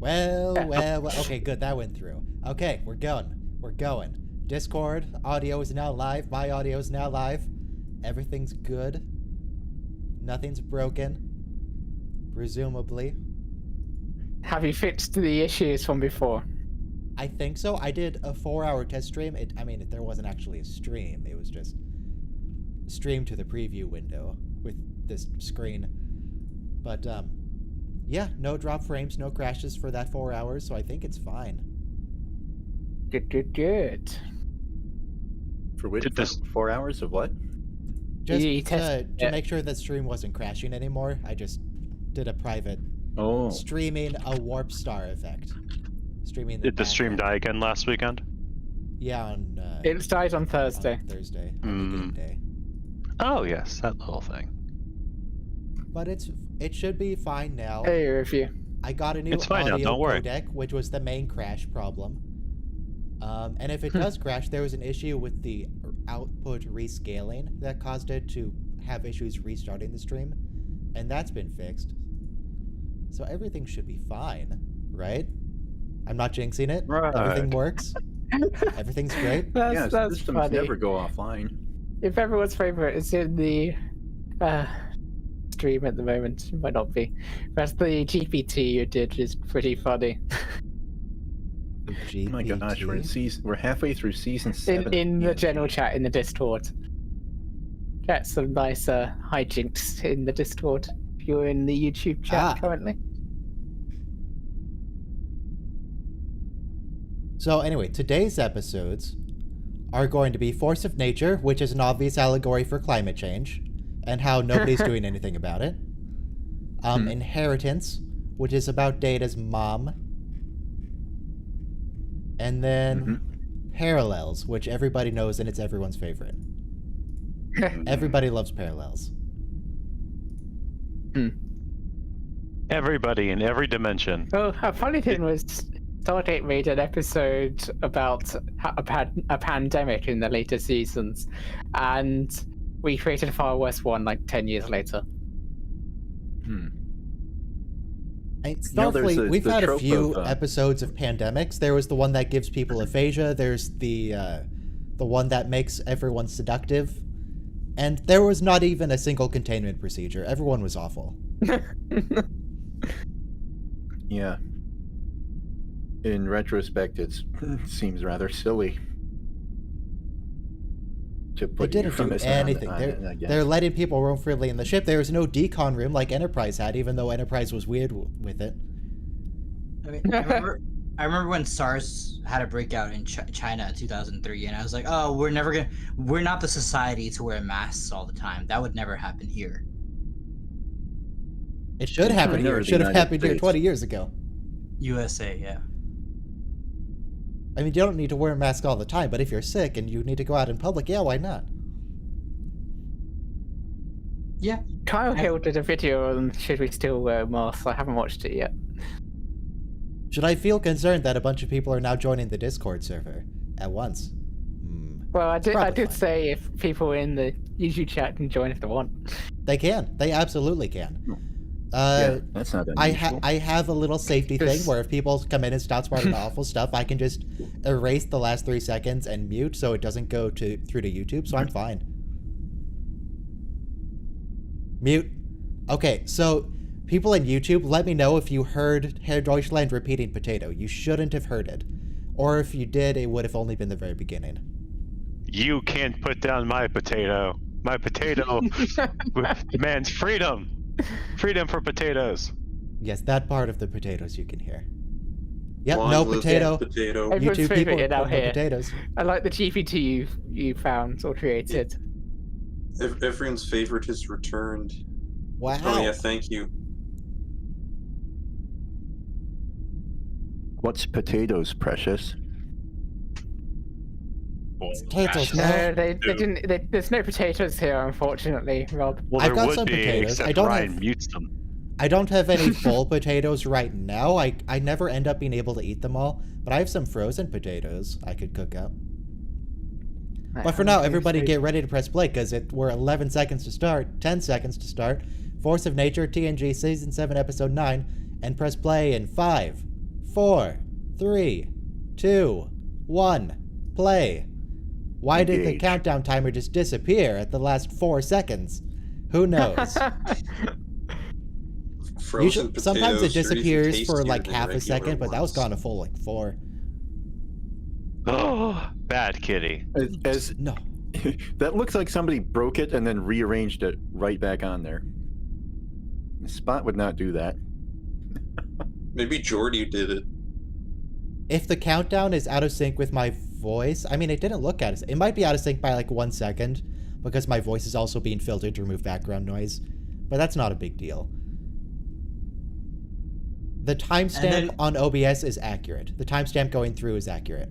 Well. Okay, good. That went through. Okay, we're going. Discord audio is now live. My audio is now live. Everything's good. Nothing's broken. Presumably. Have you fixed the issues from before? I think so. I did a 4-hour test stream. There wasn't actually a stream. It was just stream to the preview window with this screen. But, yeah, no drop frames, no crashes for that 4 hours, so I think it's fine. Good. For which 4 hours of what? Just to make sure that stream wasn't crashing anymore, I just did a private streaming a warp star effect. Did the stream die again last weekend? Yeah, on it died on Thursday. On the game day. Oh yes, that little thing. But it should be fine now. Hey, review. I got a new audio codec, which was the main crash problem. And if it does crash, there was an issue with the output rescaling that caused it to have issues restarting the stream, and that's been fixed. So everything should be fine, right? I'm not jinxing it. Right. Everything works. Everything's great. That's systems funny. never go offline. If everyone's favorite is in the stream at the moment, it might not be. That's the GPT you did is pretty funny. Oh my gosh, we're halfway through season 7. In the general chat in the Discord. Get some nice hijinks in the Discord if you're in the YouTube chat currently. So anyway, today's episodes are going to be Force of Nature, which is an obvious allegory for climate change, and how nobody's doing anything about it. Inheritance, which is about Data's mom. And then Parallels, which everybody knows and it's everyone's favorite. Everybody loves Parallels. Everybody in every dimension. Well, a funny thing was Stargate made an episode about a pandemic in the later seasons, and we created a far worse one like 10 years later. Starfleet, we've had a few episodes of pandemics. There was the one that gives people aphasia. There's the one that makes everyone seductive. And there was not even a single containment procedure. Everyone was awful. Yeah. In retrospect, it seems rather silly. They didn't do anything. They're letting people roam freely in the ship. There was no decon room like Enterprise had, even though Enterprise was weird with it. I remember when SARS had a breakout in China in 2003, and I was like, "Oh, we're not the society to wear masks all the time. That would never happen here." It should happen here. It should have happened here 20 years ago. USA, yeah. I mean, you don't need to wear a mask all the time, but if you're sick and you need to go out in public, yeah, why not? Yeah. Kyle Hill did a video on should we still wear masks. I haven't watched it yet. Should I feel concerned that a bunch of people are now joining the Discord server at once? Well, I did say if people in the YouTube chat can join if they want. They can. They absolutely can. Yeah, that's not unusual. I have a little safety thing where if people come in and start spouting awful stuff, I can just erase the last 3 seconds and mute so it doesn't go through to YouTube, so I'm fine. Mute. Okay, so people in YouTube, let me know if you heard Herr Deutschland repeating potato. You shouldn't have heard it. Or if you did, it would have only been the very beginning. You can't put down my potato. My potato demands freedom. Freedom for potatoes. Yes, that part of the potatoes you can hear. Yep, One no potato. YouTube people no here. Potatoes. I like the GPT you found or created. Everyone's favorite is returned. Wow. Oh yeah, thank you. What's potatoes, Precious? Potatoes, no, they didn't. There's no potatoes here, unfortunately, Rob. Well, I've got would some be, potatoes. Except Ryan mutes them. I don't have any full potatoes right now. I never end up being able to eat them all, but I have some frozen potatoes I could cook up. But for now, everybody get ready to press play because we're 11 seconds to start, 10 seconds to start. Force of Nature, TNG Season 7, Episode 9, and press play in 5, 4, 3, 2, 1, play. Why did the Engage. countdown timer just disappear at the last 4 seconds? Who knows? Frozen potatoes. Sometimes it are even disappears for tastier like than half a regular second, but that was ones. gone a full like 4. Oh, bad kitty. As No. that looks like somebody broke it and then rearranged it right back on there. Spot would not do that. Maybe Jordy did it. If the countdown is out of sync with my voice, I mean, it didn't look out of sync. It might be out of sync by like 1 second because my voice is also being filtered to remove background noise, but that's not a big deal. The timestamp on OBS is accurate. The timestamp going through is accurate.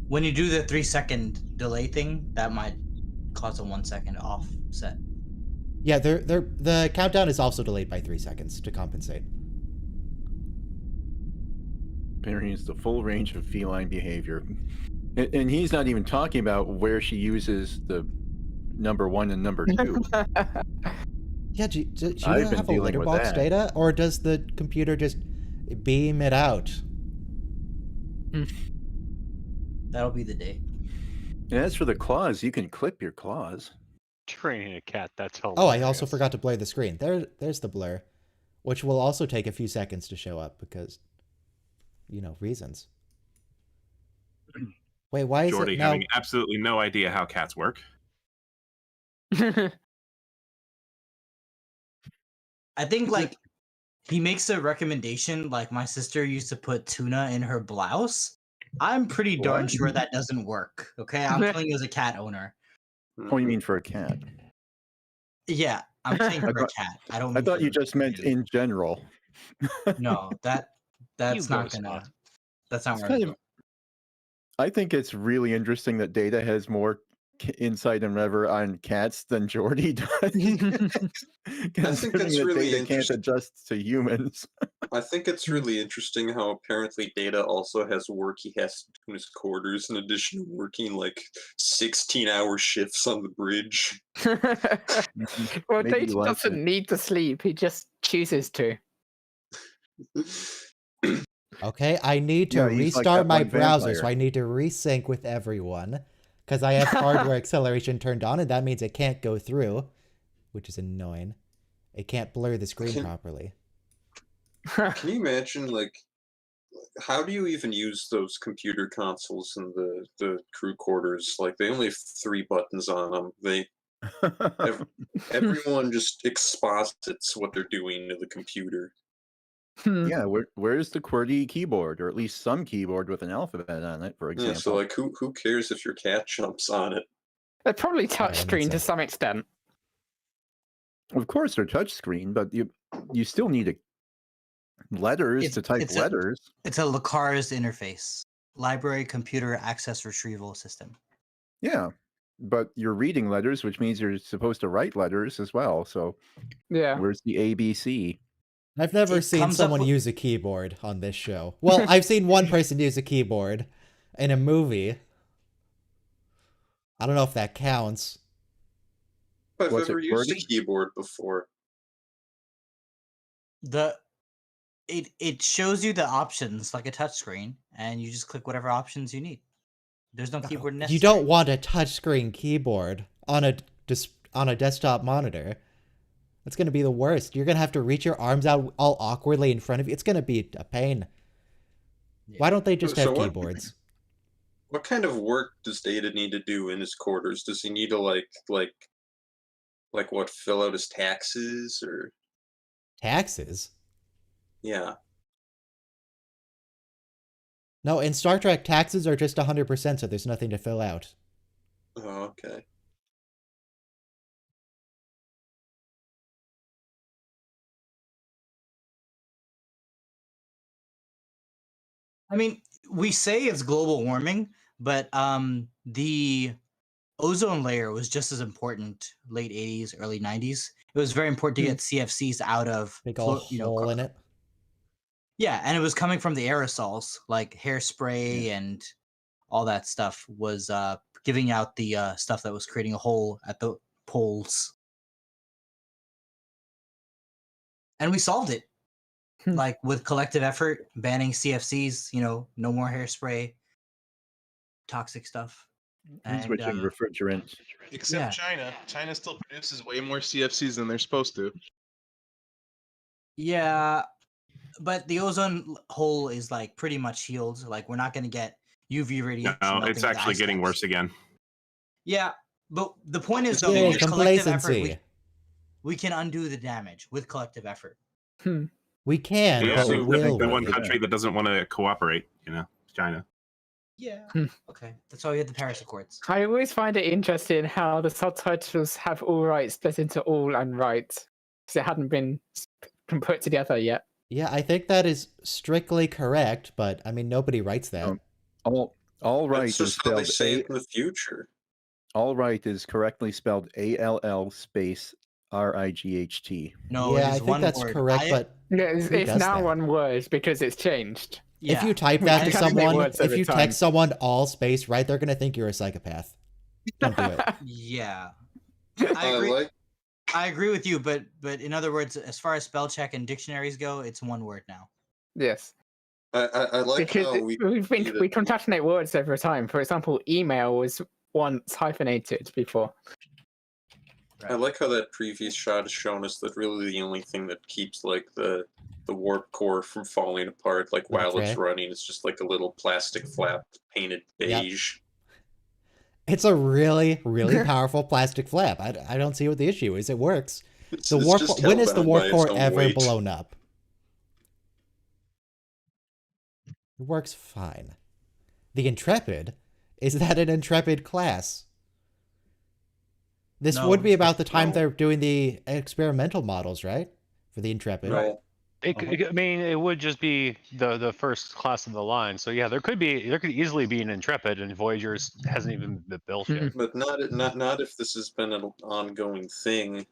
When you do the 3-second delay thing, that might cause a 1 second offset. Yeah, the countdown is also delayed by 3 seconds to compensate. Experience the full range of feline behavior. And he's not even talking about where she uses the number 1 and number 2. Yeah, do you I've been have a dealing with letterbox that. data, or does the computer just beam it out? That'll be the day. And as for the claws, you can clip your claws. Training a cat, that's hilarious. Oh, I also forgot to blur the screen. There's the blur, which will also take a few seconds to show up because, you know, reasons. Wait, why is Jordy it now? having absolutely no idea how cats work. I think like he makes a recommendation like my sister used to put tuna in her blouse. I'm pretty darn What? sure that doesn't work. Okay, I'm telling you as a cat owner. What do you mean for a cat? Yeah, I'm saying for a cat. I don't. I mean thought for you the just meant human. in general. No, that's You not go, gonna. Spot. That's not It's where kind I'm of- I think it's really interesting that Data has more insight and whatever on cats than Jordy does. Considering that's that really Data can't interesting. adjust to humans. I think it's really interesting how apparently Data also has work he has to do in his quarters in addition to working like 16-hour shifts on the bridge. Well, Maybe he Data likes doesn't it. need to sleep. He just chooses to. Okay, I need to Yeah, he's like restart that my one browser, vampire. so I need to resync with everyone because I have hardware acceleration turned on, and that means it can't go through, which is annoying. It can't blur the screen properly. Can you imagine, like, how do you even use those computer consoles in the crew quarters? Like, they only have 3 buttons on them. Everyone just exposits what they're doing to the computer. Yeah, where's the QWERTY keyboard, or at least some keyboard with an alphabet on it, for Yeah, example? so like, who cares if your cat jumps on it? They're probably Sorry, I meant touchscreen to so. some extent. Of course, they're touchscreen, but you still need letters to type it's letters. It's a LaCars interface, Library Computer Access Retrieval System. Yeah, but you're reading letters, which means you're supposed to write letters as well. So Yeah. where's the ABC? I've never It seen comes up someone with- use a keyboard on this show. Well, I've seen one person use a keyboard in a movie. I don't know if that counts. I've Was ever it used a QWERTY? keyboard before. It shows you the options like a touchscreen, and you just click whatever options you need. There's no keyboard necessary. You don't want a touchscreen keyboard on a desktop monitor. That's going to be the worst. You're going to have to reach your arms out all awkwardly in front of you. It's going to be a pain. Yeah. Why don't they just So have what- keyboards? What kind of work does Data need to do in his quarters? Does he need to like what, fill out his taxes or Taxes? yeah? No, in Star Trek, taxes are just 100%, so there's nothing to fill out. Oh, okay. I mean, we say it's global warming, but the ozone layer was just as important late 80s, early 90s. It was very important to get CFCs out of Big old hole in it. Yeah, and it was coming from the aerosols, like hairspray and all that stuff was giving out the stuff that was creating a hole at the poles. And we solved it. like with collective effort, banning CFCs, no more hairspray, toxic stuff. And, Switching refrigerants. Except Yeah. China. China still produces way more CFCs than they're supposed to. yeah, but the ozone hole is like pretty much healed. Like we're not going to get UV radiation. No, melting it's the actually ice getting caps. worse again. Yeah, but the point is, though, Yay, with collective effort, complacency. we can undo the damage with collective effort. We can, Yeah, but so will the we? one country that doesn't want to cooperate, China. Yeah. Okay, that's why we had the Paris Accords. I always find it interesting how the subtitles have all right split into all and right, because it hadn't been put together yet. Yeah, I think that is strictly correct, but I mean, nobody writes that. All right That's is just how they spelled say it in the future. all right is correctly spelled ALL space RIGHT. No, yeah, it is I think one that's word. correct, but Yeah, Who it's does now that? one word because it's changed. yeah. if you type We that can to calculate someone, words if every you time. text someone all space right, they're gonna think you're a psychopath. Don't do it. Yeah. I agree. like I agree with you, but in other words, as far as spell check and dictionaries go, it's one word now. Yes. I like Because how we we concatenate words every time. For example, email was once hyphenated before. I like how that previous shot has shown us that really the only thing that keeps like the warp core from falling apart, like while That's it's right. running, is just like a little plastic flap painted Yep. beige. It's a really, really powerful plastic flap. I don't see what the issue is. It works. It's, The it's warp. just When held is the on warp by its core own ever weight. blown up? It works fine. The Intrepid? Is that an Intrepid class? This No, would be about the time no. they're doing the experimental models, right? For the Intrepid. No, I mean, it would just be the first class of the line. So yeah, there could easily be an Intrepid, and Voyager's hasn't even been built yet. but not if this has been an ongoing thing,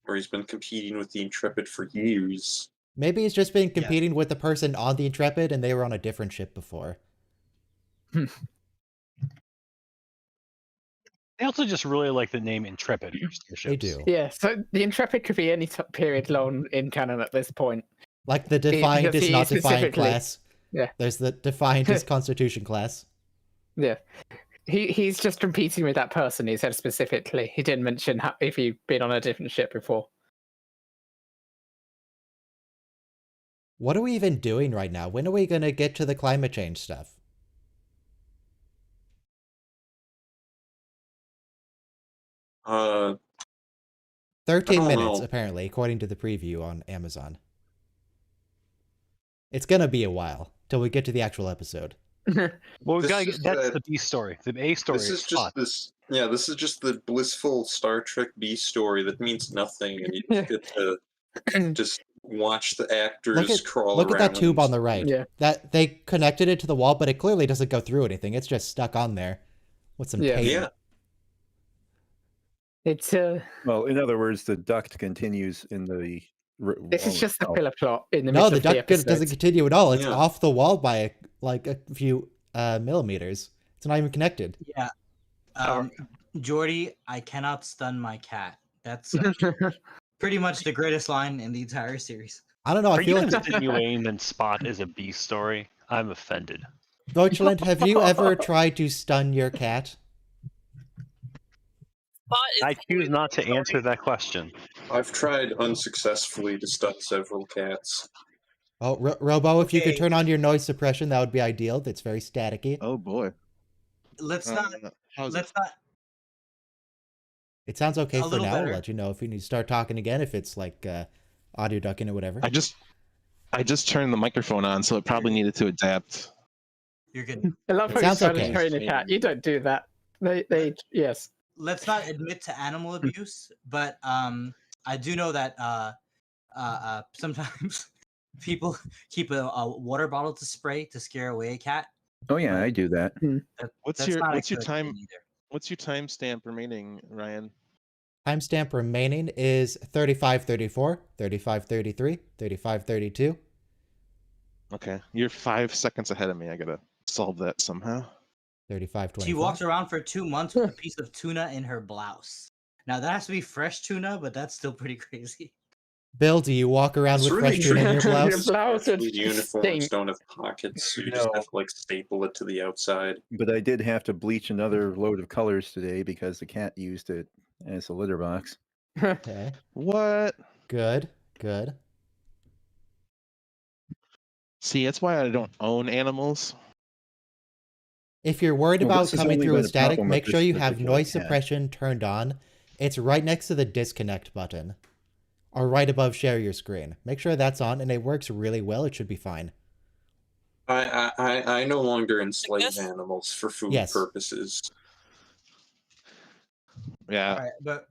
where he's been competing with the Intrepid for years. Maybe he's just been competing with the person on the Intrepid and they were on a different ship before. They also just really like the name Intrepid for starships. They do. Yeah, so the Intrepid could be any period long in canon at this point. Like the Defiant Because is he not Defiant specifically- class. Yeah. There's the Defiant is Constitution class. Yeah. He's just competing with that person, he said specifically. He didn't mention if he'd been on a different ship before. What are we even doing right now? When are we going to get to the climate change stuff? Uh, 13 I don't minutes, know. apparently, according to the preview on Amazon. It's going to be a while till we get to the actual episode. Well, we've This got to is get that's the- the B story. The A story this is hot. just this. Yeah, this is just the blissful Star Trek B story that means nothing, and you just get to just watch the actors crawl Look around. at that tube on the right. Yeah. That they connected it to the wall, but it clearly doesn't go through anything. It's just stuck on there with some Yeah. tape. Yeah, It's Well, in other words, the duct continues in the. this is just the filler plot in the No, middle the of duct episode. doesn't continue at all. It's Yeah. off the wall by a few millimeters. It's not even connected. Yeah. Jordy, I cannot stun my cat. That's pretty much the greatest line in the entire series. I don't know. I Are feel you like insinuating that Spot is a B story? I'm offended. Deutschland, have you ever tried to stun your cat? I choose not to answer that question. I've tried unsuccessfully to stun several cats. Oh, Robo, if you could Okay. turn on your noise suppression, that would be ideal. It's very staticky. Oh boy. Let's not. How's Let's not. It sounds okay A for little now. better. I'll let you know if you need to start talking again, if it's like audio ducking or whatever. I just turned the microphone on, so it probably needed to adapt. You're good. I love It how you sounds started okay. showing the cat. You don't do that. They yes. Let's not admit to animal abuse, but I do know that sometimes people keep a water bottle to spray to scare away a cat. Oh yeah, I do that. What's That's your not a what's your good time thing either. what's your timestamp remaining, Ryan? Timestamp remaining is 3534, 3533, 3532. Okay, you're 5 seconds ahead of me. I gotta solve that somehow. 3524. She walked around for 2 months with a piece of tuna in her blouse. Now that has to be fresh tuna, but that's still pretty crazy. Bill, do you walk around It's with really fresh tuna in your true. Your blouse? blouse would These uniforms stink. don't have pockets, so you just No. have to like staple it to the outside. But I did have to bleach another load of colors today because the cat used it as a litter box. Okay. What? Good. Good. See, that's why I don't own animals. If you're worried Well, about this has coming only through been with a static, problem make with sure this you have particular noise cat. suppression turned on. It's right next to the disconnect button. Or right above share your screen. Make sure that's on and it works really well. It should be fine. I no longer enslave this? animals for food Yes. purposes. Yeah, All right, but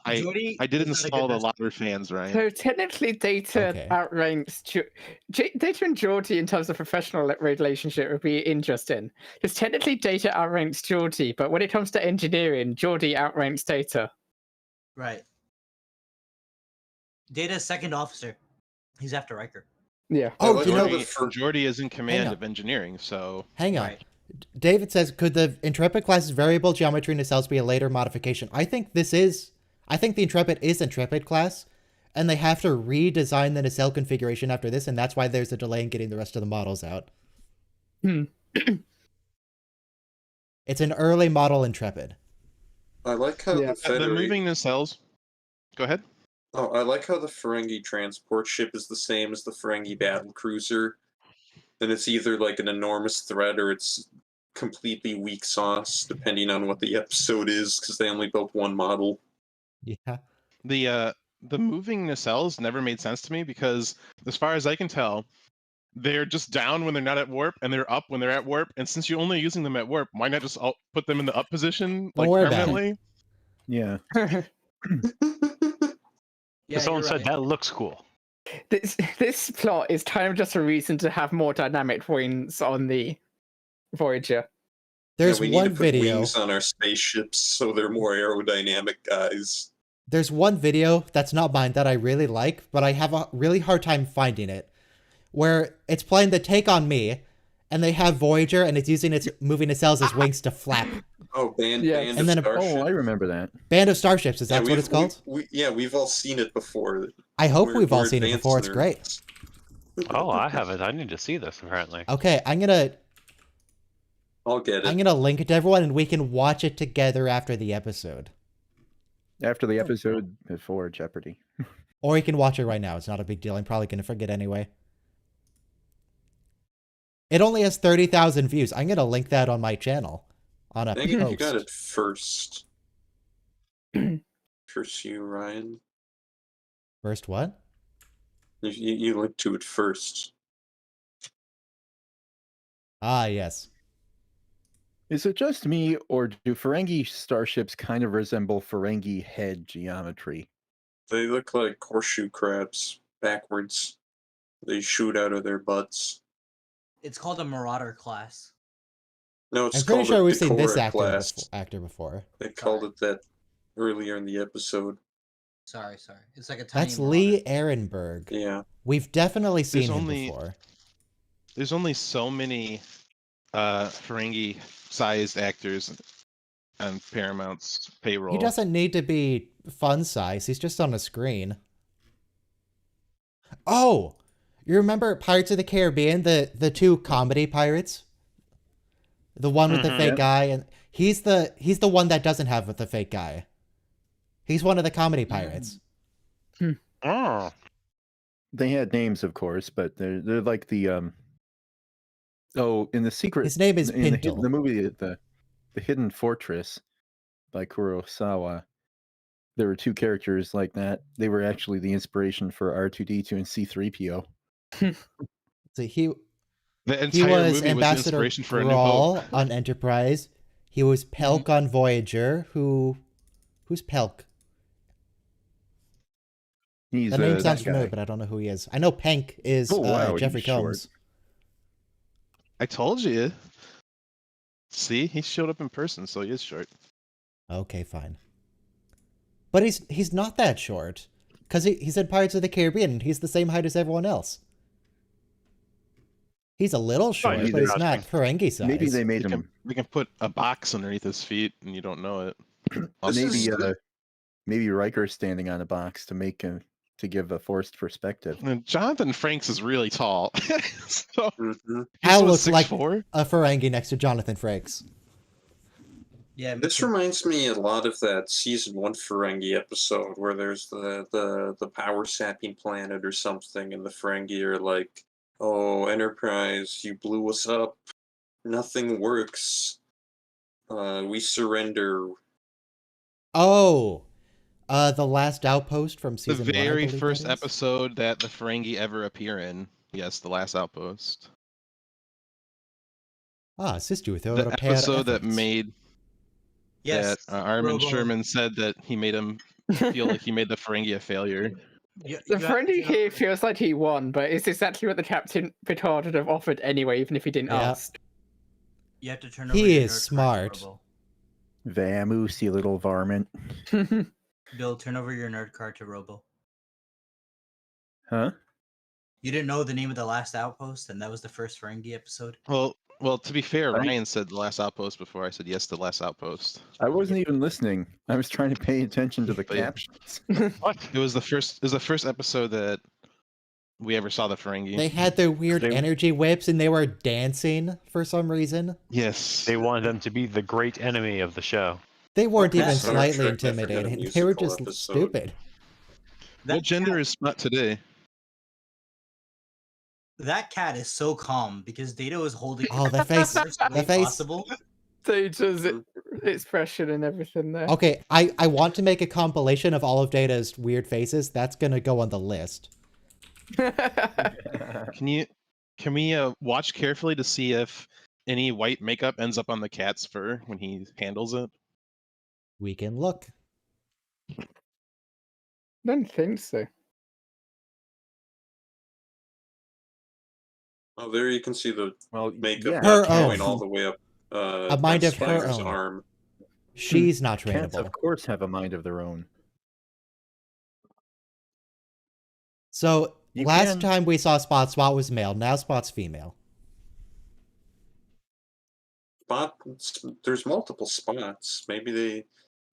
I Jordy I did is not a good install the person. lottery fans, right? So technically, Data Okay. outranks Data and Geordie in terms of professional relationship would be interesting. Because technically, Data outranks Geordie, but when it comes to engineering, Geordie outranks Data. Right. Data's second officer. He's after Riker. Yeah. Oh, like you know, how Jordy is in command on. of engineering, so hang on. Right. David says, could the Intrepid class's variable geometry nacelles be a later modification? I think the Intrepid is Intrepid class, and they have to redesign the nacelle configuration after this, and that's why there's a delay in getting the rest of the models out. It's an early model Intrepid. I like how the the Federation. moving nacelles. Go ahead. Oh, I like how the Ferengi transport ship is the same as the Ferengi battle cruiser, and it's either like an enormous threat or it's completely weak sauce, depending on what the episode is, because they only built one model. Yeah. The moving nacelles never made sense to me because, as far as I can tell, they're just down when they're not at warp, and they're up when they're at warp. And since you're only using them at warp, why not just put them in the up position Don't worry about it. permanently? Yeah. Yeah, Someone you're said right. that looks cool. This plot is kind of just a reason to have more dynamic wings on the Voyager. There's we one need to put video. wings on our spaceships so they're more aerodynamic, guys. There's one video that's not mine that I really like, but I have a really hard time finding it, where it's playing the Take on Me, and they have Voyager, and it's using its moving nacelles as wings to flap. Oh, band Yes. of And then Starship. Oh, I remember that. Band of Starships, is that what we've- it's called? we've all seen it before. I hope We're- we've all we're seen it advanced before. It's great. nerds. Oh, I haven't. I need to see this apparently. Okay, I'm gonna I'll get it. link it to everyone, and we can watch it together after the episode. After the episode before Jeopardy. Or you can watch it right now. It's not a big deal. I'm probably gonna forget anyway. It only has 30,000 views. I'm gonna link that on my channel. On a I think you post. got it first. First you, Ryan. First what? You linked to it first. Ah, yes. Is it just me, or do Ferengi starships kind of resemble Ferengi head geometry? They look like horseshoe crabs backwards. They shoot out of their butts. It's called a Marauder class. No, it's I'm pretty called sure a we've seen this Decorac actor before. They called it that earlier in the episode. Sorry. It's like a tiny That's Marauder. Lee Ehrenberg. Yeah. We've definitely seen There's him only- before. There's only so many Ferengi-sized actors on Paramount's payroll. He doesn't need to be fun size. He's just on a screen. Oh, you remember Pirates of the Caribbean, the two comedy pirates? The one with the Mhm. fake guy, and he's the one that doesn't have the fake guy. He's one of the comedy pirates. Oh, They had names, of course, but they're like the Oh, in the secret. His name is in the, Pintle. the movie, the Hidden Fortress by Kurosawa. There were two characters like that. They were actually the inspiration for R2D2 and C3PO. So he The entire was movie was the Ambassador inspiration for A New Hope. Grawl on Enterprise. He was Pelk on Voyager. Who's Pelk? He's The name that sounds guy. familiar, but I don't know who he is. I know Pank is Oh, wow, Jeffrey he's short. Combs. I told you. See, he showed up in person, so he is short. Okay, fine. But he's not that short. Because he's in Pirates of the Caribbean, and he's the same height as everyone else. He's a little short, he's but he's not not Ferengi size. Maybe they made him. We can put a box underneath his feet, and you don't know it. This Maybe is- maybe Riker standing on a box to make him to give a forced perspective. And Jonathan Frakes is really tall. So Mhm. he's Al looks like 6'4". a Ferengi next to Jonathan Frakes. Yeah, This reminds me a lot of that season 1 Ferengi episode where there's the power sapping planet or something, and the Ferengi are like, "Oh, Enterprise, you blew us up. Nothing works. We surrender." Oh, the last outpost from The season 1, I very believe first that is. episode that the Ferengi ever appear in. Yes, the last outpost. Ah, assist you with your The repair episode that efforts. made yes, that Armin Robo, Sherman said that he made him feel like he made the Ferengi a failure. you The have to friendly turn over- here feels like he won, but it's exactly what the Captain Picard would have offered anyway, even if he didn't Yeah. ask. You have to turn over. He your is nerd card to smart. Robo. Vamoose, you little varmint. Bill, turn over your nerd card to Robo. Huh? You didn't know the name of the last outpost, and that was the first Ferengi episode. Well, to be fair, Right. Ryan said the last outpost before I said yes to the last outpost. I wasn't even listening. I was trying to pay attention to the But yeah. captions. What? It was the first episode that we ever saw the Ferengi. They had their weird They- energy whips and they were dancing for some reason. Yes. They wanted them to be the great enemy of the show. They weren't even Star slightly Trek, I forgot a intimidating. They were musical just episode. stupid. That What gender cat, is Spot today? that cat is so calm because Data was holding. Oh, the face. worst The way face. possible. Data's expression and everything there. Okay, I want to make a compilation of all of Data's weird faces. That's gonna go on the list. Can we watch carefully to see if any white makeup ends up on the cat's fur when he handles it? We can look. Don't think so. Oh, there you can see the Well, makeup yeah, Her going own. all the way up. A mind that of her spider's own. arm. She's not cats, trainable. of course, have a mind of their own. So You last can- time we saw Spot was male. Now Spot's female. Spot. There's multiple spots. Maybe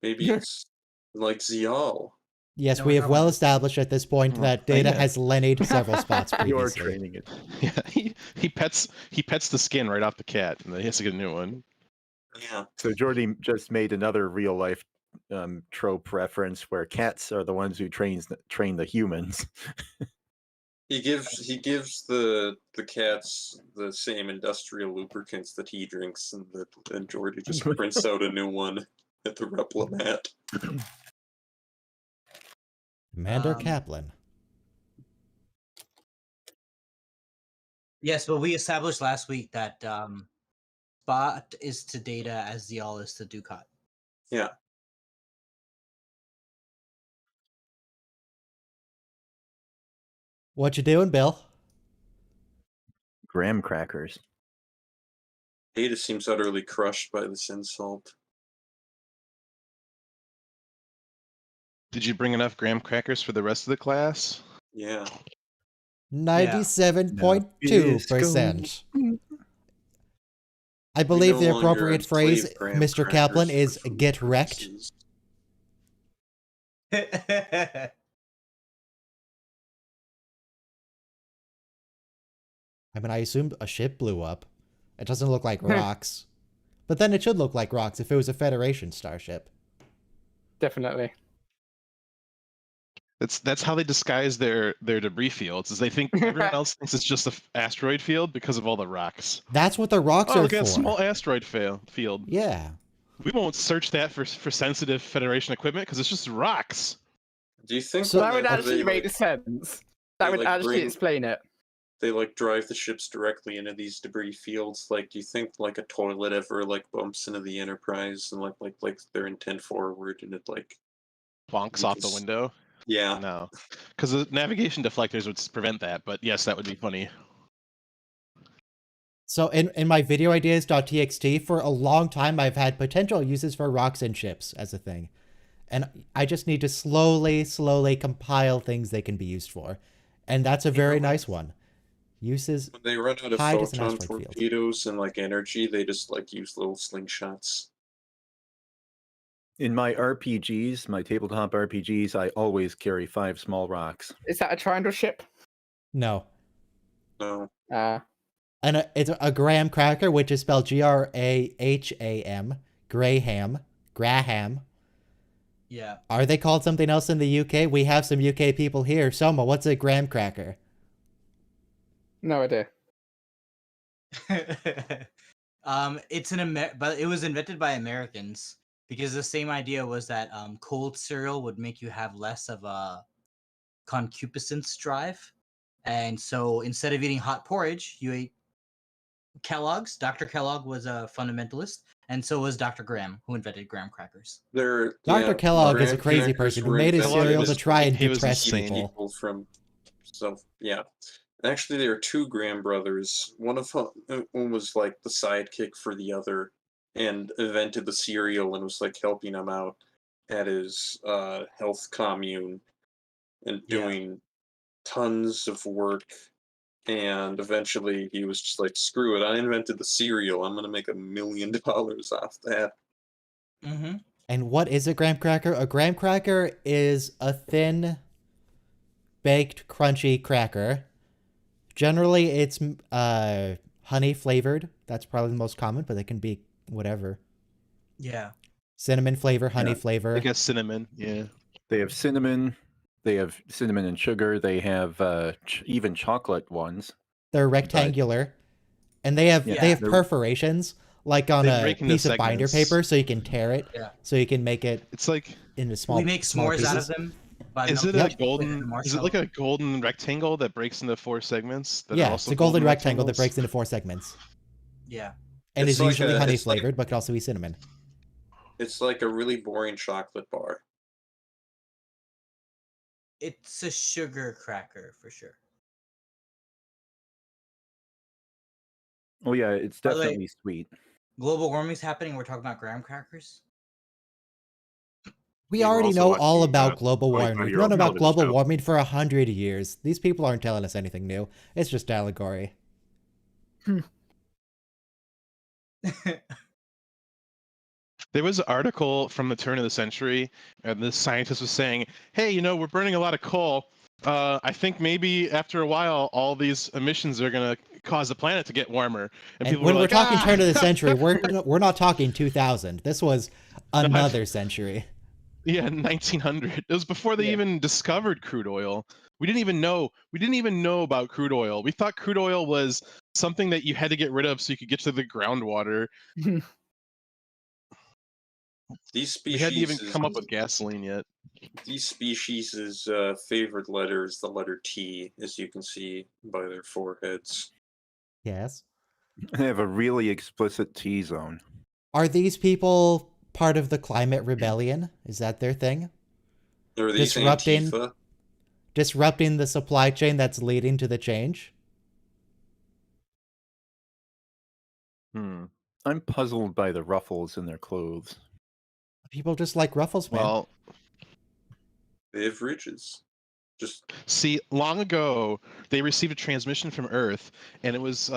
it's like Zial. Yes, No, we we're have talking well about- established at this point Oh, that Data yeah. has lennied several spots You're previously. training it. Yeah, he pets the skin right off the cat, and then he has to get a new one. Yeah. So Jordy just made another real life trope reference where cats are the ones who train the humans. He gives the cats the same industrial lubricants that he drinks, and Jordy just prints out a new one at the Replimat. Commander Um, Kaplan. Yes, but we established last week that Spot is to Data as Zial is to Dukat. Yeah. What you doing, Bill? Graham crackers. Data seems utterly crushed by this insult. Did you bring enough graham crackers for the rest of the class? Yeah. 97.2%. I We believe no the longer appropriate phrase, enslave graham Mr. crackers Kaplan, for is food get wrecked. purposes. I mean, I assumed a ship blew up. It doesn't look like rocks. But then it should look like rocks if it was a Federation starship. Definitely. That's how they disguise their debris fields. Is they think everyone else thinks it's just an asteroid field because of all the rocks. That's what the rocks Oh, are look at for. a small asteroid field. Yeah. We won't search that for sensitive Federation equipment because it's just rocks. Do you think So That would when actually they, make like, sense. That they, would like, actually bring- explain it. they like drive the ships directly into these debris fields? Like, do you think like a toilet ever like bumps into the Enterprise and like they're intent forward and it like Bonks You off the just- window. yeah. No, because the navigation deflectors would prevent that. But yes, that would be funny. So in my video ideas.txt, for a long time, I've had potential uses for rocks and ships as a thing. And I just need to slowly compile things they can be used for. And that's a very nice one. Uses, When they run out of Hide as an photon asteroid field. torpedoes and like energy, they just like use little slingshots. In my RPGs, my tabletop RPGs, I always carry 5 small rocks. Is that a triangle ship? No. No. And it's a graham cracker, which is spelled Graham. Graham. Yeah. Are they called something else in the UK? We have some UK people here. Soma, what's a graham cracker? No idea. But it was invented by Americans because the same idea was that cold cereal would make you have less of a concupiscence drive, and so instead of eating hot porridge, you ate Kellogg's. Dr. Kellogg was a fundamentalist, and so was Dr. Graham, who invented graham crackers. Dr. Kellogg is a crazy person who made his cereal to try and depress people. From, so yeah. Actually, there are 2 Graham brothers. One of whom was like the sidekick for the other, and invented the cereal and was like helping him out at his health commune, and doing tons of work. And eventually, he was just like, "Screw it! I invented the cereal. I'm gonna make $1 million off that." Mm-hmm. And what is a graham cracker? A graham cracker is a thin, baked, crunchy cracker. Generally, it's honey flavored. That's probably the most common, but they can be whatever. Yeah. Cinnamon flavor, honey flavor. I guess cinnamon. Yeah. They have cinnamon. They have cinnamon and sugar. They have even chocolate ones. They're rectangular, and they have perforations like on a piece of binder paper, so you can tear it. Yeah. So you can make it. It's like into small. We make small s'mores pieces. out of them. Is it a golden? Is it like a golden rectangle that breaks into 4 segments? That Yeah, it's a golden rectangle that breaks into 4 segments. Yeah. And is usually honey flavored, but could also be cinnamon. It's like a really boring chocolate bar. It's a sugar cracker for sure. Oh yeah, it's By the way, definitely sweet. Global warming's happening. We're talking about graham crackers. We You've already also know watched all the, about global warming. We've 25-year-old known about television global show. warming for 100 years. These people aren't telling us anything new. It's just allegory. There was an article from the turn of the century, and this scientist was saying, "Hey, we're burning a lot of coal. I think maybe after a while, all these emissions are going to cause the planet to get warmer." And people when were we're like, talking "Ah!" turn of the century, we're not talking 2000. This was another century. Yeah, 1900. It was before they even discovered crude oil. We didn't even know about crude oil. We thought crude oil was something that you had to get rid of so you could get to the groundwater. These species We hadn't even come up with gasoline yet. These species' favorite letter is the letter T, as you can see by their foreheads. Yes. They have a really explicit T-zone. Are these people part of the climate rebellion? Is that their thing? Or are these Antifa? Disrupting the supply chain that's leading to the change? I'm puzzled by the ruffles in their clothes. People just like ruffles, man. Well, They have ridges. See, long ago, they received a transmission from Earth, and it was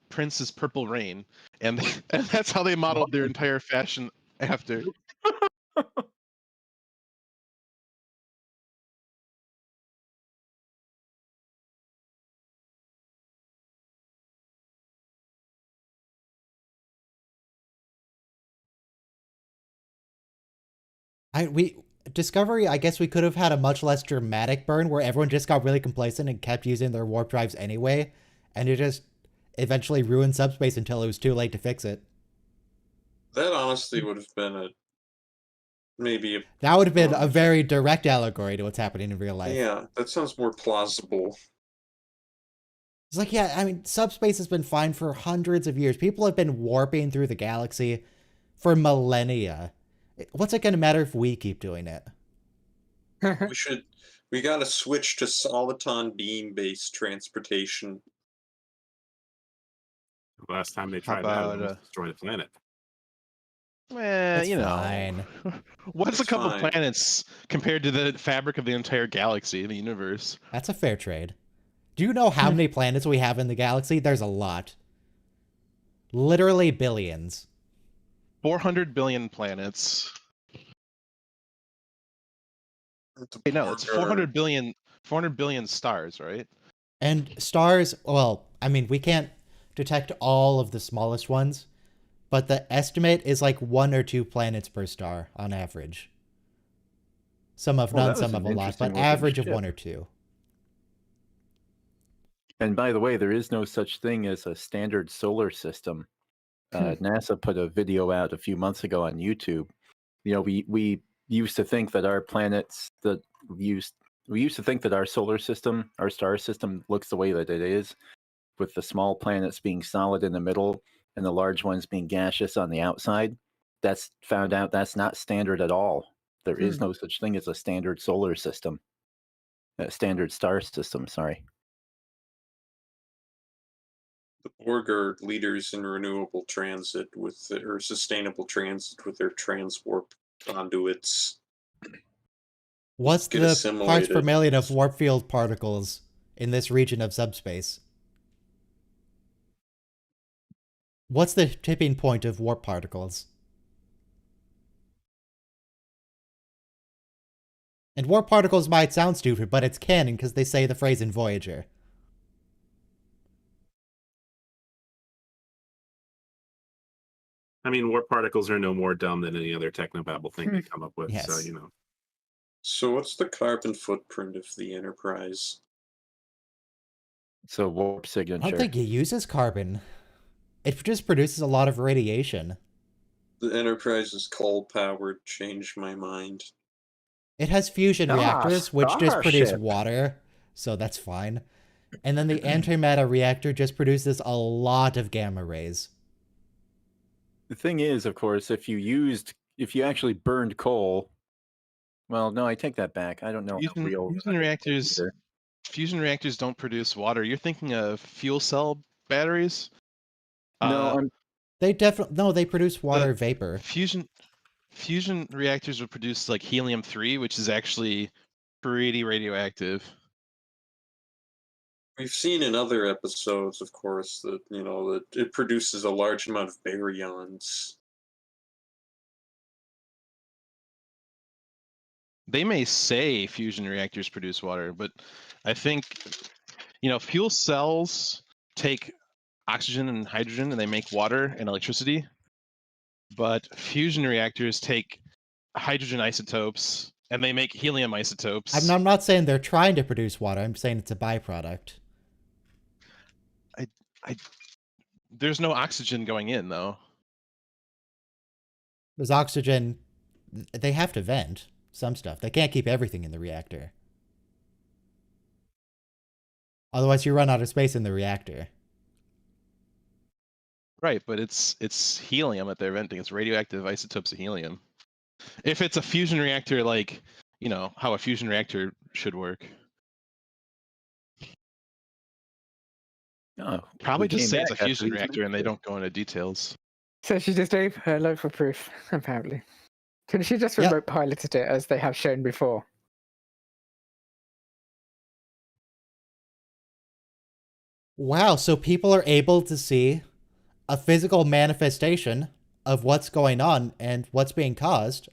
Prince's Purple Rain, and that's how they modeled their entire fashion after. Discovery, I guess we could have had a much less dramatic burn where everyone just got really complacent and kept using their warp drives anyway, and it just eventually ruined subspace until it was too late to fix it. That honestly would have been that would have been a very direct allegory to what's happening in real life. Yeah, that sounds more plausible. It's like, yeah, I mean, subspace has been fine for hundreds of years. People have been warping through the galaxy for millennia. What's it going to matter if we keep doing it? We got to switch to soliton beam-based transportation. The last time they tried that, it destroy the planet. That's fine. What's a couple planets compared to the fabric of the entire galaxy, the universe? That's a fair trade. Do you know how many planets we have in the galaxy? There's a lot. Literally billions. 400 billion planets. Wait, no, it's 400 billion stars, right? And stars, well, I mean, we can't detect all of the smallest ones, but the estimate is like 1 or 2 planets per star on average. Some have none, some have a lot, but average of 1 or 2. And by the way, there is no such thing as a standard solar system. NASA put a video out a few months ago on YouTube. You know, we used to think that our planets that we used to think that our solar system, our star system, looks the way that it is, with the small planets being solid in the middle and the large ones being gaseous on the outside. That's found out that's not standard at all. There is no such thing as a standard solar system, a standard star system. Sorry. The Borg are leaders in renewable transit or sustainable transit with their transwarp conduits. What's Get the parts per assimilated. million of warp field particles in this region of subspace? What's the tipping point of warp particles? And warp particles might sound stupid, but it's canon because they say the phrase in Voyager. I mean, warp particles are no more dumb than any other technobabble thing they come up with. Yes. So, you know. So what's the carbon footprint of the Enterprise? So warp I signature. don't think it uses carbon. It just produces a lot of radiation. The Enterprise is coal-powered. Changed my mind. It has fusion reactors, which just produce Starship. water, so that's fine. And then the antimatter reactor just produces a lot of gamma rays. The thing is, of course, if you actually burned coal, well, no, I take that back. I don't know how real Fusion reactors don't produce water. You're thinking of fuel cell batteries? No, They produce water vapor. Fusion reactors would produce like helium-3, which is actually pretty radioactive. We've seen in other episodes, of course, that that it produces a large amount of baryons. They may say fusion reactors produce water, but I think fuel cells take oxygen and hydrogen and they make water and electricity. But fusion reactors take hydrogen isotopes and they make helium isotopes. I'm not saying they're trying to produce water. I'm saying it's a byproduct. There's no oxygen going in, though. There's oxygen. They have to vent some stuff. They can't keep everything in the reactor. Otherwise, you run out of space in the reactor. Right, but it's helium that they're venting. It's radioactive isotopes of helium. If it's a fusion reactor, like, how a fusion reactor should work. Oh, probably just say it's a fusion reactor and they don't go into details. So she just gave her load for proof, apparently. Could she just remote piloted it as they have shown before? Wow, so people are able to see a physical manifestation of what's going on and what's being caused,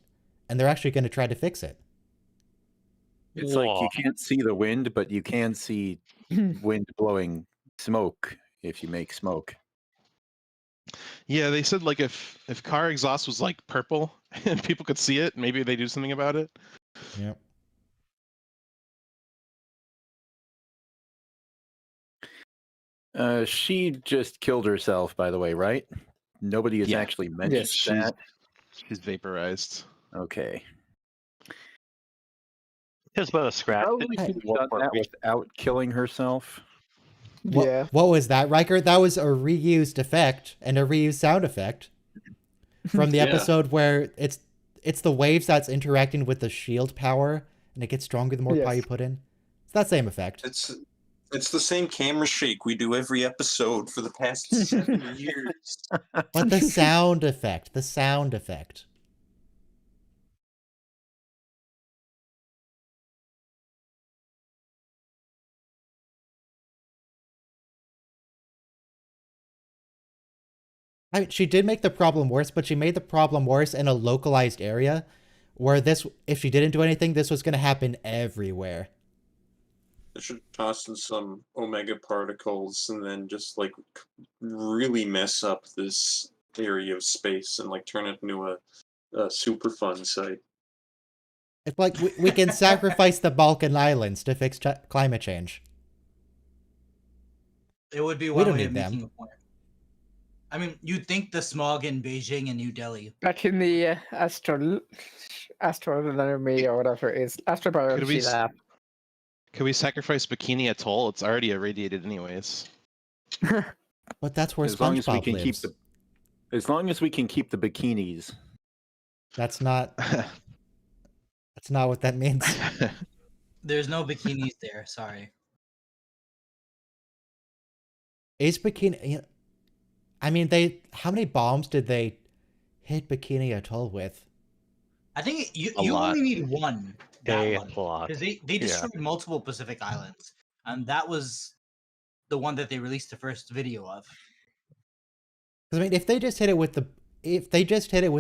and they're actually going to try to fix it. It's like you can't see the wind, but you can see wind blowing smoke if you make smoke. Yeah, they said like if car exhaust was like purple and people could see it, maybe they do something about it. Yep. She just killed herself, by the way, right? Nobody has actually mentioned that. She's vaporized. Okay. Just about a scratch. Probably could have done that without killing herself. What was that, Riker? That was a reused effect and a reused sound effect from the episode where it's the waves that's interacting with the shield power, and it gets stronger the more power you put in. It's that same effect. It's the same camera shake we do every episode for the past 7 years. But the sound effect, the sound effect. She did make the problem worse, but she made the problem worse in a localized area Where this, if she didn't do anything, this was going to happen everywhere. They should toss in some omega particles and then just like really mess up this area of space and like turn it into a super fun site. It's like we can sacrifice the Balkan Islands to fix climate change. It would be We one don't way of need them. making a point. I mean, you'd think the smog in Beijing and New Delhi. Back in the astronomy or whatever it is, astrobiology lab. Could we sacrifice Bikini Atoll? It's already irradiated anyways. But that's where As long as we SpongeBob can lives. keep the, as long as we can keep the bikinis. That's not. That's not what that means. There's no bikinis there. Sorry. Is Bikini? I mean, how many bombs did they hit Bikini Atoll with? I think you A lot. only need one. A That one. lot. Because they destroyed multiple Pacific islands, and that was the one that they released the first video of. Because I mean, if they just hit it with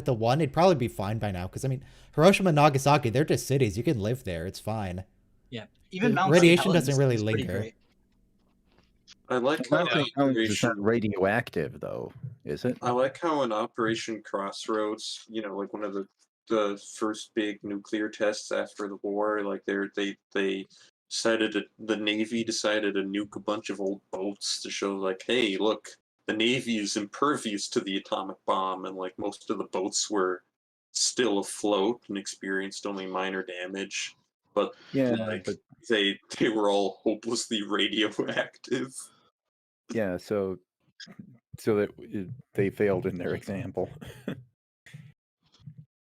the one, it'd probably be fine by now. Because I mean, Hiroshima and Nagasaki, they're just cities. You can live there. It's fine. Yeah, even The Mount radiation St. Helens doesn't really is pretty linger. great. I like how It's not Operation, radioactive, though, is it? I like how in Operation Crossroads, like one of the first big nuclear tests after the war, like they decided the Navy decided to nuke a bunch of old boats to show like, hey, look, the Navy is impervious to the atomic bomb, and like most of the boats were still afloat and experienced only minor damage, but Yeah, like but they were all hopelessly radioactive. yeah, so that they failed in their example.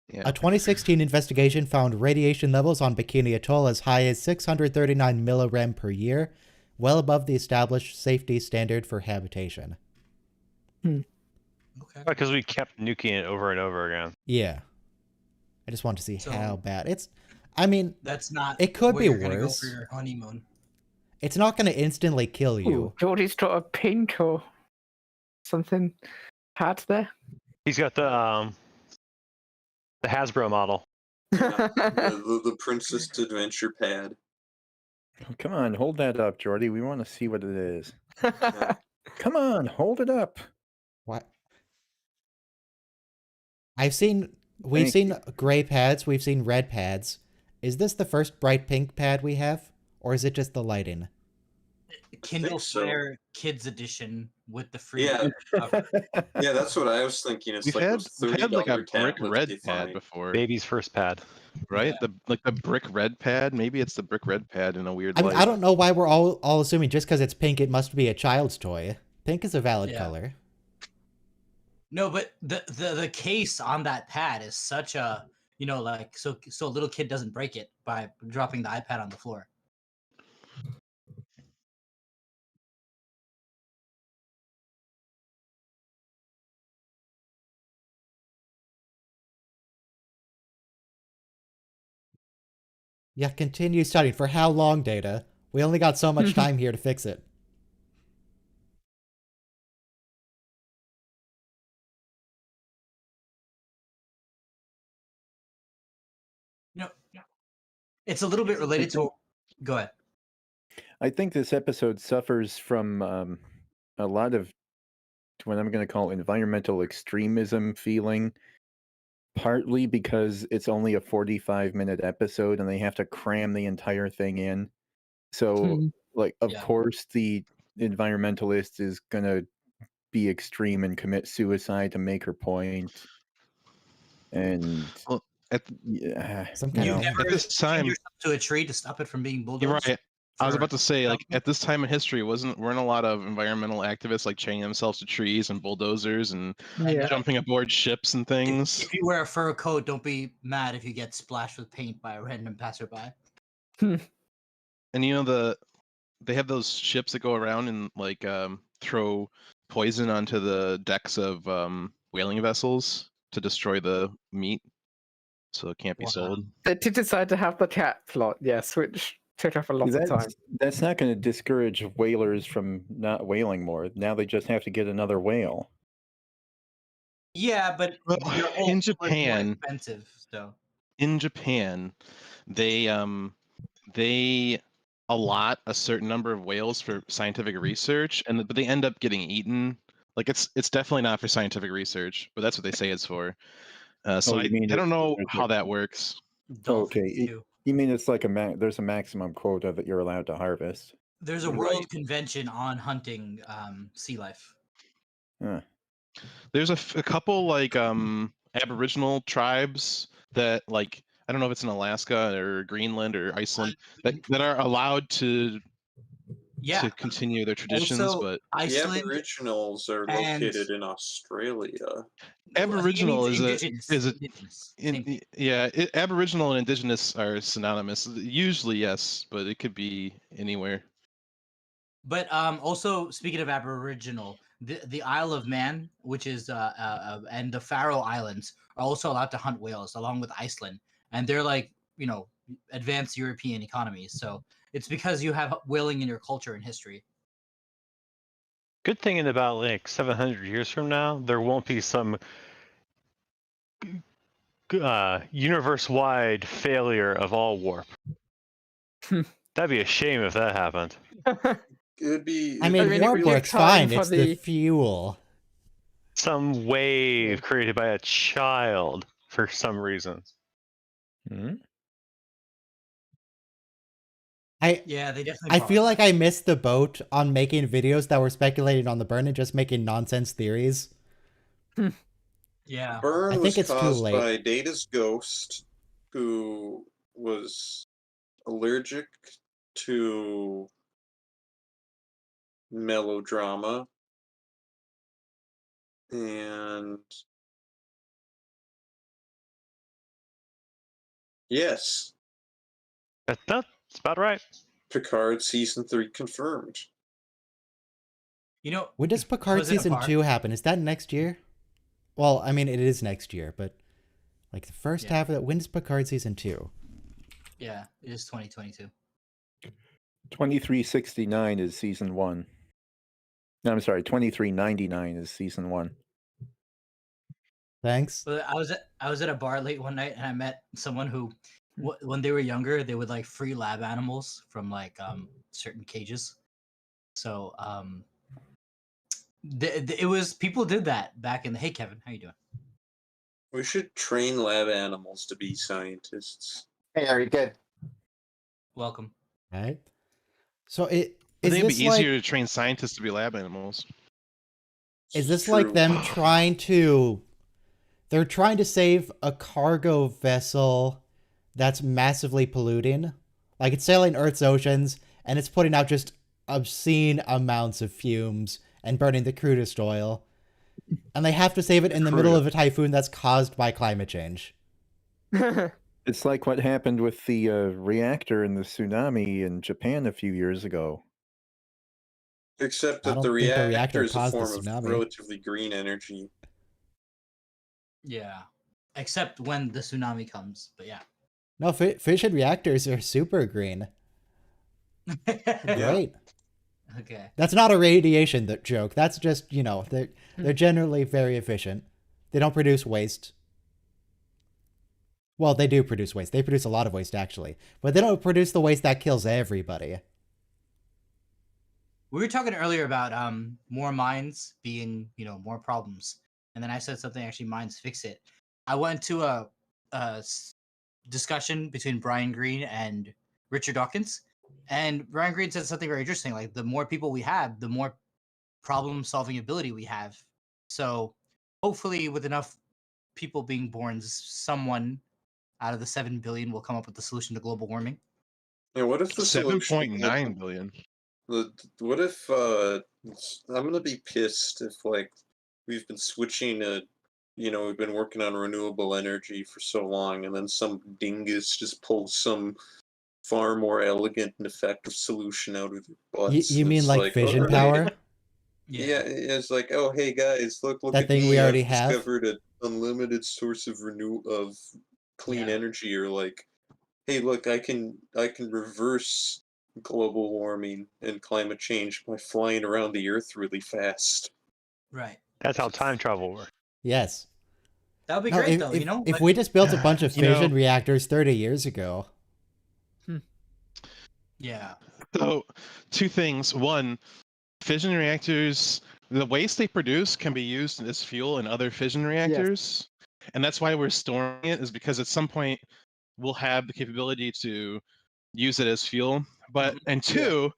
Yeah. A 2016 investigation found radiation levels on Bikini Atoll as high as 639 millirem per year, well above the established safety standard for habitation. Okay. Because we kept nuking it over and over again. Yeah. I just want to see So- how bad it's. I mean, That's not. It could where be you're gonna worse. Go for your honeymoon. it's not going to instantly kill you. Ooh, Geordie's got a pink or something pad there. He's got the Hasbro model. The Princess Adventure pad. Come on, hold that up, Jordy. We want to see what it is. Come on, hold it up. What? We've Thank seen gray pads, we've seen red pads. Is this the first bright pink pad we have? Or is it just the lighting? Kindle so. Fire Kids Edition with the free. Yeah. cover. Yeah, that's what I was thinking. It's We've like had, those we've $30 had like a brick tablets red they pad find. before, Baby's first pad. right? Yeah. The brick red pad. Maybe it's the brick red pad in a weird I mean, light. I don't know why we're all assuming just because it's pink it must be a child's toy. Pink is a valid Yeah. color. No, but the case on that pad is such a like so a little kid doesn't break it by dropping the iPad on the floor. Yeah, continue studying. For how long, Data? We only got so much time here to fix it. No, it's a little bit related to. Go ahead. I think this episode suffers from a lot of what I'm going to call environmental extremism feeling, partly because it's only a 45-minute episode and they have to cram the entire thing in. So, like, of Yeah. course, the environmentalist is going to be extreme and commit suicide to make her point. And Well, at, yeah, Some you kind know, of Never at this chain time, yourself to a tree to stop it from being bulldozed. you're right. I was for- about to say, like, at this time in history, weren't a lot of environmental activists like chaining themselves to trees and bulldozers and Yeah. jumping aboard ships and things? If you wear a fur coat, don't be mad if you get splashed with paint by a random passerby. And they have those ships that go around and like throw poison onto the decks of whaling vessels to destroy the meat, so it can't be Wow. sold. They did decide to have the cat plot, yes, which took up a lot of time. that's not going to discourage whalers from not whaling more. Now they just have to get another whale. Yeah, but Well, your whole in tour is more Japan- expensive. So in Japan, they allot a certain number of whales for scientific research, but they end up getting eaten. Like it's definitely not for scientific research, but that's what they say it's for. So you mean I don't know there's how that works. Dolphins Okay, too. you mean it's like there's a maximum quota that you're allowed to harvest? There's a Right. world convention on hunting sea life. Huh. There's a couple like Aboriginal tribes that like I don't know if it's in Alaska or Greenland or Iceland that are allowed to continue their traditions, Also, but The Iceland Aboriginals are and located in Australia. Aboriginal is indigenous. Same thing. Aboriginal and indigenous are synonymous. Usually, yes, but it could be anywhere. But also speaking of Aboriginal, the Isle of Man, which is and the Faroe Islands are also allowed to hunt whales along with Iceland, and they're like advanced European economies. So it's because you have whaling in your culture and history. Good thing in about like 700 years from now, there won't be some universe-wide failure of all warp. That'd be a shame if that happened. It would be. I mean, it warp would give works time fine. for It's the fuel. Some wave created by a child for some reason. Hmm? Yeah, they definitely. I feel like I missed the boat on making videos that were speculating on the burn and just making nonsense theories. Yeah. Burn I was think it's too caused late. by Data's ghost, who was allergic to melodrama, and yes, That's about right. Picard season 3 confirmed. When does Picard season 2 happen? Is that next year? Well, I mean, it is next year, but like the first half of it, when is Picard season 2? Yeah, it is 2022. 2369 is season 1. No, I'm sorry, 2399 is season 1. Thanks. But I was at a bar late one night and I met someone who, when they were younger, they would like free lab animals from like certain cages. So it was people did that back in the. Hey Kevin, how you doing? We should train lab animals to be scientists. Hey, are you good? Welcome. All right. So is I think it'd this be like, easier to train scientists to be lab animals. is this like them trying to? They're trying to save a cargo vessel that's massively polluting. Like it's sailing Earth's oceans and it's putting out just obscene amounts of fumes and burning the crudest oil. And they have to save it in the middle of a typhoon that's caused by climate change. It's like what happened with the reactor in the tsunami in Japan a few years ago. Except I that don't the think the reactor reactor is a caused the form of tsunami. relatively green energy. Yeah, except when the tsunami comes. But yeah. No, fission reactors are super green. Great. Okay. That's not a radiation joke. That's just, they're generally very efficient. They don't produce waste. Well, they do produce waste. They produce a lot of waste, actually. But they don't produce the waste that kills everybody. We were talking earlier about more mines being, more problems. And then I said something, actually, mines fix it. I went to a discussion between Brian Greene and Richard Dawkins. And Brian Greene said something very interesting. Like, the more people we have, the more problem-solving ability we have. So hopefully with enough people being born, someone out of the 7 billion will come up with the solution to global warming. Yeah, what if the 7.9 billion? What if I'm gonna be pissed if like we've been switching we've been working on renewable energy for so long, and then some dingus just pulls some far more elegant and effective solution out of their butts. You mean like fission "All right." power? Yeah, it's like, oh hey guys, look That at thing me, we already I've have? discovered an unlimited source of clean energy, or like, hey look, I can reverse global warming and climate change by flying around the earth really fast. Right. That's how time travel works. Yes. That would be No, great, though. You know, if like, we just built a bunch of You know- fission reactors 30 years ago. yeah, So, two things. One, fission reactors, the waste they produce can be used as fuel in other fission reactors. And that's why we're storing it, is because at some point we'll have the capability to use it as fuel. But, and two,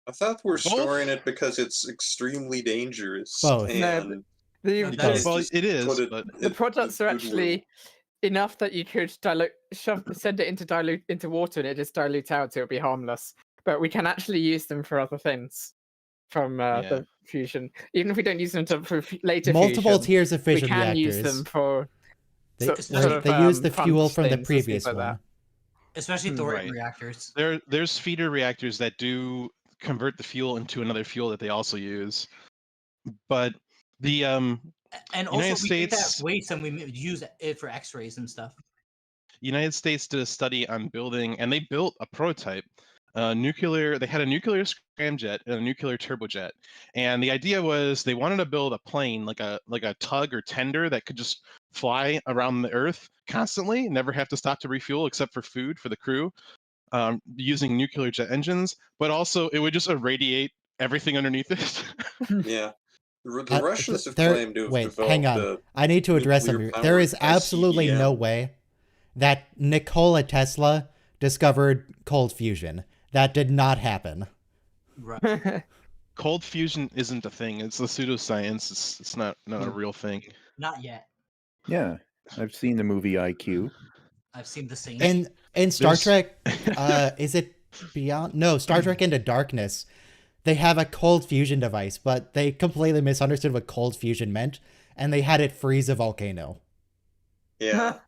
I thought we're Both? storing it because it's extremely dangerous. Both. No, And The, you That guys is- well, just it is, put it but the products are goodwill. actually enough that you could send it into water and it just dilutes out, so it'll be harmless. But we can actually use them for other things from the fusion, even if we don't use them for later Multiple fusion. tiers of We fission can reactors. use them for They, sort of, they use the fuel punch from the things and previous stuff like one. that. especially Hmm, thorium right. reactors. there's feeder reactors that do convert the fuel into another fuel that they also use. But the And also, United we take that States- waste and we use it for X-rays and stuff. United States did a study on building, and they built a prototype. They had a nuclear scramjet and a nuclear turbojet, and the idea was they wanted to build a plane like a tug or tender that could just fly around the Earth constantly, never have to stop to refuel except for food for the crew, using nuclear jet engines. But also, it would just irradiate everything underneath it. Yeah. The Russians have there- claimed to have wait, developed hang on. a I need to address something. nuclear There is powered absolutely no ICBM. way that Nikola Tesla discovered cold fusion. That did not happen. Right. Cold fusion isn't a thing. It's a pseudoscience. It's not a real thing. Not yet. Yeah, I've seen the movie IQ. I've seen the same. In Star There's- Trek, is it Beyond? No, Star Trek Into Darkness. They have a cold fusion device, but they completely misunderstood what cold fusion meant, and they had it freeze a volcano. Yeah.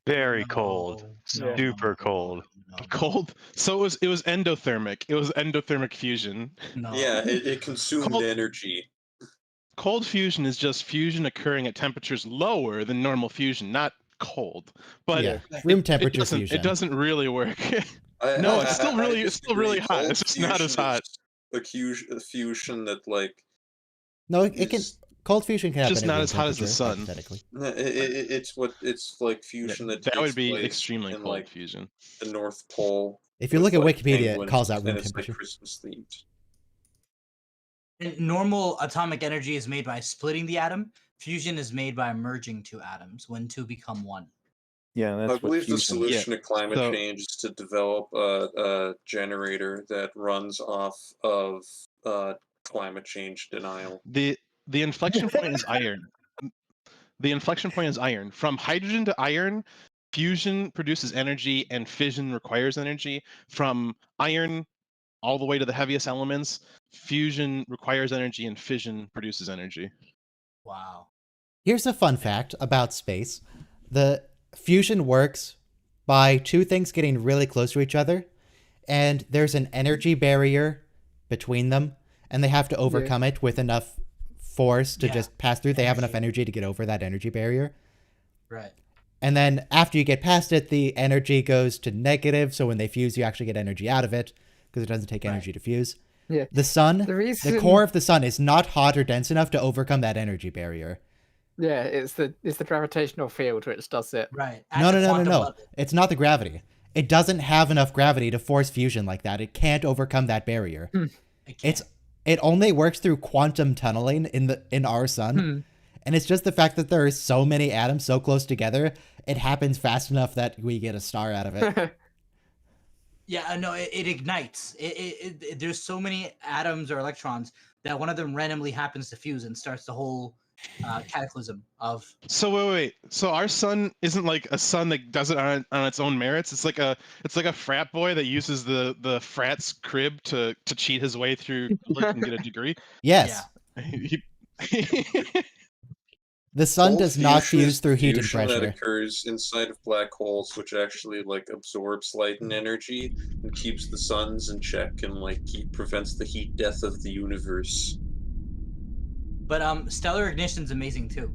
Very cold. No, Super cold. no, Cold. So it was endothermic. It was endothermic fusion. no. Yeah, it consumed Cold- energy. Cold fusion is just fusion occurring at temperatures lower than normal fusion, not cold. But yeah, room it temperature doesn't, fusion. it doesn't really work. I- No, I- it's still I really disagree. hot. Cold It's just not as fusion hot. is a fusion that like No, it can. is- Cold fusion can happen Just at not room as hot as the temperature, sun. hypothetically. it's like fusion that that would takes be place extremely in cold like fusion. the North Pole. If you with, look at like, Wikipedia, it penguins, calls out and room it's temperature. like Christmas themed. And normal atomic energy is made by splitting the atom. Fusion is made by merging two atoms when two become one. Yeah, that's I what believe the fusion- solution to climate So- change is to develop a generator that runs off of climate change denial. The inflection point is iron. The inflection point is iron. From hydrogen to iron, fusion produces energy and fission requires energy. From iron all the way to the heaviest elements, fusion requires energy and fission produces energy. Wow. Here's a fun fact about space. The fusion works by two things getting really close to each other, and there's an energy barrier between them, and they have to overcome it with enough force to Yeah, just pass through. They have enough energy. energy to get over that energy barrier. Right. And then after you get past it, the energy goes to negative, so when they fuse, you actually get energy out of it, because it doesn't take Right. energy to fuse. Yeah. The sun, The reason, the core of the sun is not hot or dense enough to overcome that energy barrier. yeah, it's the gravitational field which does it. Right. No, At the no. quantum level. It's not the gravity. It doesn't have enough gravity to force fusion like that. It can't overcome that barrier. It can't. It only works through quantum tunneling in our sun. And it's just the fact that there are so many atoms so close together, it happens fast enough that we get a star out of it. Yeah, no, it ignites. There's so many atoms or electrons that one of them randomly happens to fuse and starts the whole cataclysm of. So wait. So our sun isn't like a sun that does it on its own merits. It's like a frat boy that uses the frat's crib to cheat his way through college and get a degree. Yes. He- The sun Cold does not fusion is fuse through heat and fusion that pressure. occurs inside of black holes, which actually like absorbs light and energy and keeps the suns in check and like prevents the heat death of the universe. But stellar ignition's amazing too.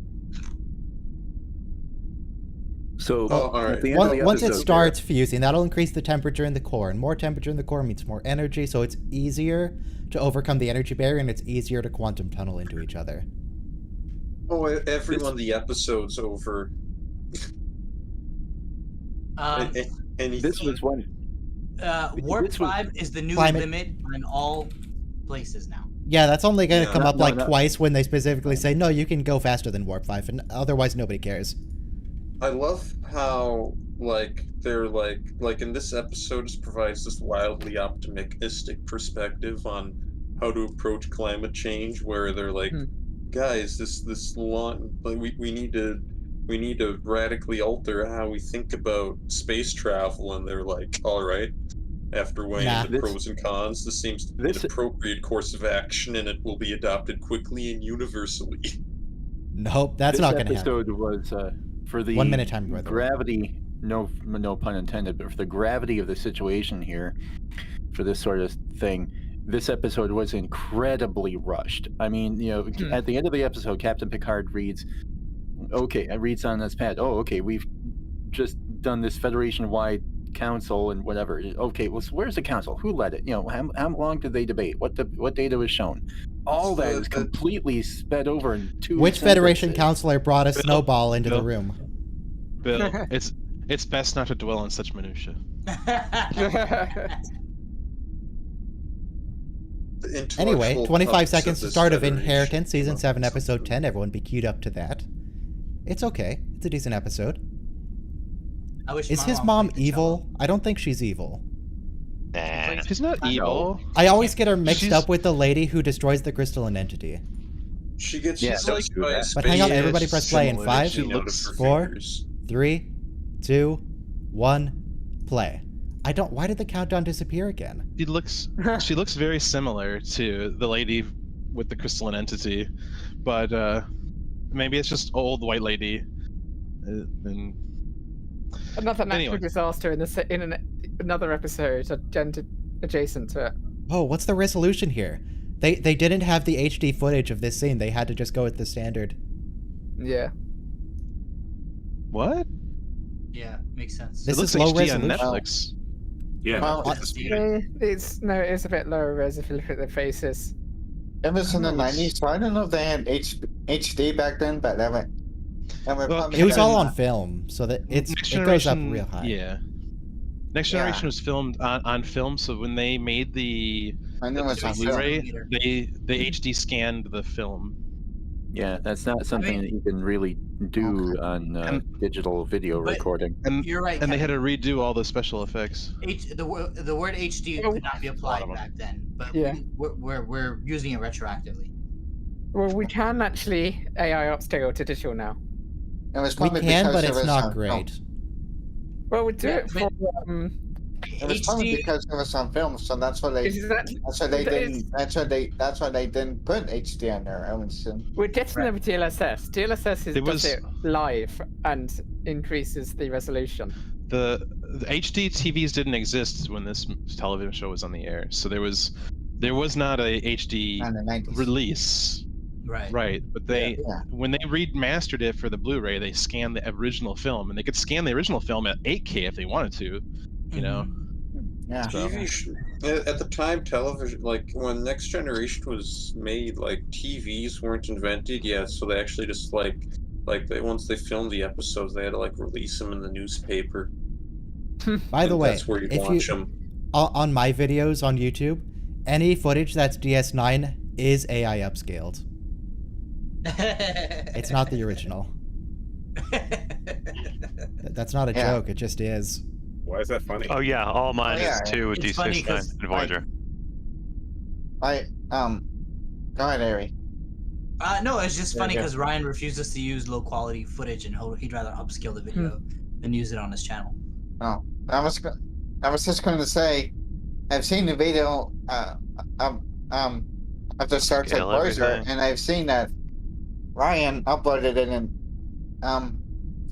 So Oh, all right. at the end of the Once it episode, starts fusing, that'll increase the temperature in the core, and more temperature in the core means more energy, so it's easier to overcome the energy barrier, and it's easier to quantum tunnel into each other. Oh, everyone, the episode's over. Anything? This was one. Warp this was- 5 is the new Climate. limit in all places now. Yeah, that's only going to Yeah. come up No, like no. twice when they specifically say, no, you can go faster than Warp 5, and otherwise nobody cares. I love how they're like in this episode just provides this wildly optimistic perspective on how to approach climate change, where they're like, guys, this long we need to radically alter how we think about space travel, and they're like, all right. After weighing Nah. the pros and cons, this seems to be an appropriate course of action, and it will be adopted quickly and universally. Nope, that's not going to This happen. episode was for the 1 minute time, by the way. gravity. No pun intended, but for the gravity of the situation here, for this sort of thing, this episode was incredibly rushed. I mean, at the end of the episode, Captain Picard reads on this pad. Oh, okay, we've just done this Federation-wide council and whatever. Okay, well, so where's the council? Who led it? How long did they debate? What data was shown? All that is completely sped over in 2 Which Federation sentences. counselor brought a snowball into the room? Bill, it's best not to dwell on such minutia. Anyway, 25 seconds to start of Inheritance, Season 7, Episode 10. Everyone be queued up to that. It's okay. It's a decent episode. I wish Is my his mom mom played the evil? cello. I don't think she's evil. Nah. She's not evil. I always get her mixed She's- up with the lady who destroys the crystalline entity. She gets Yeah, just don't like do by a that. But hang on, space everybody press play in similar 5, to out of her 4, fingers. 3, 2, 1, play. Why did the countdown disappear again? She looks very similar to the lady with the crystalline entity, but maybe it's just old white lady. And Another natural Anyway. disaster in another episode adjacent to it. Oh, what's the resolution here? They didn't have the HD footage of this scene. They had to just go with the standard. Yeah. what? Yeah, makes sense. This It looks is low HD on resolution. Netflix. Yeah. Well, It's a bit lower res if you look at the faces. It was in the 90s, so I don't know if they had HD back then, but that went. Well, It was all on film, so that it goes up real high. Yeah. Next Yeah. Generation was filmed on film, so when they made the I know it's on film. Blu-ray, they HD scanned the film. Yeah, that's not something that you can really do on digital video But- recording. And You're right. and they had Kevin. to redo all the special effects. The word HD Oh, could not be applied of 'em. back then, but Yeah. we're using it retroactively. Well, we can actually AI upscale to digital now. It was We probably can, because but it it's was not on film. great. Well, we do Yeah, it for It was probably HD. because it was on film, so that's why they. exactly. That's why they But it's- didn't. That's why they didn't put HD on there. I would assume. We're getting there with DLSS. DLSS It does was- it live and increases the resolution. The HD TVs didn't exist when this television show was on the air, so there was not a HD In the 90s. release, Right. right? But they Yeah. when they remastered it for the Blu-ray, they scanned the original film, and they could scan the original film at 8K if they wanted to, you know. Yeah. So- At the time, television, like when Next Generation was made, like TVs weren't invented yet, so they actually just once they filmed the episodes, they had to like release them in the newspaper. By the And way, that's where you'd if watch you them. on my videos on YouTube, any footage that's DS9 is AI upscaled. It's not the original. That's not a Yeah. joke. It just is. Why is that funny? Oh yeah, all mine yeah, is too with It's funny D69 'cause, and Voyager. Go ahead, Ari. No, it's just Yeah, funny yeah. because Ryan refuses to use low quality footage, and he'd rather upscale the video than use it on his channel. Oh, I was just going to say, I've seen the video of the Star Trek Scale Voyager, everything. and I've seen that Ryan uploaded it in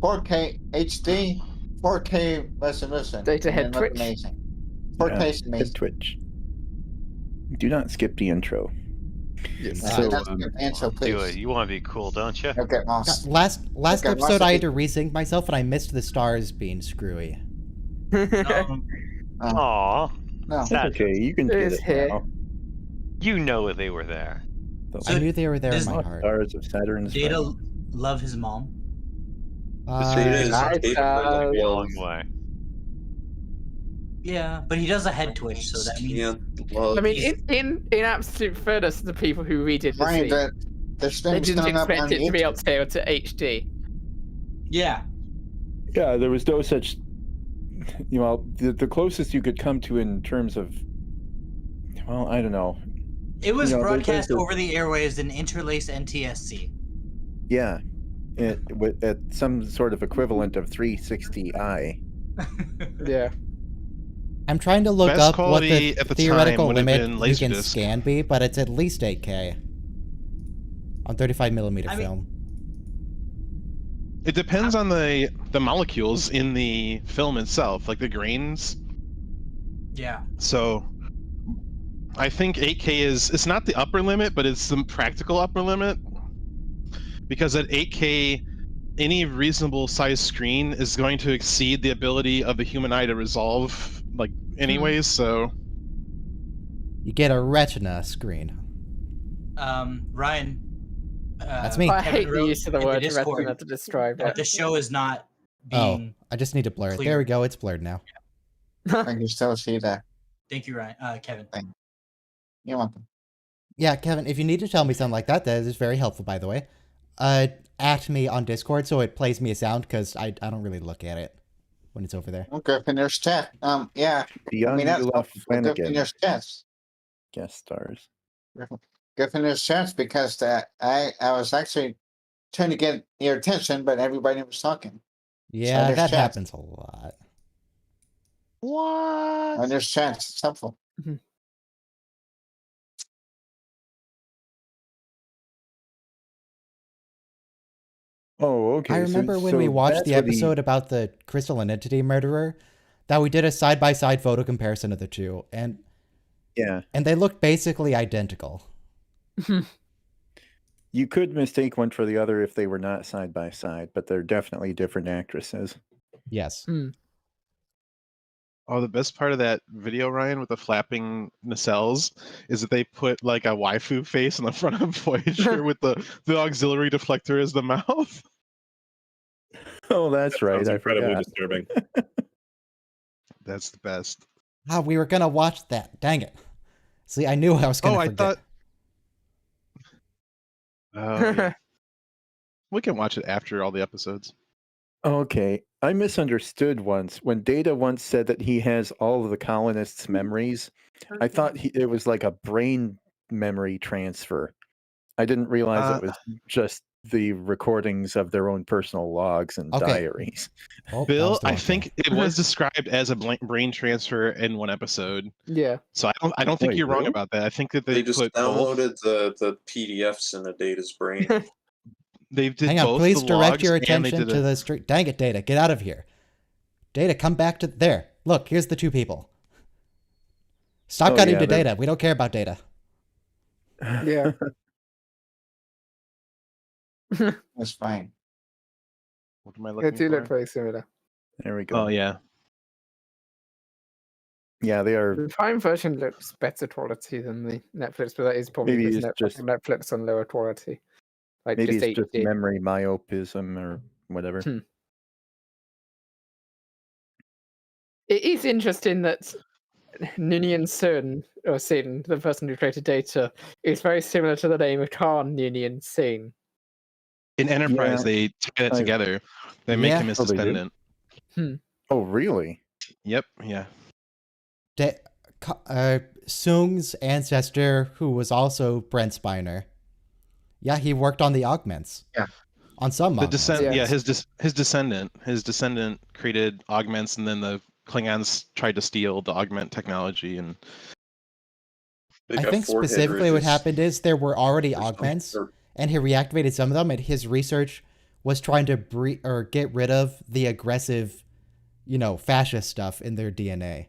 4K HD, 4K resolution. Data and head it looked Twitch. amazing. 4K is Hit amazing. Twitch. Do not skip the intro. So, That's a good answer, Do please. it. You want to be cool, don't you? Don't get lost. Last Okay, episode, I had Master to resync myself, and I missed the stars being screwy. Um, Aw, No. That's Sad. okay, you can It get is it here. now. you know they were there. I knew they were there in does- my heart. Stars of Saturn's Data friend. love his mom. Data is Nice, capable of A love. long way. Yeah, but he does a head twitch, so that means. I mean, in absolute fairness to the people who redid the Right, scene, there's they things didn't done up expect on it to be YouTube. upscaled to HD. Yeah. Yeah, there was no such. The closest you could come to in terms of. Well, I don't know. It was broadcast over the airwaves in interlaced NTSC. Yeah, at some sort of equivalent of 360i. Yeah. I'm trying to look Best up what quality the at the theoretical time would have limit been you can Laserdisc. scan be, but it's at least 8K on 35mm I mean- film. It depends on the molecules in the film itself, like the grains. Yeah. So I think 8K it's not the upper limit, but it's the practical upper limit. Because at 8K, any reasonable size screen is going to exceed the ability of the human eye to resolve, like, anyways, so. You get a retina screen. Ryan. That's me. I Kevin hate the wrote use of the in word Discord retina to describe that it. the show is not Oh, being. I just need to blur it. clear. There we go. It's blurred now. I can still see that. Thank you, Ryan. Kevin. You're welcome. Yeah, Kevin, if you need to tell me something like that, that is very helpful, by the way. At me on Discord so it plays me a sound, because I don't really look at it when it's over there. Well, Gryffindor's chat. Yeah. Beyond I mean, that's Yula helpful for Flanagan Gryffindor's chats. guest stars. Gryffindor's chats because I was actually trying to get your attention, but everybody was talking. Yeah, there's that chat. happens a lot. What? And there's chats. It's helpful. Oh, okay. I remember when we watched the episode about the crystalline entity murderer, that we did a side-by-side photo comparison of the two, and they looked basically identical. You could mistake one for the other if they were not side by side, but they're definitely different actresses. Yes. Oh, the best part of that video, Ryan, with the flapping nacelles, is that they put like a waifu face on the front of Voyager with the auxiliary deflector as the mouth. Oh, that's right. Sounds I incredibly forgot. disturbing. That's the best. Ah, we were gonna watch that. Dang it. See, I knew I was gonna forget. Yeah. We can watch it after all the episodes. Okay. I misunderstood once. When Data once said that he has all of the colonists' memories, I thought it was like a brain memory transfer. I didn't realize it was just the recordings of their own personal logs and diaries. Oh, Bill, I think it was described as a brain transfer in one episode. Yeah. So I don't think Wait, you're wrong really? about that. I think that They just put both. downloaded the PDFs in a Data's brain. They did Hang on, both please the direct logs your and they attention did to the street. Dang it, Data, get out of here. Data, come back to there. Look, here's the two people. Stop cutting to Data. We don't care about Data. Yeah. That's fine. What am I They looking do look for? very similar. There we go. Oh, yeah. Yeah, they are. The Prime version looks better quality than the Netflix, but that is probably Maybe because it's just- Netflix on lower quality. Like Maybe just it's just HD. memory myopism or whatever. It is interesting that Noonien Sun, or Sin, the person who created Data, is very similar to the name of Khan Noonien Sin. In Enterprise, Yeah. they tie it together. They make him his Oh, they do? descendant. Oh, really? Yep, yeah. Sung's ancestor, who was also Brent Spiner. Yeah, he worked on the augments. Yeah. On some The augments. yeah, his descendant created augments, and then the Klingons tried to steal the augment technology. And I think specifically what happened is there were already augments, and he reactivated some of them, and his research was trying to get rid of the aggressive, fascist stuff in their DNA.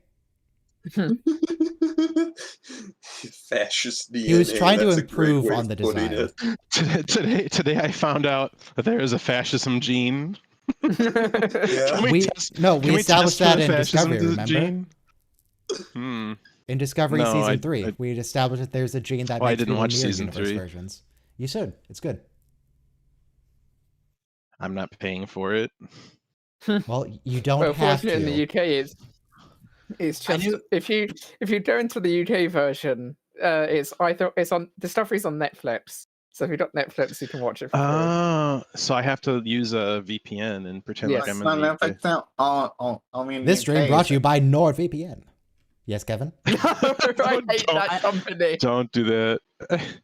Fascist DNA. He was trying to that's a great improve way on of the putting design. it. Today I found out that there is a fascism gene. Yeah. We established that in Discovery, remember? Gene? In Discovery No, Season 3, we established that there's a gene that I makes didn't people watch mirror Season universe 3. versions. You should. It's good. I'm not paying for it. Well, you don't Well, have fortunately, to. in the UK, It's I just knew- if you go into the UK version, it's on Discovery's on Netflix. So if you've got Netflix, you can watch it for free. So I have to use a VPN and pretend like Yes. I'm in the UK. Netflix now. I mean, This stream brought to you by NordVPN. Yes, Kevin? I hate that company. Don't do that.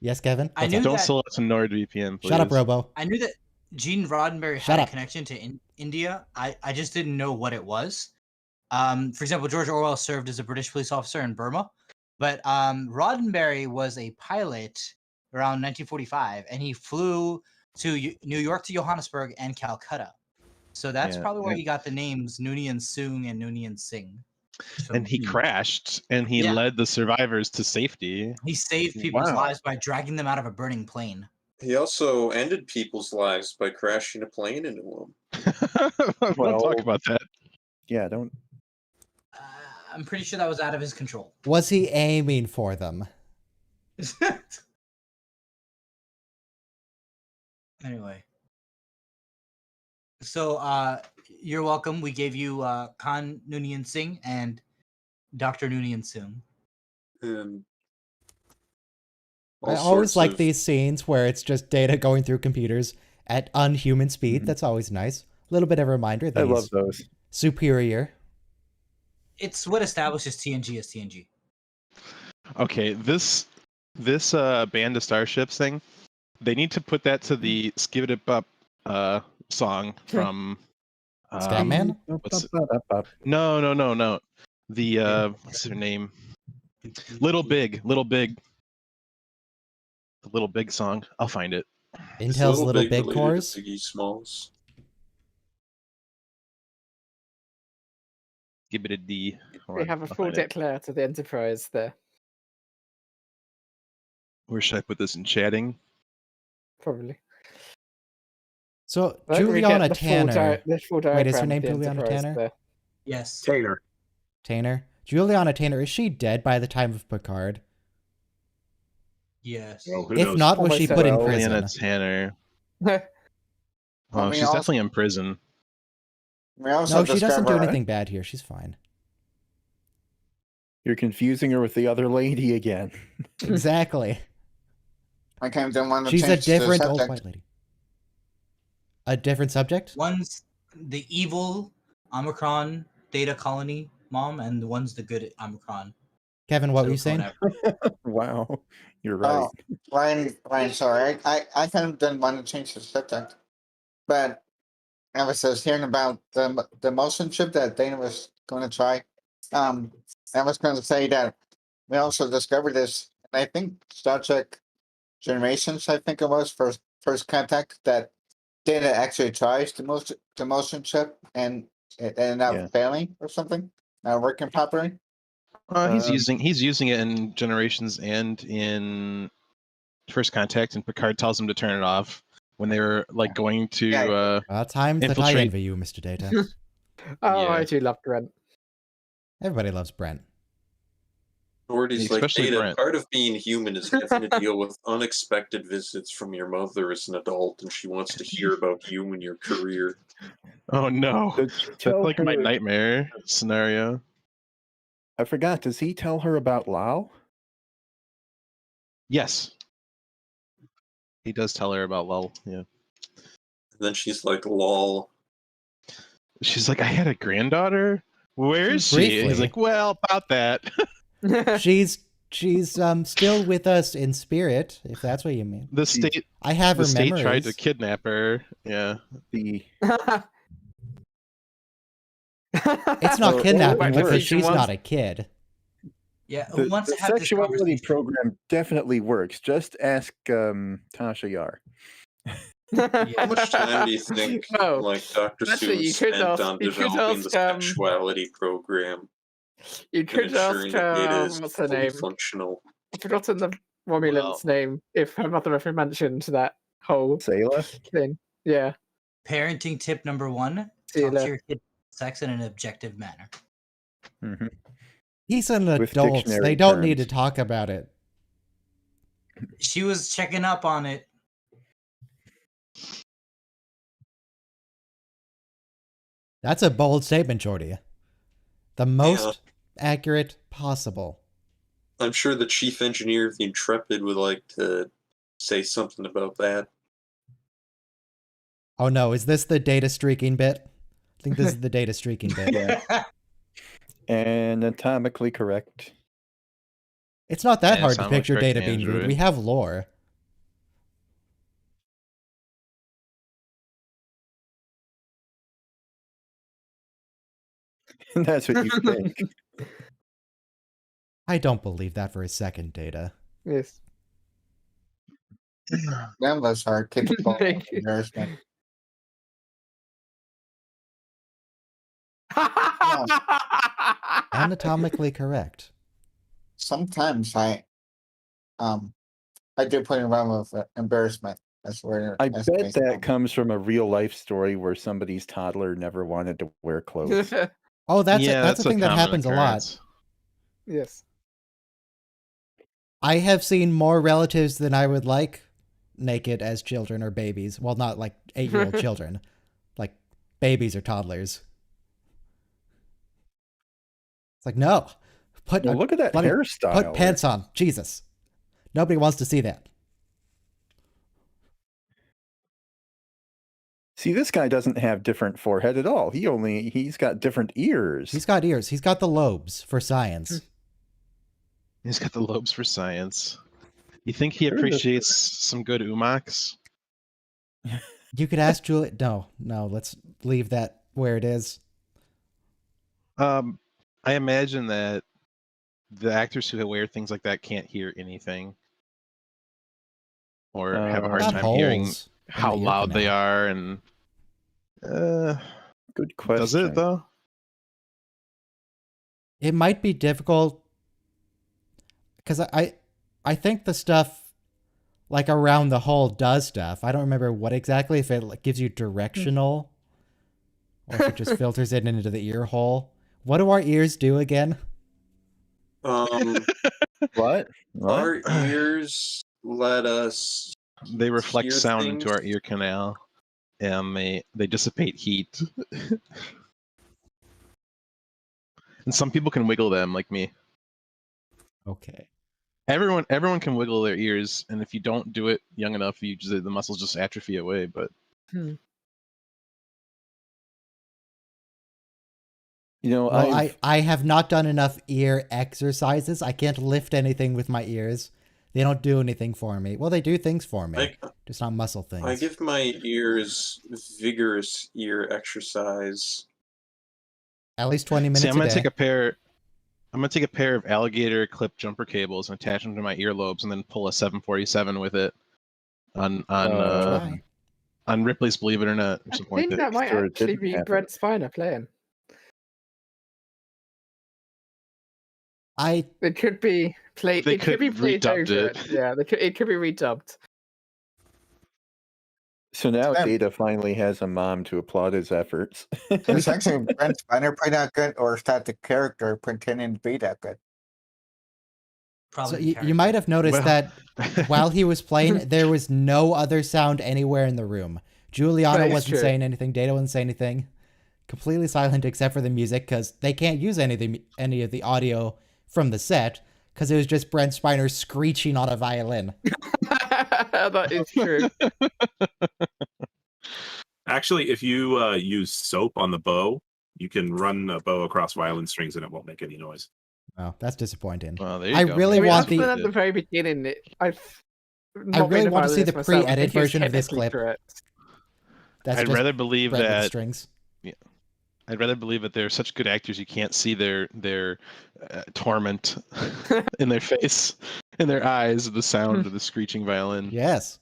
Yes, Kevin? I What's knew up? Don't that- sell us a NordVPN, please. Shut up, Robo. I knew that Gene Roddenberry Shut had up. a connection to India. I just didn't know what it was. For example, George Orwell served as a British police officer in Burma, but Roddenberry was a pilot around 1945, and he flew to New York to Johannesburg and Calcutta. So that's Yeah, probably where yeah. he got the names Noonien Soong and Noonien Singh. And he crashed, and he Yeah. led the survivors to safety. He saved people's Wow. lives by dragging them out of a burning plane. He also ended people's lives by crashing a plane into them. Don't talk about that. Yeah, don't. I'm pretty sure that was out of his control. Was he aiming for them? Anyway. So you're welcome. We gave you Khan Noonien Singh and Dr. Noonien Soong. And I all always sorts like of- these scenes where it's just data going through computers at unhuman speed. That's always nice. A little bit of a reminder that I love he's those. superior. It's what establishes TNG as TNG. Okay, this Band of Starships thing, they need to put that to the Skip It Up song from Scatman? what's it? No. The what's their name? Little Big. The Little Big song. I'll find it. Is Intel's Little Big related to cores. Biggie Smalls. Give it a D. Hold We on, have a I'll full find it. declare to the Enterprise there. Where should I put this in chatting? Probably. So I think we get Juliana the full Tanner. the full Wait, is her diagram name of the Juliana Enterprise Tanner? there. Yes. Taylor. Tanner. Juliana Tanner, is she dead by the time of Picard? Yes. Well, who If knows? not, was she put in Juliana prison? Tanner. I Oh, mean, she's also- definitely in prison. We also No, she doesn't do discover- anything bad here. She's fine. You're confusing her with the other lady again. Exactly. I kind of want to She's a change the different old subject. white lady. A different subject? One's the evil Omicron data colony mom, and one's the good Omicron. Kevin, what were you So saying? whatever. Wow, you're right. Oh, Ryan, sorry. I kind of didn't want to change the subject. But I was just hearing about the motion chip that Dana was going to try. I was going to say that we also discovered this, and I think Star Trek Generations, I think it was, first contact, that Data actually tries the motion chip, and it ended up Yeah. failing or something, not working properly. He's using it in Generations and in First Contact, and Picard tells him to turn it off when they were like going to. Yeah. Times that I infiltrate- envy you, Mr. Data. Oh, Yeah. I do love Brent. Everybody loves Brent. Authorities like Especially Data, Brent. part of being human is having to deal with unexpected visits from your mother as an adult, and she wants to hear about you and your career. Oh no, Did that's you tell like my her- nightmare scenario. I forgot. Does he tell her about Lao? Yes, he does tell her about Lul. Yeah, And then she's like, lol. she's like, I had a granddaughter. Where is she? And he's Briefly. like, well, about that. She's still with us in spirit, if that's what you mean. The state, I have her the state memories. tried to kidnap her. Yeah, The It's not Or- kidnapping or because worse. she's not a kid. Yeah, who the, wants the to have this sexuality conversation? program definitely works. Just ask Tasha Yar. How much time do you think No, like Dr. actually, Seuss you could spent ask- on you could developing the ask, sexuality program You and could ask ensuring that data is what's her fully name? functional? I've forgotten the Romulan's name. If her mother ever mentioned that whole Sayla? thing, yeah. Parenting tip number 1: talk Taylor. to your kid about sex in an objective manner. Mm-hmm. He's an With adult. They dictionary don't need to terms. talk about it. She was checking up on it. That's a bold statement, Jordy. The most accurate possible. I'm sure the chief engineer of the Intrepid would like to say something about that. Oh no, is this the data streaking bit? I think this is the data streaking bit. Yeah. And atomically correct. It's not that Yeah, hard to sound like picture correct data being rude. Android. We have lore. That's what you think. I don't believe that for a second, Data. Yes. None of us are capable of Thank you. embarrassment. Anatomically correct. Sometimes I do play around with embarrassment. That's where I that's bet based that on. comes from a real life story where somebody's toddler never wanted to wear clothes. Oh, that's Yeah, a thing that common happens a lot. occurrence. Yes. I have seen more relatives than I would like naked as children or babies. Well, not like 8-year-old children, like babies or toddlers. It's like, no, put Well, look at that bloody- hairstyle. Put pants on, Jesus. Nobody wants to see that. See, this guy doesn't have different forehead at all. He's got different ears. He's got ears. He's got the lobes for science. He's got the lobes for science. You think he appreciates some good umaks? You could ask Julie. No, let's leave that where it is. I imagine that the actors who wear things like that can't hear anything, or have a hard Got time hearing holes in how the ear loud they canal. are. And Good question. does it though? It might be difficult because I think the stuff like around the hole does stuff. I don't remember what exactly, if it like, gives you directional or if it just filters it into the ear hole. What do our ears do again? What? Our ears let us. They reflect hear sound things. into our ear canal, and they dissipate heat. And some people can wiggle them, like me. Okay. Everyone can wiggle their ears, and if you don't do it young enough, the muscles just atrophy away. But You know, Well, I have not done enough ear exercises. I can't lift anything with my ears. They don't do anything for me. Well, they do things for me, just not muscle things. I give my ears vigorous ear exercise. At least 20 minutes see, I'm gonna a day. take a pair. I'm gonna take a pair of alligator clip jumper cables and attach them to my earlobes, and then pull a 747 with it on Ripley's Believe It or Not, or I something like think that. that might Sure, it actually didn't be happen. Brent Spiner playing. It could be played. They It could be could played redubbed over. it. Yeah, it could be redubbed. So now Yeah. Data finally has a mom to applaud his efforts. Is actually Brent Spiner pretty that good, or is that the character pretending to be that good? Probably. So the you character. might have noticed Well- that while he was playing, there was no other sound anywhere in the room. Juliana That is wasn't true. saying anything. Data wasn't saying anything. Completely silent except for the music because they can't use any of the audio from the set because it was just Brent Spiner screeching on a violin. That is true. Actually, if you use soap on the bow, you can run a bow across violin strings and it won't make any noise. Oh, that's disappointing. Well, there you I go. really I mean, want other than the. at the very beginning. I've I not really been a want to see the violinist myself. I pre-edit think it's version of this technically clip. correct. That's I'd just rather believe Brent with the that. strings. I'd rather believe that they're such good actors you can't see their torment in their face, in their eyes, the sound of the screeching violin. Yes.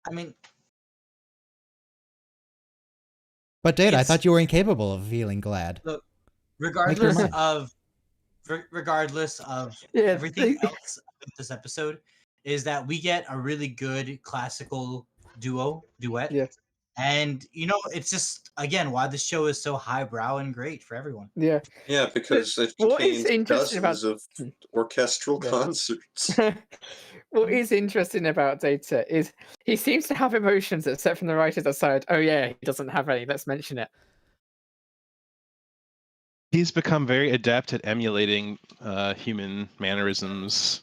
I mean, But Data, I It's- thought you were incapable of feeling glad. regardless mind. of regardless of Yeah, everything else about this episode, is that we get a really good classical duet. Yes. And it's just again why the show is so highbrow and great for everyone. Yeah. Yeah, because it What is contains interesting about- dozens of orchestral Yeah. concerts. What is interesting about Data is he seems to have emotions except from the writers aside. Oh yeah, he doesn't have any. Let's mention it. He's become very adept at emulating human mannerisms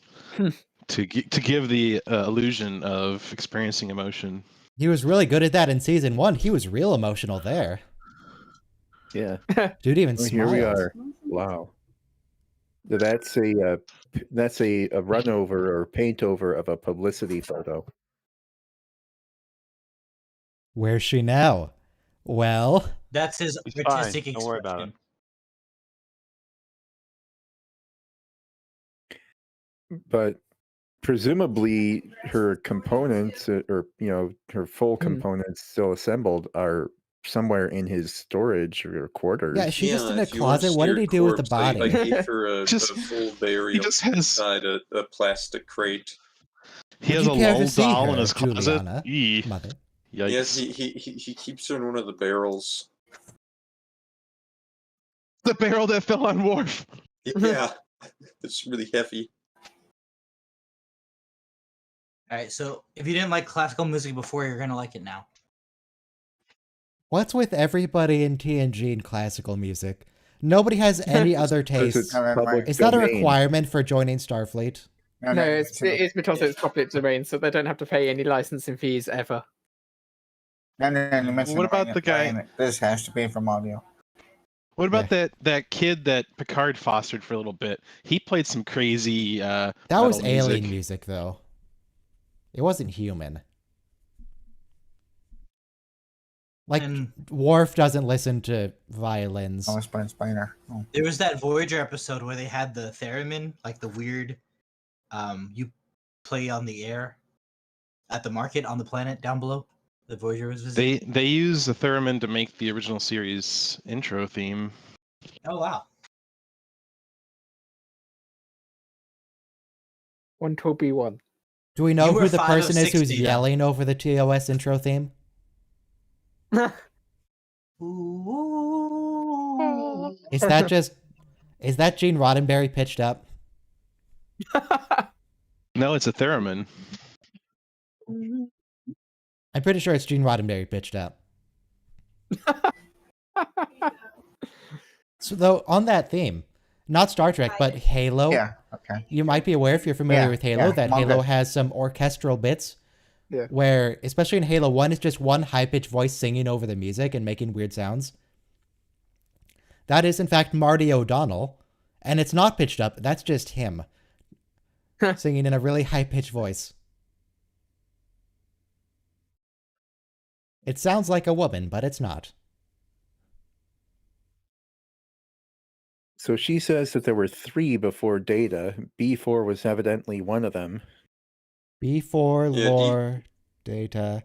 to give the illusion of experiencing emotion. He was really good at that in season 1. He was real emotional there. Yeah. Dude even Well, smiled. here we are. Wow. That's a run over or paint over of a publicity photo. Where's she now? Well, That's his He's artistic fine. Don't worry about it. But presumably her components, or her full components still assembled, are somewhere in his storage or quarters. yeah, she just in a if you wanna closet. What see did her he do with the corpse, I body? gave her a Just- full He burial just has inside a plastic crate. he Would has you a care to lull see doll in her, his closet. Juliana? Eee. Mother. Yikes. Yes, he keeps her in one of the barrels. The barrel that fell on Worf. Yeah, it's really heavy. All right, so if you didn't like classical music before, you're gonna like it now. What's with everybody in TNG and classical music? Nobody has any other Because it's taste. public Is that a domain. requirement for joining Starfleet? No, it's because it's public domain, so they don't have to pay any licensing fees ever. And then you mentioned What about the guy- playing it. This has to be from audio. What about that kid that Picard fostered for a little bit? He played some crazy That was metal alien music, though. It wasn't human. Like, And Worf doesn't listen to violins. Oh, it's by Spider. Oh. there was that Voyager episode where they had the theremin, like the weird, you play on the air at the market on the planet down below. The Voyager was visiting. They use the theremin to make the original series intro theme. Oh wow! 1-2-B-1. Do we know You were who the person is 506 who's data. yelling over the TOS intro theme? Is that Gene Roddenberry pitched up? No, it's a theremin. I'm pretty sure it's Gene Roddenberry pitched up. So though, on that theme, not Star Trek, but Halo. Yeah. Okay. You might be aware, if you're familiar Yeah, with Halo, yeah, that manga. Halo has some orchestral bits. Yeah. Where, especially in Halo 1, it's just one high-pitched voice singing over the music and making weird sounds. That is, in fact, Marty O'Donnell. And it's not pitched up. That's just him. Singing in a really high-pitched voice. It sounds like a woman, but it's not. So she says that there were 3 before Data. B4 was evidently one of them. B4, Yeah, lore, data.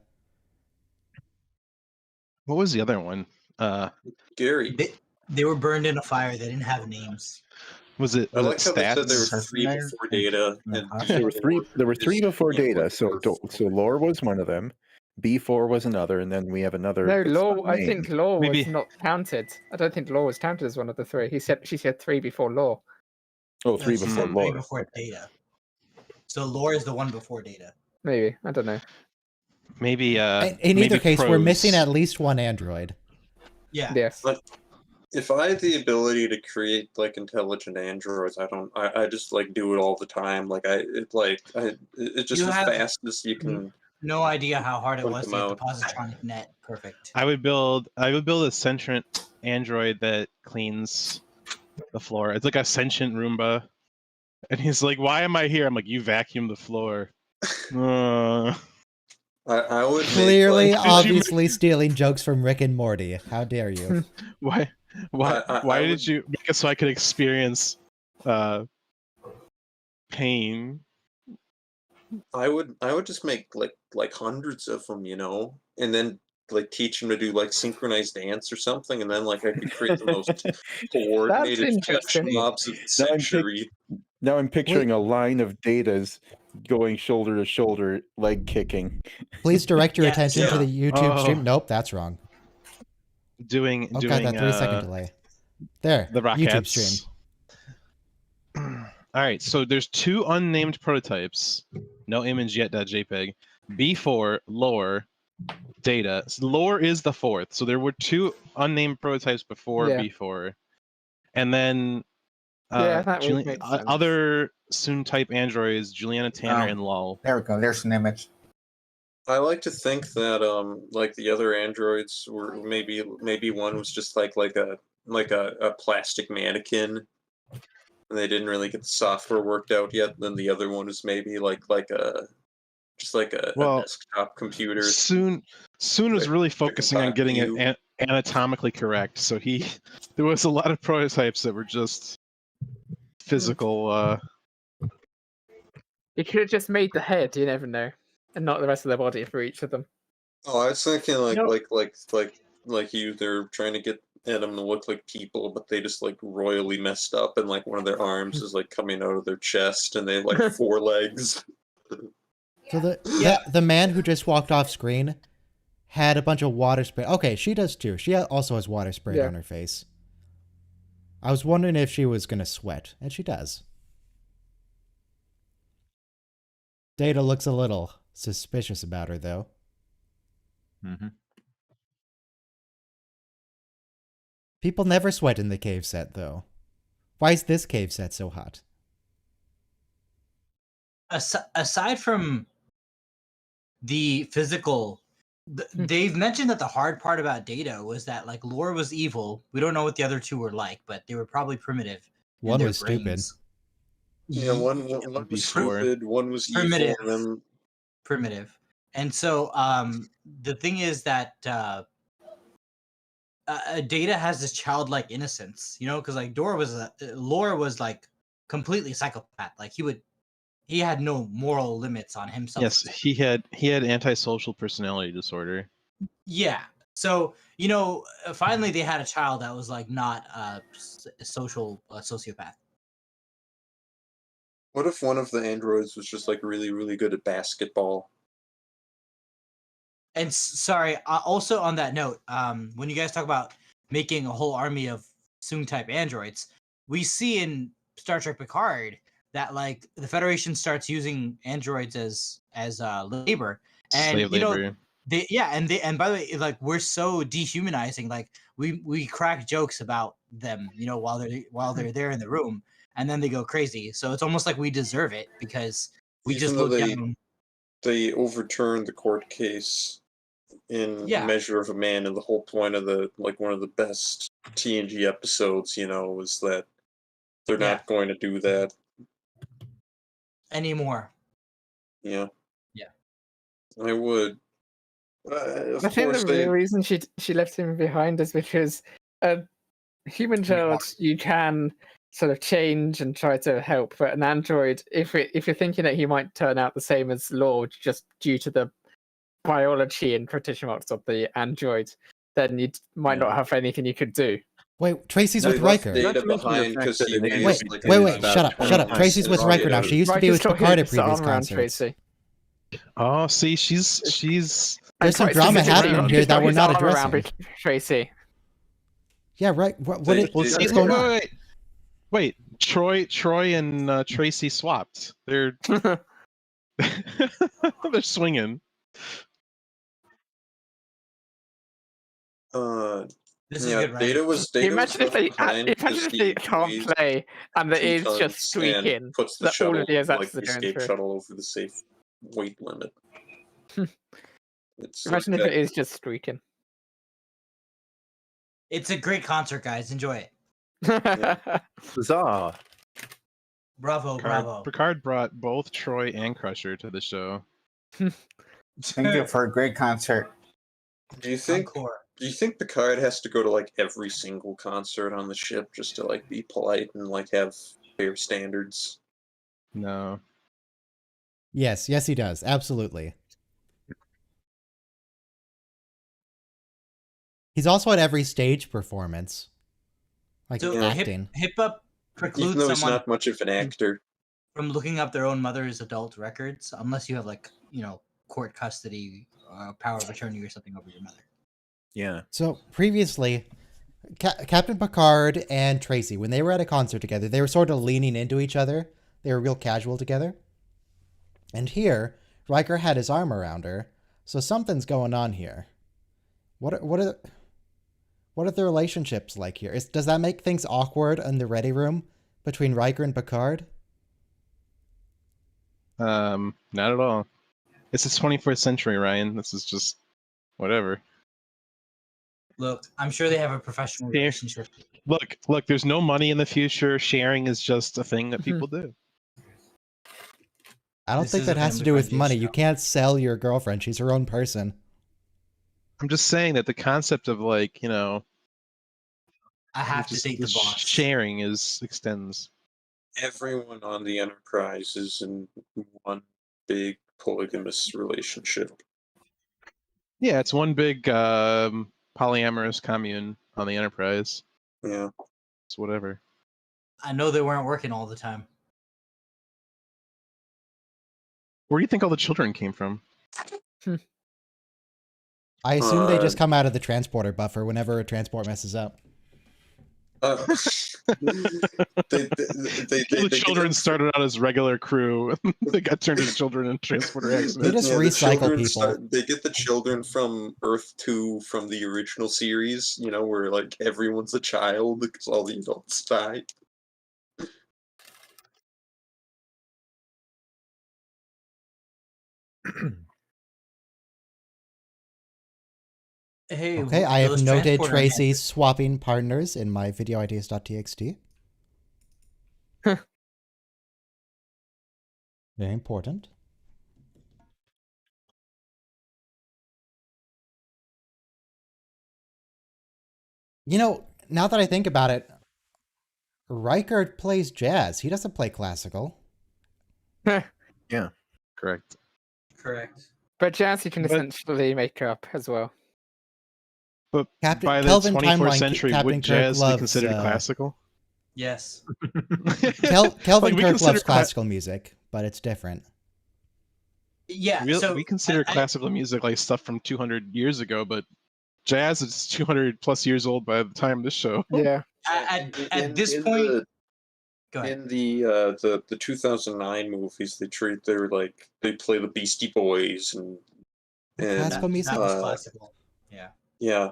What was the other one? Gary. They were burned in a fire. They didn't have names. Was it I like how they said stats? there were 3 before Data. And There were 3. There were 3 before Data. So Lore was one of them. B4 was another, and then we have another. No, that's Law. not I named. think Law Maybe- was not counted. I don't think Law was counted as one of the 3. She said 3 before Law. Oh, 3 She before said Lore. before Data. So Lore is the one before Data. Maybe, I don't know. Maybe. In maybe either case, we're crows. missing at least one android. Yeah. Yes. But if I had the ability to create like intelligent androids, I just like do it all the time. It's just You as have- fast as you can. No idea how hard it Put was to them get the out. positronic net perfect. I would build a sentient android that cleans the floor. It's like a sentient Roomba. And he's like, "Why am I here?" I'm like, "You vacuum the floor." I would make, Clearly, like, obviously stealing jokes from Rick and Morty. How dare you? Why I did would- you make it so I could experience pain? I would just make like hundreds of them, and then like teach them to do like synchronized dance or something, and then like I could create the most coordinated flash interesting. mobs of the Now I'm century. Now I'm picturing a line of Datas going shoulder to shoulder, leg kicking. Please direct your Yeah, attention to yeah. the YouTube Oh. stream. Nope, that's wrong. Doing Oh god, that 3-second delay. There, the YouTube rockets. stream. All right, so there's 2 unnamed prototypes. No image yet. .jpg. B4 lore data. So lore is the 4th. So there were 2 unnamed prototypes before Yeah. B4, and then Yeah, that would make sense. other Soon type androids, Juliana Tanner Oh. and Lull. There we go. There's an image. I like to think that like the other androids were maybe one was just like a plastic mannequin, and they didn't really get the software worked out yet. Then the other one was maybe like a desktop computer. Soon was really focusing on getting it anatomically correct. So there was a lot of prototypes that were just physical. You could have just made the head. You never know, and not the rest of the body for each of them. Oh, I was thinking they're trying to get them to look like people, but they just like royally messed up, and like one of their arms is like coming out of their chest, and they have like 4 legs. So the man who just walked off screen had a bunch of water spray. Okay, she does too. She also has water sprayed on her face. I was wondering if she was gonna sweat, and she does. Data looks a little suspicious about her, though. Mm-hmm. People never sweat in the cave set, though. Why is this cave set so hot? Aside from the physical, they've mentioned that the hard part about Data was that like Lore was evil. We don't know what the other 2 were like, but they were probably primitive. One was stupid. Yeah, one was stupid. One was primitive. Evil, primitive. And so the thing is that Data has this childlike innocence, you know, because like Lore was like completely psychopath. Like he had no moral limits on himself. Yes, he had antisocial personality disorder. Yeah. So, you know, finally they had a child that was like not a social sociopath. What if one of the androids was just like really, really good at basketball? And sorry, also on that note, when you guys talk about making a whole army of Soong type androids, we see in Star Trek Picard that like the Federation starts using androids as labor, and Slave you know labor. and by the way, like we're so dehumanizing. Like we crack jokes about them, you know, while they're there in the room, and then they go crazy. So it's almost like we deserve it because we Even just though look down. They overturned the court case in Measure of a Man, and the whole point of one of the best TNG episodes, you know, was that they're not going to do that anymore. Yeah. Yeah. I would. I think the real reason she left him behind is because a human child you can sort of change and try to help, but an android, if you're thinking that he might turn out the same as Lord just due to the biology and quotation marks of the android, then you might not have anything you could do. Wait, Tracy's with Riker. Wait, shut up. Tracy's with Riker now. She used to be with Picard at previous concerts. Oh, see, she's. There's some drama happening here that we're not addressing. Tracy. Yeah, right. What's going on? Wait, Troy and Tracy swapped. They're they're swinging. This is good, right? Imagine if they can't play and it is just squeaking. Puts the shuttle, like the escape shuttle, over the safe weight limit. Imagine if it is just squeaking. It's a great concert, guys. Enjoy it. Huzzah! Bravo. Picard brought both Troy and Crusher to the show. Thank you for a great concert. Do you think Picard has to go to like every single concert on the ship just to like be polite and like have fair standards? No. Yes, he does. Absolutely. He's also at every stage performance. Like acting. HIPAA precludes Even though he's someone not much of an actor from looking up their own mother's adult records, unless you have like, you know, court custody, power of attorney or something over your mother. Yeah. So previously, Captain Picard and Tracy, when they were at a concert together, they were sort of leaning into each other. They were real casual together. And here, Riker had his arm around her, so something's going on here. What What are the relationships like here? Does that make things awkward in the ready room between Riker and Picard? Not at all. It's the 21st century, Ryan. This is just whatever. Look, I'm sure they have a professional relationship. Look, there's no money in the future. Sharing is just a thing that people do. I don't This think is that a has to do with family-friendly money. show. You can't sell your girlfriend. She's her own person. I'm just saying that the concept of like, I have to just date the boss. sharing extends. Everyone on the Enterprise is in one big polygamous relationship. Yeah, it's one big polyamorous commune on the Enterprise. Yeah. It's whatever. I know they weren't working all the time. Where do you think all the children came from? I assume they just come out of the transporter buffer whenever a transport messes up. The children started out as regular crew. They got turned into children in transporter accidents. They just recycle people. They get the children from Earth 2 from the original series, where like everyone's a child because all the adults died. Hey, Okay, I have those noted transporter Tracy swapping partners in my videoideas.txt. Very important. Now that I think about it, Riker plays jazz. He doesn't play classical. Yeah, correct. Correct. But jazz you can essentially make up as well. But Captain by the Kelvin 21st Timeline, century, Captain would Kirk jazz be loves, considered classical? Yes. Kelvin we Kirk consider loves classical music, but it's different. Yeah. So we consider classical music like stuff from 200 years ago, but jazz is 200 plus years old by the time of this show. Yeah. At this point, go ahead. In the 2009 movies, they play the Beastie Boys and Classical music. That was classical. Yeah. Yeah.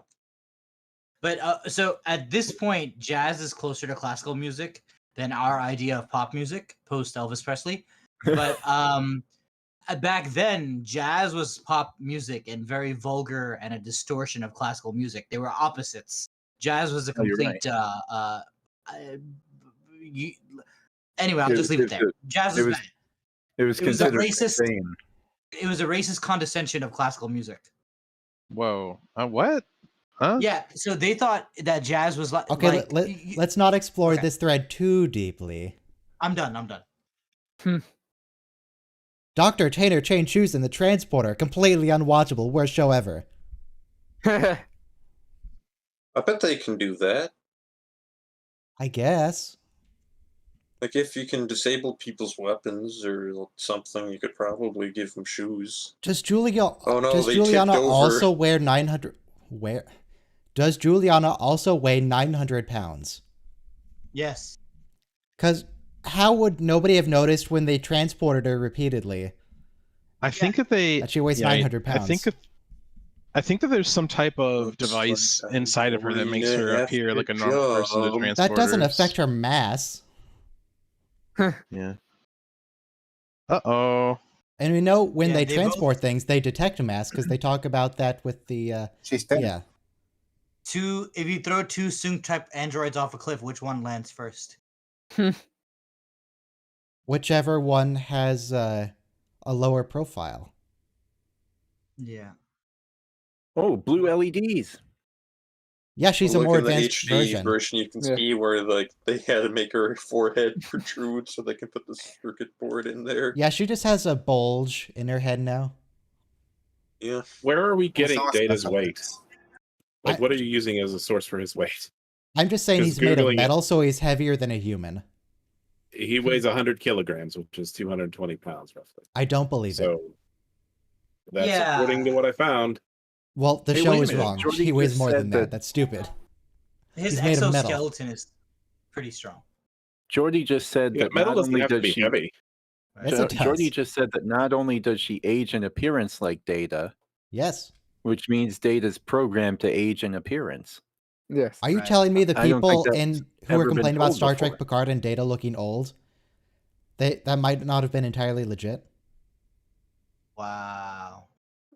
But so at this point, jazz is closer to classical music than our idea of pop music post Elvis Presley. But back then, jazz was pop music and very vulgar and a distortion of classical music. They were opposites. Jazz was a complete. Anyway, I'll just leave it there. Jazz was bad. It was considered insane. It was a racist condescension of classical music. Whoa. What? Huh? Yeah, so they thought that jazz was like... Okay, let's not explore this thread too deeply. I'm done. Dr. Tainer changed shoes in the transporter. Completely unwatchable. Worst show ever. I bet they can do that. I guess. Like, if you can disable people's weapons or something, you could probably give them shoes. Does Juliana tipped over. also wear 900... Does Juliana also weigh 900 pounds? Yes. Because how would nobody have noticed when they transported her repeatedly? I think that she weighs 900 pounds. I think that there's some type of device inside of her that makes her appear like a normal person to transporters. That doesn't affect her mass. Yeah. Uh-oh. And we know when they transport things, they detect mass because they talk about that with the... She's dead. Yeah. If you throw two Soong-type androids off a cliff, which one lands first? Whichever one has a lower profile. Yeah. Oh, blue LEDs. Yeah, she's a more in the advanced HD version. you can see where they had to make her forehead protrude so they can put the circuit board in there. Yeah, she just has a bulge in her head now. Yeah. Where are we getting Sauce Data's special. weight? Like, what are you using as a source for his weight? I'm just saying he's made of metal, so he's heavier than a human. He weighs 100 kilograms, which is 220 pounds, roughly. I don't believe it. So that's according to what I found. Well, the show is wrong. He weighs more than that. That's stupid. His He's made of metal. exoskeleton is pretty strong. Jordy just said that metal not doesn't only have to does be she heavy. Yes, it does. Jordy just said that not only does she age in appearance like Data, Yes. which means Data's programmed to age in appearance. Yes. Are you Right. telling me the I don't think people that's who were ever been complaining about told Star Trek before. Picard and Data looking old, that might not have been entirely legit? Wow.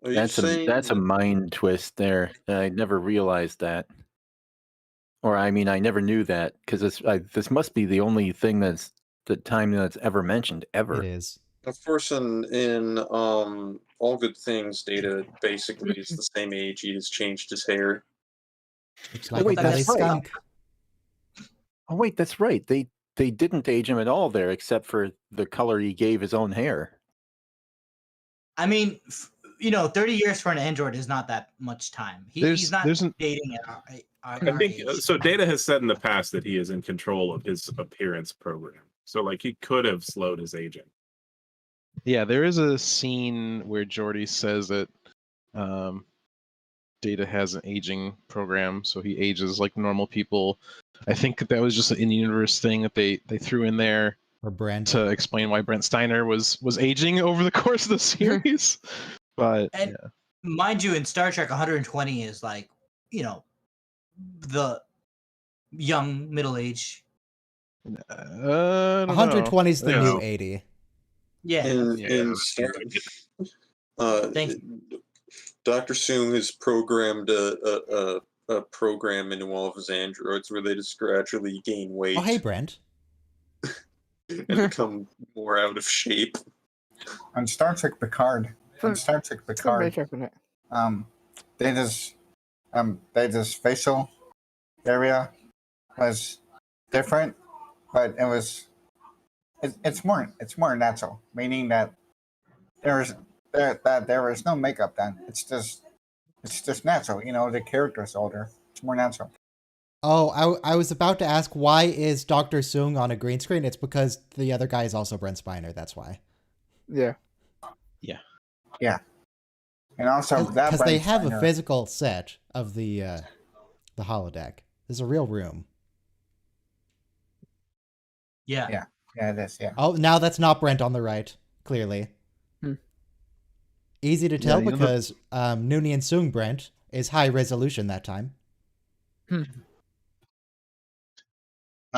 Are you That's saying a mind twist there. I never realized that, or I mean, I never knew that because this must be the only thing that's ever mentioned ever. It is. Of course, in All Good Things, Data basically is the same age. He has changed his hair. Looks Oh like wait, a that's belly right. skunk. Oh wait, that's right. They didn't age him at all there, except for the color he gave his own hair. I mean, 30 years for an android is not that much time. He's not dating at our I think age. so. Data has said in the past that he is in control of his appearance program. So, like, he could have slowed his aging. Yeah, there is a scene where Geordi says that Data has an aging program, so he ages like normal people. I think that was just an in-universe thing that they threw in there Or Brent. to explain why Brent Steiner was aging over the course of the series. But And mind you, in Star Trek, 120 is like, the young middle age. 120 is the new 80. Yeah. In Star Dr. Soong has programmed a program into all of his androids where they just gradually gain weight. Oh, hey, Brent. And become more out of shape. On Star Trek Picard, Data's facial area was different, but it's more natural, meaning that there is no makeup done. It's just natural. The character's older. It's more natural. Oh, I was about to ask, why is Dr. Soong on a green screen? It's because the other guy is also Brent Spiner. That's why. Yeah. Yeah. And also because they have a physical set of the holodeck. There's a real room. Yeah, it is. Yeah. Oh, now that's not Brent on the right. Clearly. Easy to tell because Noonien Soong Brent is high resolution that time. Do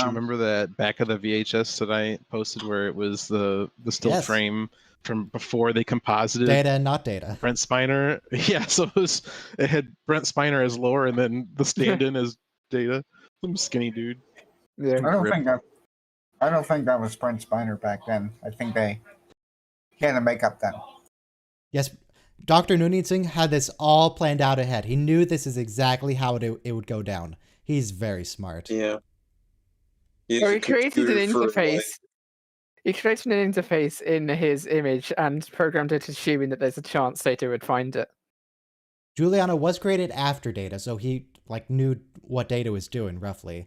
you remember that back of the VHS that I posted where it was the still frame from before they composited Data and not Data? Brent Spiner. Yeah, so it had Brent Spiner as Lore and then the stand-in as Data. Some skinny dude. Yeah. I don't think that was Brent Spiner back then. I think he had a makeup then. Yes, Dr. Noonien Singh had this all planned out ahead. He knew this is exactly how it would go down. He's very smart. Yeah. So he created an interface. He created an interface in his image and programmed it assuming that there's a chance Data would find it. Juliana was created after Data, so he knew what Data was doing roughly.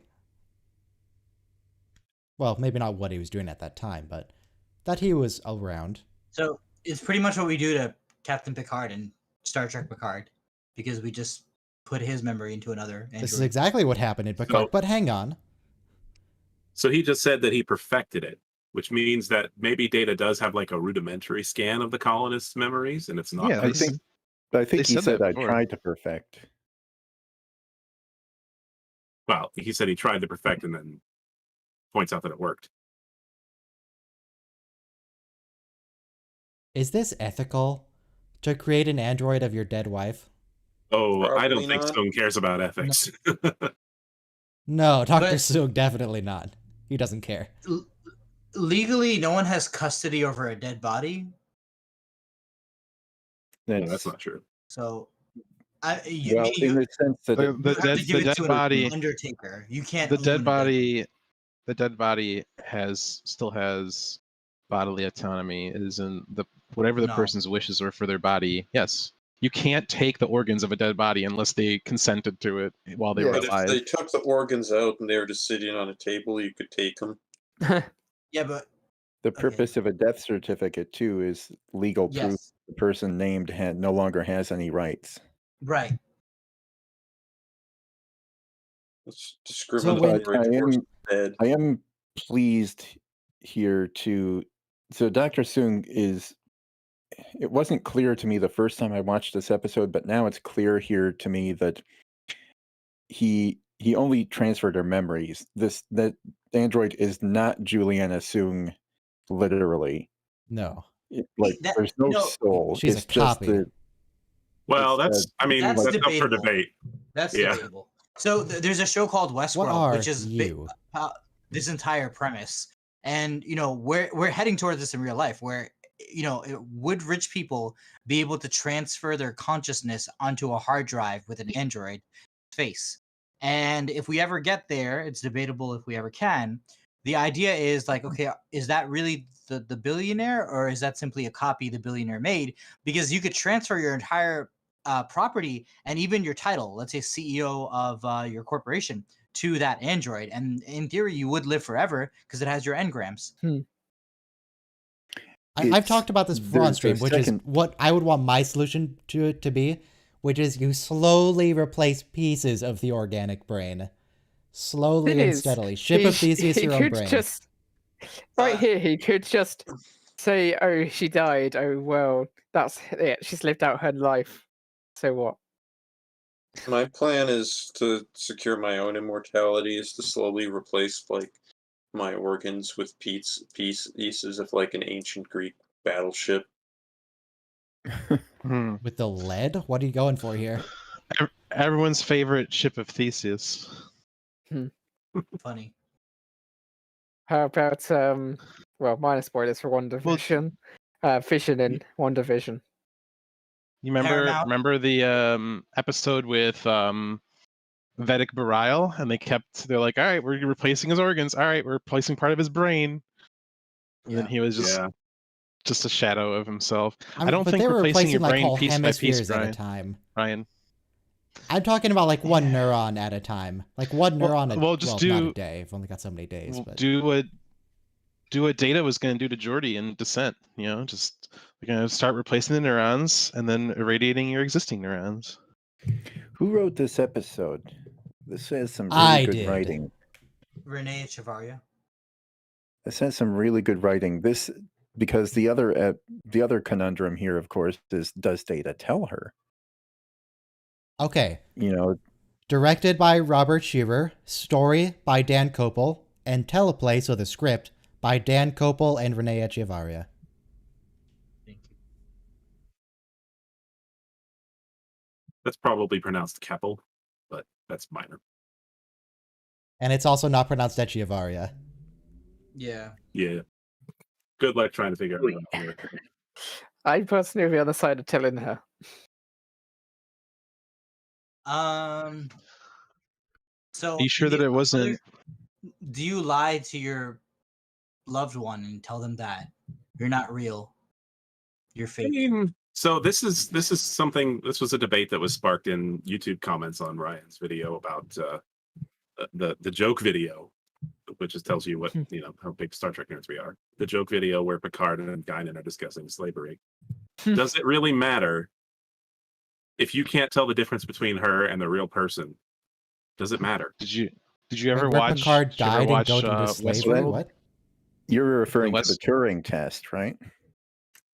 Well, maybe not what he was doing at that time, but that he was around. So it's pretty much what we do to Captain Picard in Star Trek Picard, because we just put his memory into another android. This is exactly what happened in Picard, but hang on. So he just said that he perfected it, which means that maybe Data does have like a rudimentary scan of the colonists' memories, and it's not. Yeah, I think he said I tried to perfect. Well, he said he tried to perfect and then points out that it worked. Is this ethical? To create an android of your dead wife? Oh, Probably I don't think not. Soong cares about ethics. No, Dr. Soong definitely not. He doesn't care. Legally, no one has custody over a dead body. No, that's not true. So, in the sense that the dead body, Undertaker. You can't. The dead body still has bodily autonomy. Is in whatever the person's wishes are for their body. Yes, you can't take the organs of a dead body unless they consented to it while they were alive. If they took the organs out and they were just sitting on a table, you could take them. Yeah, but the purpose of a death certificate too is legal proof the person named no longer has any rights. Right. It's discriminatory. I am pleased here to. So Dr. Soong it wasn't clear to me the first time I watched this episode, but now it's clear here to me that he he only transferred her memories. That android is not Juliana Soong, literally. No. There's no soul. She's it's a just copy. Well, it's, I mean, That's that's up for debatable. debate. That's Yeah. debatable. So there's a show called What Westworld, are which is you? this entire premise, and we're heading towards this in real life, where would rich people be able to transfer their consciousness onto a hard drive with an android face? And if we ever get there, it's debatable if we ever can. The idea is like, okay, is that really the billionaire, or is that simply a copy the billionaire made? Because you could transfer your entire property and even your title, let's say CEO of your corporation, to that android, and in theory you would live forever because it has your engrams. I've talked about this before on stream, which is what I would want my solution to it to be, which is you slowly replace pieces of the organic brain. Slowly and steadily. Ship of Theseus, your own brain. Right here, he could just say, oh, she died. Oh, well, that's it. She's lived out her life. So what? My plan is to secure my own immortality, is to slowly replace like my organs with pieces of like an ancient Greek battleship. With the lead? What are you going for here? Everyone's favorite ship of Theseus. Funny. How about well, minus spoilers for WandaVision. Vision in WandaVision. You remember the episode with Vedic Barile, and they're like, all right, we're replacing his organs. All right, we're replacing part of his brain. And then he was just a shadow of himself. I don't think replacing your brain like piece by piece, at a time. Ryan. I'm talking about like one neuron at a time. Like one neuron not a day. I've only got so many days. But Do what Data was going to do to Geordi in Descent. Just we're going to start replacing the neurons and then irradiating your existing neurons. Who wrote this episode? This has some really good writing. Renee Echevarria. This has some really good writing. Because the other conundrum here, of course, is does Data tell her? Okay. Directed by Robert Shearer, story by Dan Kopel, and teleplay, so the script, by Dan Kopel and Renee Echevarria. Thank you. That's probably pronounced Keppel, but that's minor. And it's also not pronounced Echevarria. Yeah. Yeah. Good luck trying to figure it out. I personally on the other side of telling her. So are you sure that it wasn't? Do you lie to your loved one and tell them that you're not real? You're fake. So this is something. This was a debate that was sparked in YouTube comments on Ryan's video about the joke video, which just tells you what how big Star Trek nerds we are. The joke video where Picard and Guinan are discussing slavery. Does it really matter if you can't tell the difference between her and the real person? Does it matter? Did you ever watch? Picard died and go into slavery? Westworld? What? You're referring to the Turing test, right?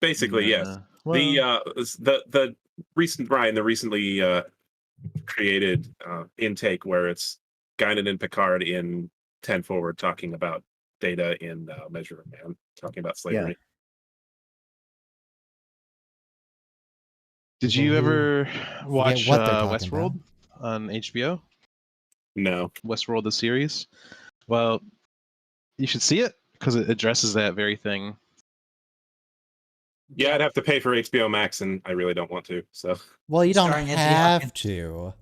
Basically, yes. Well, the recently created intake where it's Guinan and Picard in 10 Forward talking about Data in Measure of Man, talking about slavery. Yeah. Did you ever watch Westworld on HBO? No. Westworld, the series? Well, you should see it because it addresses that very thing. Yeah, I'd have to pay for HBO Max, and I really don't want to. So. Well, you don't have to.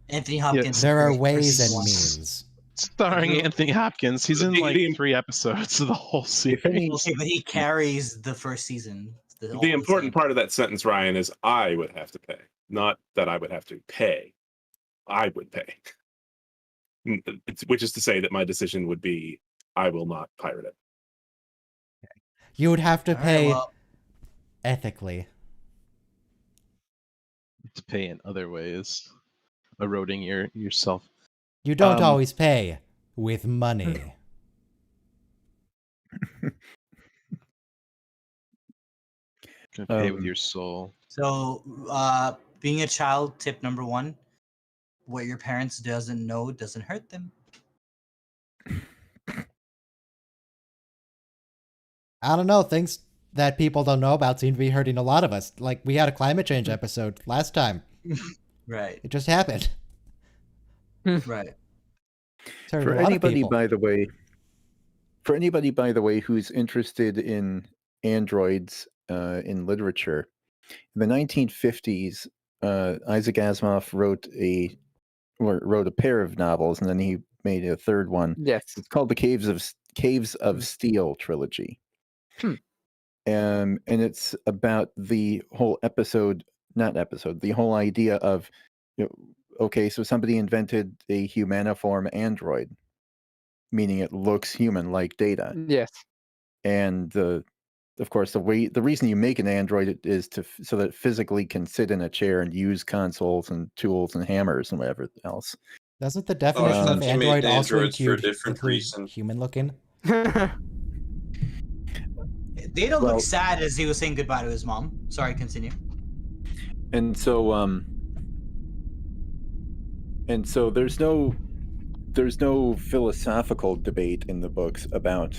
Anthony Hopkins. There are ways and means. Starring Anthony Hopkins. He's in like 3 episodes of the whole series. Okay, but he carries the first season. The important part of that sentence, Ryan, is I would have to pay, not that I would have to pay. I would pay. Which is to say that my decision would be I will not pirate it. You would have to pay ethically. To pay in other ways, eroding yourself. You don't always pay with money. Pay with your soul. So, being a child, tip number 1: what your parents doesn't know doesn't hurt them. I don't know. Things that people don't know about seem to be hurting a lot of us. Like, we had a climate change episode last time. Right. It just happened. Right. For anybody, by the way, who's interested in androids in literature, in the 1950s, Isaac Asimov wrote a pair of novels, and then he made a third one. Yes, it's called the Caves of Steel trilogy. And it's about the whole the whole idea of, okay, so somebody invented a humaniform android, meaning it looks human like Data. Yes. And of course, the reason you make an android is so that it physically can sit in a chair and use consoles and tools and hammers and whatever else. Doesn't the definition of android also include reason. human looking? Data looked sad as he was saying goodbye to his mom. Sorry, continue. And so there's no philosophical debate in the books about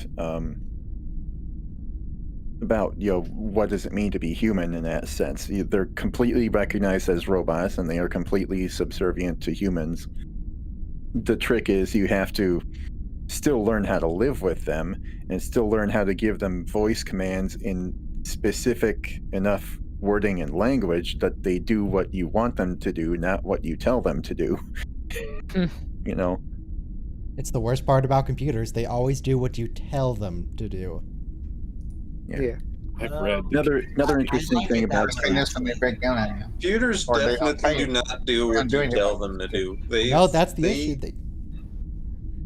what does it mean to be human in that sense. They're completely recognized as robots, and they are completely subservient to humans. The trick is you have to still learn how to live with them and still learn how to give them voice commands in specific enough wording and language that they do what you want them to do, not what you tell them to do. It's the worst part about computers. They always do what you tell them to do. Yeah. I've read another interesting thing about computers definitely do not do what you tell them to do. No, that's the issue.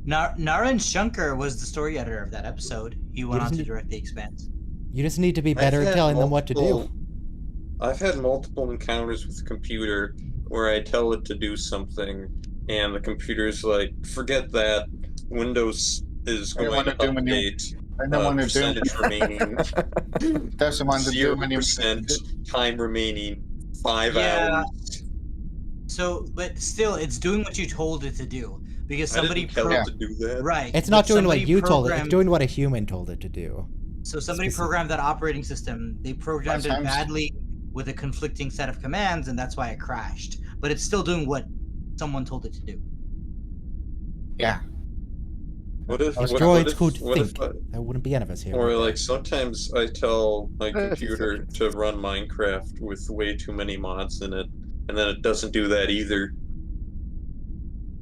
Naren Shankar was the story editor of that episode. He went on to direct The Expanse. You just need to be better at telling them what to do. I've had multiple encounters with the computer where I tell it to do something, and the computer's like, forget that. Windows is going to update. Percentage remaining. Doesn't want to do 0% time remaining. 5 hours. So, but still, it's doing what you told it to do. Because somebody tell it to do that. Right. It's not doing what you told it. It's doing what a human told it to do. So somebody programmed that operating system. They programmed it badly with a conflicting set of commands, and that's why it crashed. But it's still doing what someone told it to do. Yeah. What if droids could think? There wouldn't be any of us here. Or like sometimes I tell my computer to run Minecraft with way too many mods in it, and then it doesn't do that either.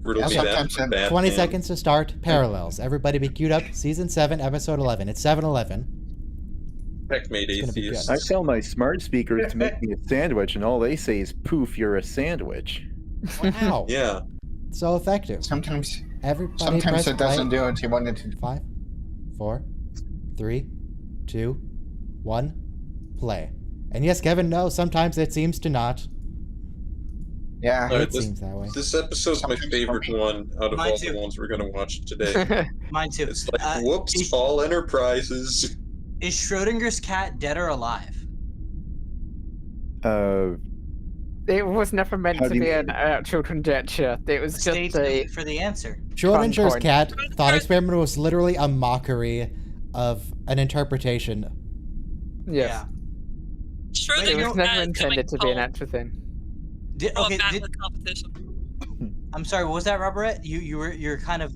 20 seconds to start. Parallels. Everybody be queued up. Season 7, episode 11. It's 7-11. Checkmate, atheists. I tell my smart speakers to make me a sandwich, and all they say is, poof, you're a sandwich. Wow. Yeah. So effective. Sometimes it doesn't do what you wanted to. 5, 4, 3, 2, 1, play. And yes, Kevin, no, sometimes it seems to not. Yeah, right, it seems that way. This episode's my favorite one out of all the ones we're going to watch today. Mine too. It's like, whoops, all enterprises. Is Schrodinger's cat dead or alive? It was never meant to be an children's lecture. It was Stay just tuned for the answer. Schrodinger's cat thought experiment was literally a mockery of an interpretation. Yes. Schrodinger's it was never cat intended to be an actual thing. Competition. I'm sorry, what was that, Robert? You're kind of.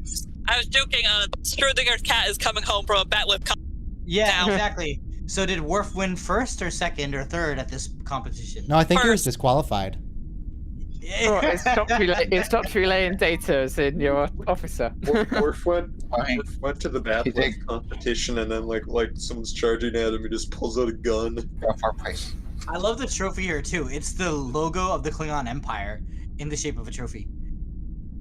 I was joking. Schrodinger's cat is coming home from a batwhip. Yeah, exactly. So did Worf win first or second or third at this competition? No, I think he was disqualified. Oh, it stopped relaying data as in your officer. Worf went to the batwhip competition, and then like someone's charging at him, he just pulls out a gun. I love the trophy here too. It's the logo of the Klingon Empire in the shape of a trophy.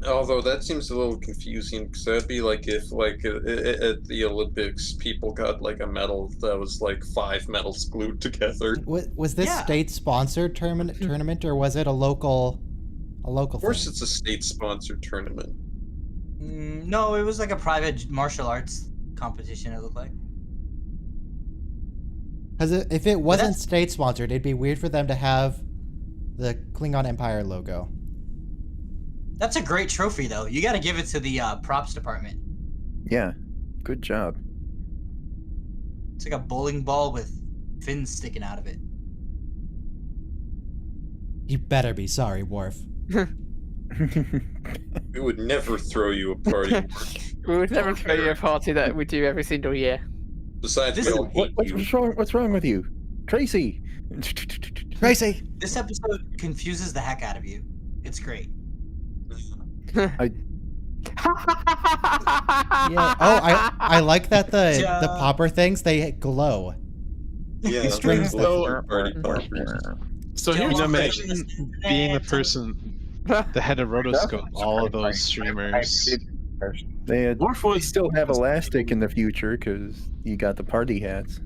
Although that seems a little confusing, because that'd be like if, like, at the Olympics, people got like a medal that was like 5 medals glued together. Was this state-sponsored tournament, or was it a local Of course, it's a state-sponsored tournament. No, it was like a private martial arts competition. It looked like. Because if it wasn't state-sponsored, it'd be weird for them to have the Klingon Empire logo. That's a great trophy, though. You got to give it to the props department. Yeah, good job. It's like a bowling ball with fins sticking out of it. You better be sorry, Worf. We would never throw you a party. Worf. We would never throw you a party that we do every single year. Besides, This we is- all hate you. What's wrong with you, Tracy? Tracy! This episode confuses the heck out of you. It's great. Yeah. Oh, I like that the popper things, they glow. Yeah, The strings those are party poppers. So Joe, here's imagine imagine being the person, the head of rotoscope, all of those streamers. They Worf was still have elastic in the future because you got the party hats.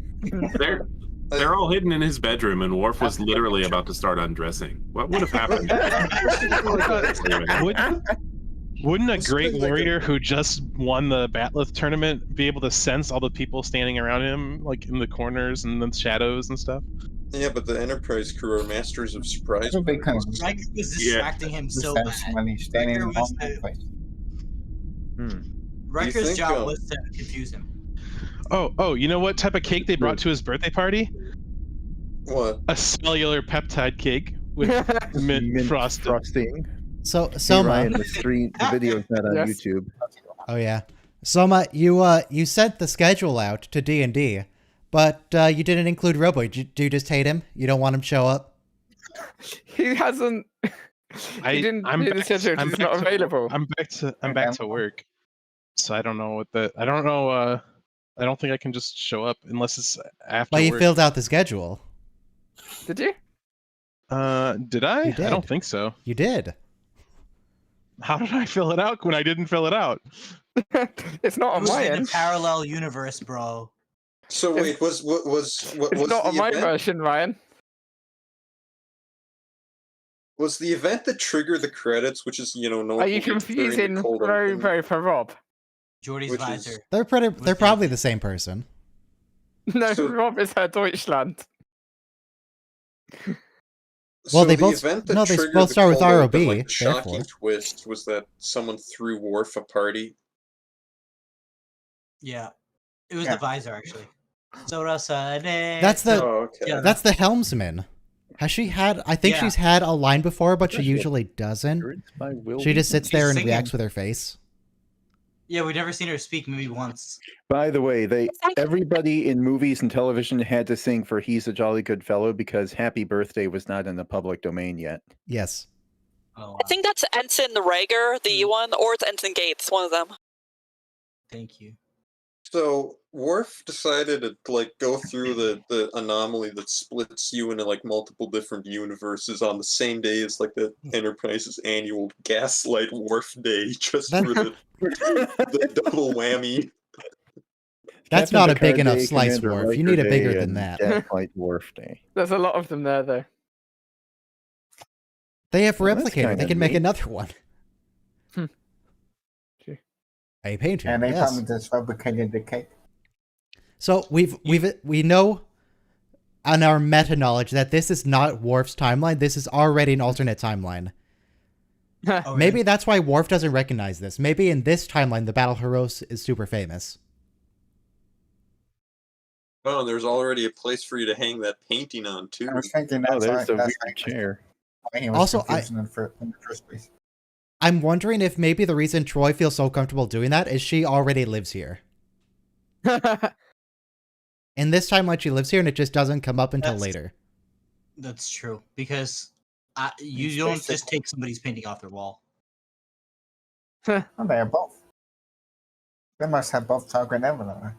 they're all hidden in his bedroom, and Worf was literally about to start undressing. What would have happened? Wouldn't a great warrior who just won the Batleth tournament be able to sense all the people standing around him, like in the corners and the shadows and stuff? Yeah, but the Enterprise crew are masters of surprise. Riker was distracting him so bad. standing Riker was Riker's think, job was to confuse him. Oh, you know what type of cake they brought to his birthday party? What? A cellular peptide cake with mint frosting. So, Soma. Ryan, the video's not on YouTube. Oh yeah, Soma, you sent the schedule out to D&D, but you didn't include Robo. Do you just hate him? You don't want him to show up? He hasn't. He didn't do the schedule. He's not available. I'm back to work, so I don't know what the. I don't know. I don't think I can just show up unless it's after. But you work. filled out the schedule. Did you? Did I? You did. I don't think so. You did. How did I fill it out when I didn't fill it out? It's not on my In end. a parallel universe, bro. So wait, was It's not on my event? version, Ryan. Was the event that triggered the credits, which is no? Are you confusing Robo for Rob? Jordy's Which visor. is- They're probably the same person. No, So- Rob is Herr Deutschland. Well, So they the both- event that no, they triggered both the start with call-out, ROB, but, like, the shocking therefore. twist was that someone threw Worf a party. Yeah. It was the visor, actually. That's That's the Oh, okay. that's the helmsman. Has she had? I think Yeah. she's had a line before, but she usually doesn't. She just sits there and singing. reacts with her face. Yeah, we've never seen her speak maybe once. By the way, everybody in movies and television had to sing for "He's a Jolly Good Fellow" because "Happy Birthday" was not in the public domain yet. Yes. Oh, I think that's Ensign Rager, the one, or it's Ensign Gates, one of them. Thank you. So Worf decided to go through the anomaly that splits you into multiple different universes on the same day as the Enterprise's annual Gaslight Worf Day, just for the double whammy. That's Captain not a Picard big enough Day, slice, Commander Worf. You Riker need a bigger Day, than and that. Gaslight Worf Day. There's a lot of them there, though. They have Well, that's replicator. They kinda can make neat. another one. A painter. And they Yes. probably just replicated the cake. So we know on our meta knowledge that this is not Worf's timeline. This is already an alternate timeline. Oh, Maybe really? that's why Worf doesn't recognize this. Maybe in this timeline, the Battle Heroes is super famous. Oh, there's already a place for you to hang that painting on too. I was thinking Oh, that's there's a why, weird that's chair. why he was Also, confusing in the first place. I'm wondering if maybe the reason Troy feels so comfortable doing that is she already lives here. In this timeline, she lives here, and it just doesn't come up until later. That's true. Because you It's don't basically- just take somebody's painting off their wall. Oh, they are both. They must have both chocolate and vanilla.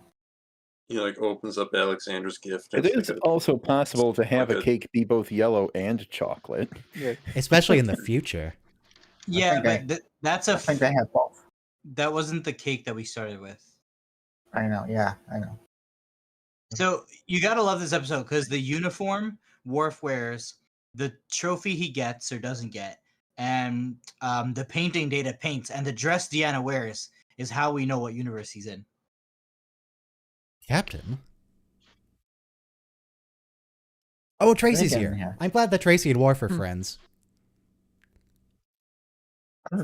He opens up Alexander's gift. It is also possible to have a cake be both yellow and chocolate. Especially in the future. Yeah, think but that's a. I think they have both. That wasn't the cake that we started with. I know, yeah, I know. So you gotta love this episode because the uniform Worf wears, the trophy he gets or doesn't get, and the painting Data paints, and the dress Deanna wears is how we know what universe he's in. Captain? Oh, Tracy's Again, here. yeah. I'm glad that Tracy and Worf are friends. How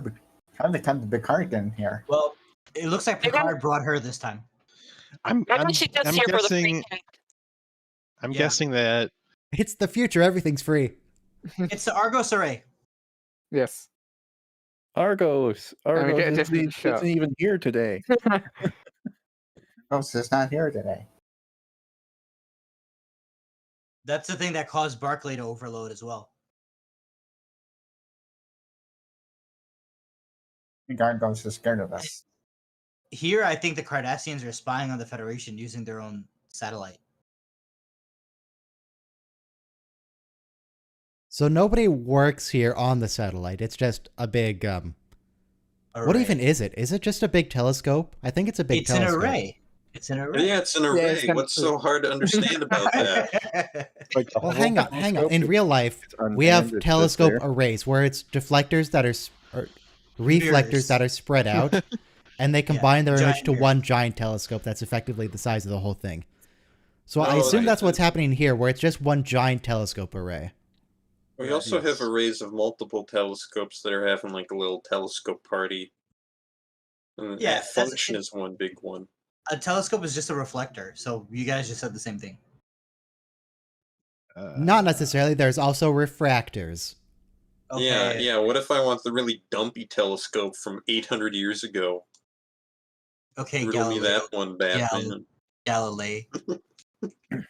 did they come to Picard in here? Well, it looks like Picard brought her this time. I'm She gets here for the free cake. I'm Yeah. guessing that It's the future. Everything's free. It's the Argos array. Yes. Argos. we Argos get a different isn't shot. even here today. Oh, so it's not here today. That's the thing that caused Barclay to overload as well. Picard goes so scared of us. Here, I think the Cardassians are spying on the Federation using their own satellite. So nobody works here on the satellite. It's just a big what Array. even is it? Is it just a big telescope? I think it's a big It's telescope. an array. It's an array. Yeah, it's an array. it's What's so hard to understand about that? Like the Well, whole hang on. telescope In is- real life, it's we have unmanned, it's just telescope there. arrays where it's deflectors that are or reflectors Mirrors. that are spread out, and they combine their giant image to mirrors. one giant telescope that's effectively the size of the whole thing. So I Oh, assume right. that's what's happening here, where it's just one giant telescope array. We also have arrays of multiple telescopes that are having like a little telescope party. And Yeah, that that's- function is one big one. A telescope is just a reflector, so you guys just said the same thing. Not necessarily. There's also refractors. Yeah, Okay. yeah. What if I want the really dumpy telescope from 800 years ago? Okay, Riddle me Galileo. that one, Batman. Galilei.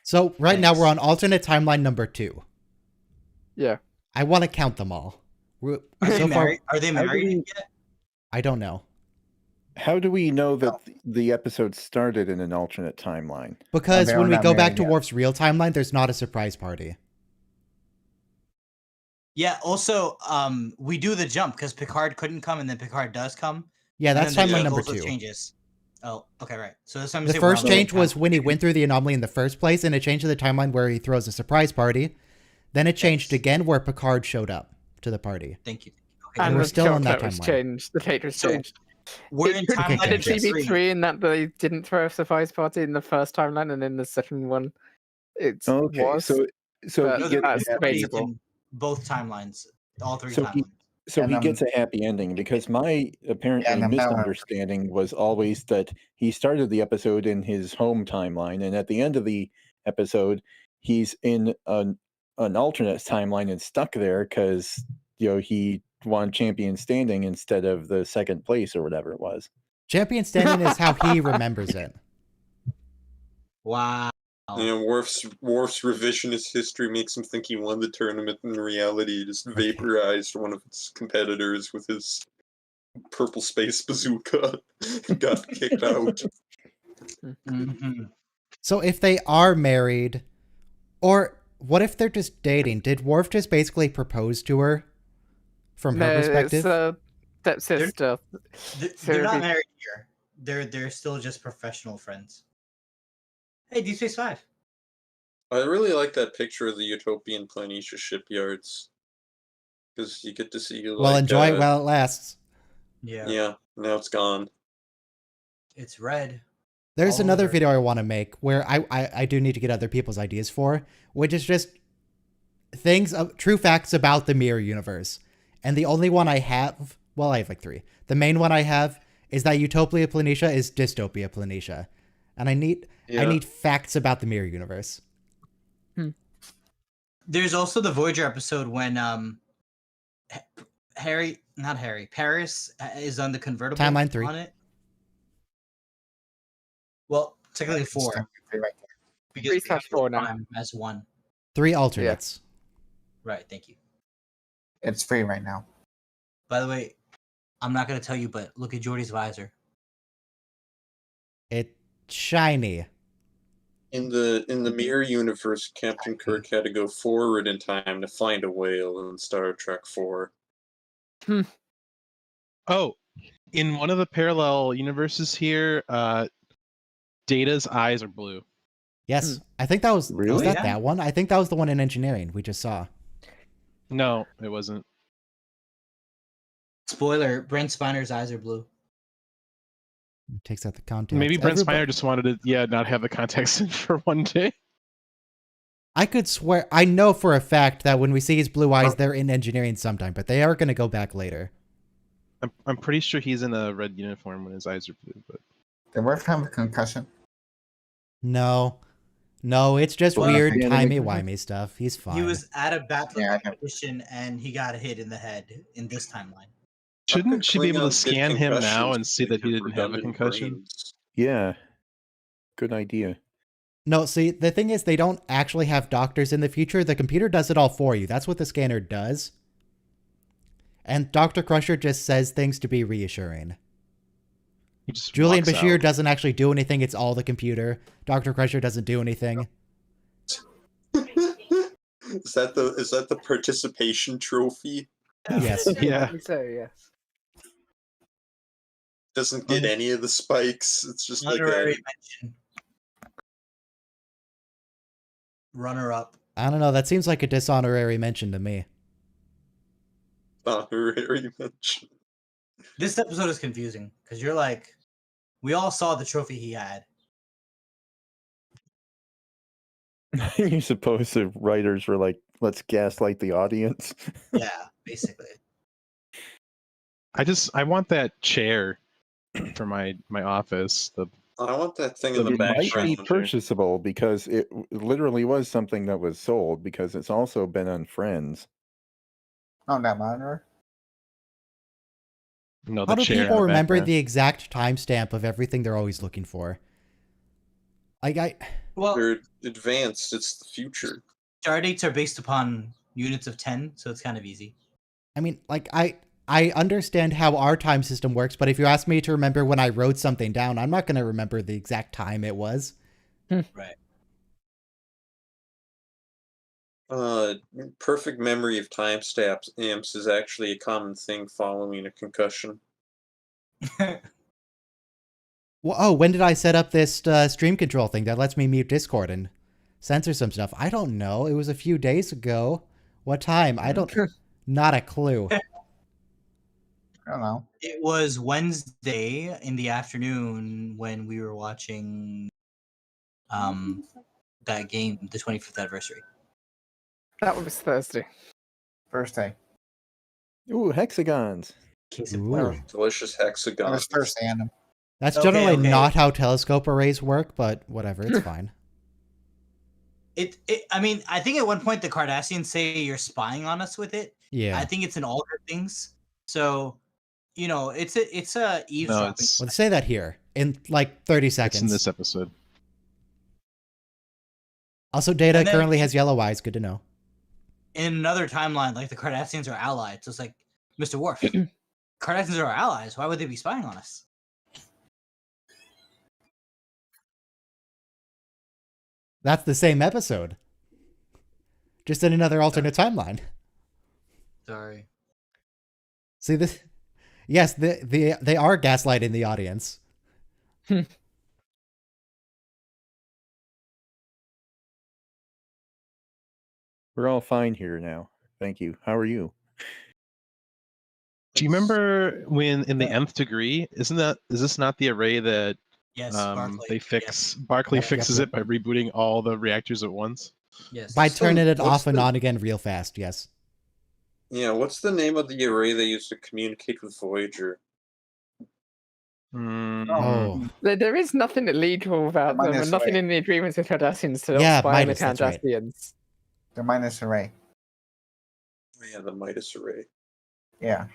So right now Thanks. we're on alternate timeline number 2. Yeah. I want to count them all. Are they So far, married? Are they How do married we- yet? I don't know. How do we know that the episode started in an alternate timeline? Because they're when we not go back married to yet. Worf's real timeline, there's not a surprise party. Yeah. Also, we do the jump because Picard couldn't come, and then Picard does come. Yeah, and that's then the timeline jump number also 2. Changes. Oh, okay, right. So that's what I'm The saying, we're first on the change right was path. when he went through the anomaly in the first place, and it changed to the timeline where he throws a surprise party. Then it changed Yes. again where Picard showed up to the party. Thank you. And Okay, we're the still on that chocolate was timeline. changed. The date was So, changed. we're in It could Okay, timeline okay. actually be 3. 3 in that they didn't throw a surprise party in the first timeline, and in the second one, it Okay, was. so but he No, gets that's a happy, debatable. in both timelines, all 3 So timelines. so And, he gets a happy ending because my apparently and I'm not- misunderstanding was always that he started the episode in his home timeline, and at the end of the episode, he's in an alternate timeline and stuck there because he won champion standing instead of the second place or whatever it was. Champion standing is how he remembers it. Wow. And Worf's revisionist history makes him think he won the tournament. In reality, he just vaporized one of its competitors with his purple space bazooka. Got kicked out. Mhm. So if they are married, or what if they're just dating? Did Worf just basically propose to her from her No, perspective? it's a stepsister. They're So not he- married here. They're still just professional friends. Hey, Deep Space 5. I really like that picture of the Utopian Planitia shipyards. Because you get to see, like, Well, enjoy it while it lasts. Yeah. Yeah, now it's gone. It's red. There's all another over. video I want to make where I do need to get other people's ideas for, which is just true facts about the mirror universe. And the only one I have, well, I have like 3. The main one I have is that Utopia Planitia is Dystopia Planitia. And I need facts about the mirror universe. There's also the Voyager episode when Paris is on the convertible Timeline 3. on it. Well, technically 4 because they have 3/4 now. time as 1. 3 alternates. Right. Thank you. It's free right now. By the way, I'm not gonna tell you, but look at Geordi's visor. It's shiny. In the mirror universe, Captain Kirk had to go forward in time to find a whale in Star Trek 4. Oh, in one of the parallel universes here, Data's eyes are blue. Yes, I think that was Really? that Yeah. that one? I think that was the one in engineering we just saw. No, it wasn't. Spoiler: Brent Spiner's eyes are blue. Takes out the context. Maybe Brent Everybody- Spiner just wanted to, not have the context in for one day. I could swear, I know for a fact that when we see his blue eyes, they're in engineering sometime, but they are going to go back later. I'm pretty sure he's in a red uniform when his eyes are blue. But Did Worf have a concussion? No. No, it's just Well, weird yeah, timey-wimey stuff. He's fine. He was at a battle Yeah, I know. competition and he got hit in the head in this timeline. shouldn't she be able to Klingons get scan him now concussions and see that he because didn't have a redundant concussion? brains. Yeah. Good idea. No, see, the thing is, they don't actually have doctors in the future. The computer does it all for you. That's what the scanner does. And Dr. Crusher just says things to be reassuring. He just Julian walks Bashir out. doesn't actually do anything. It's all the computer. Dr. Crusher doesn't do anything. Is that the participation trophy? Yes. Yeah. So yes. Doesn't get any of the spikes. It's just like Honorary a mention. Runner up. I don't know. That seems like a dishonorary mention to me. honorary mention. This episode is confusing because you're like, we all saw the trophy he had. You suppose the writers were like, let's gaslight the audience? Yeah, basically. I want that chair for my office. I want that thing in the It might background. be purchasable because it literally was something that was sold because it's also been on Friends. Oh, that monitor? No, How the do chair in people the remember background. the exact timestamp of everything they're always looking for? Well, They're advanced. It's the future. star dates are based upon units of 10, so it's kind of easy. I mean, like, I understand how our time system works, but if you ask me to remember when I wrote something down, I'm not going to remember the exact time it was. Right. Perfect memory of timestamps is actually a common thing following a concussion. Well, oh, when did I set up this stream control thing that lets me mute Discord and censor some stuff? I don't know. It was a few days ago. What time? I don't... Not a clue. I don't know. It was Wednesday in the afternoon when we were watching that game, the 25th anniversary. That was Thursday. Thursday. Ooh, hexagons. Case in Ooh. point. Delicious That hexagon. was Thursday, Adam. That's Okay, generally okay. not how telescope arrays work, but whatever, it's fine. I mean, I think at one point the Cardassians say you're spying on us with it. Yeah. I think it's in all good things. So, you know, it's a eavesdropping. it's Let's say that here in like 30 seconds. in this episode. Also, Data And then- currently has yellow eyes. Good to know. In another timeline, like the Cardassians are allies. So it's like, Mr. Worf, Cardassians are our allies. Why would they be spying on us? That's the same episode. Just in another alternate timeline. Sorry. See this? Yes, they are gaslighting the audience. We're all fine here now. Thank you. How are you? Do you remember when in the nth degree? Is this not the array that Yes, they fix? Barclay Yep, fixes yep. it by rebooting all the reactors at once. Yes. By So, turning it what's off and the- on again real fast, yes. Yeah, what's the name of the array they used to communicate with Voyager? Mm, Oh. There is nothing illegal about them, Minus and nothing array. in the agreements with Cardassians to not Yeah, spy on the Midas, that's right. Cardassians. The minus array. Oh, yeah, the Midas array. Yeah.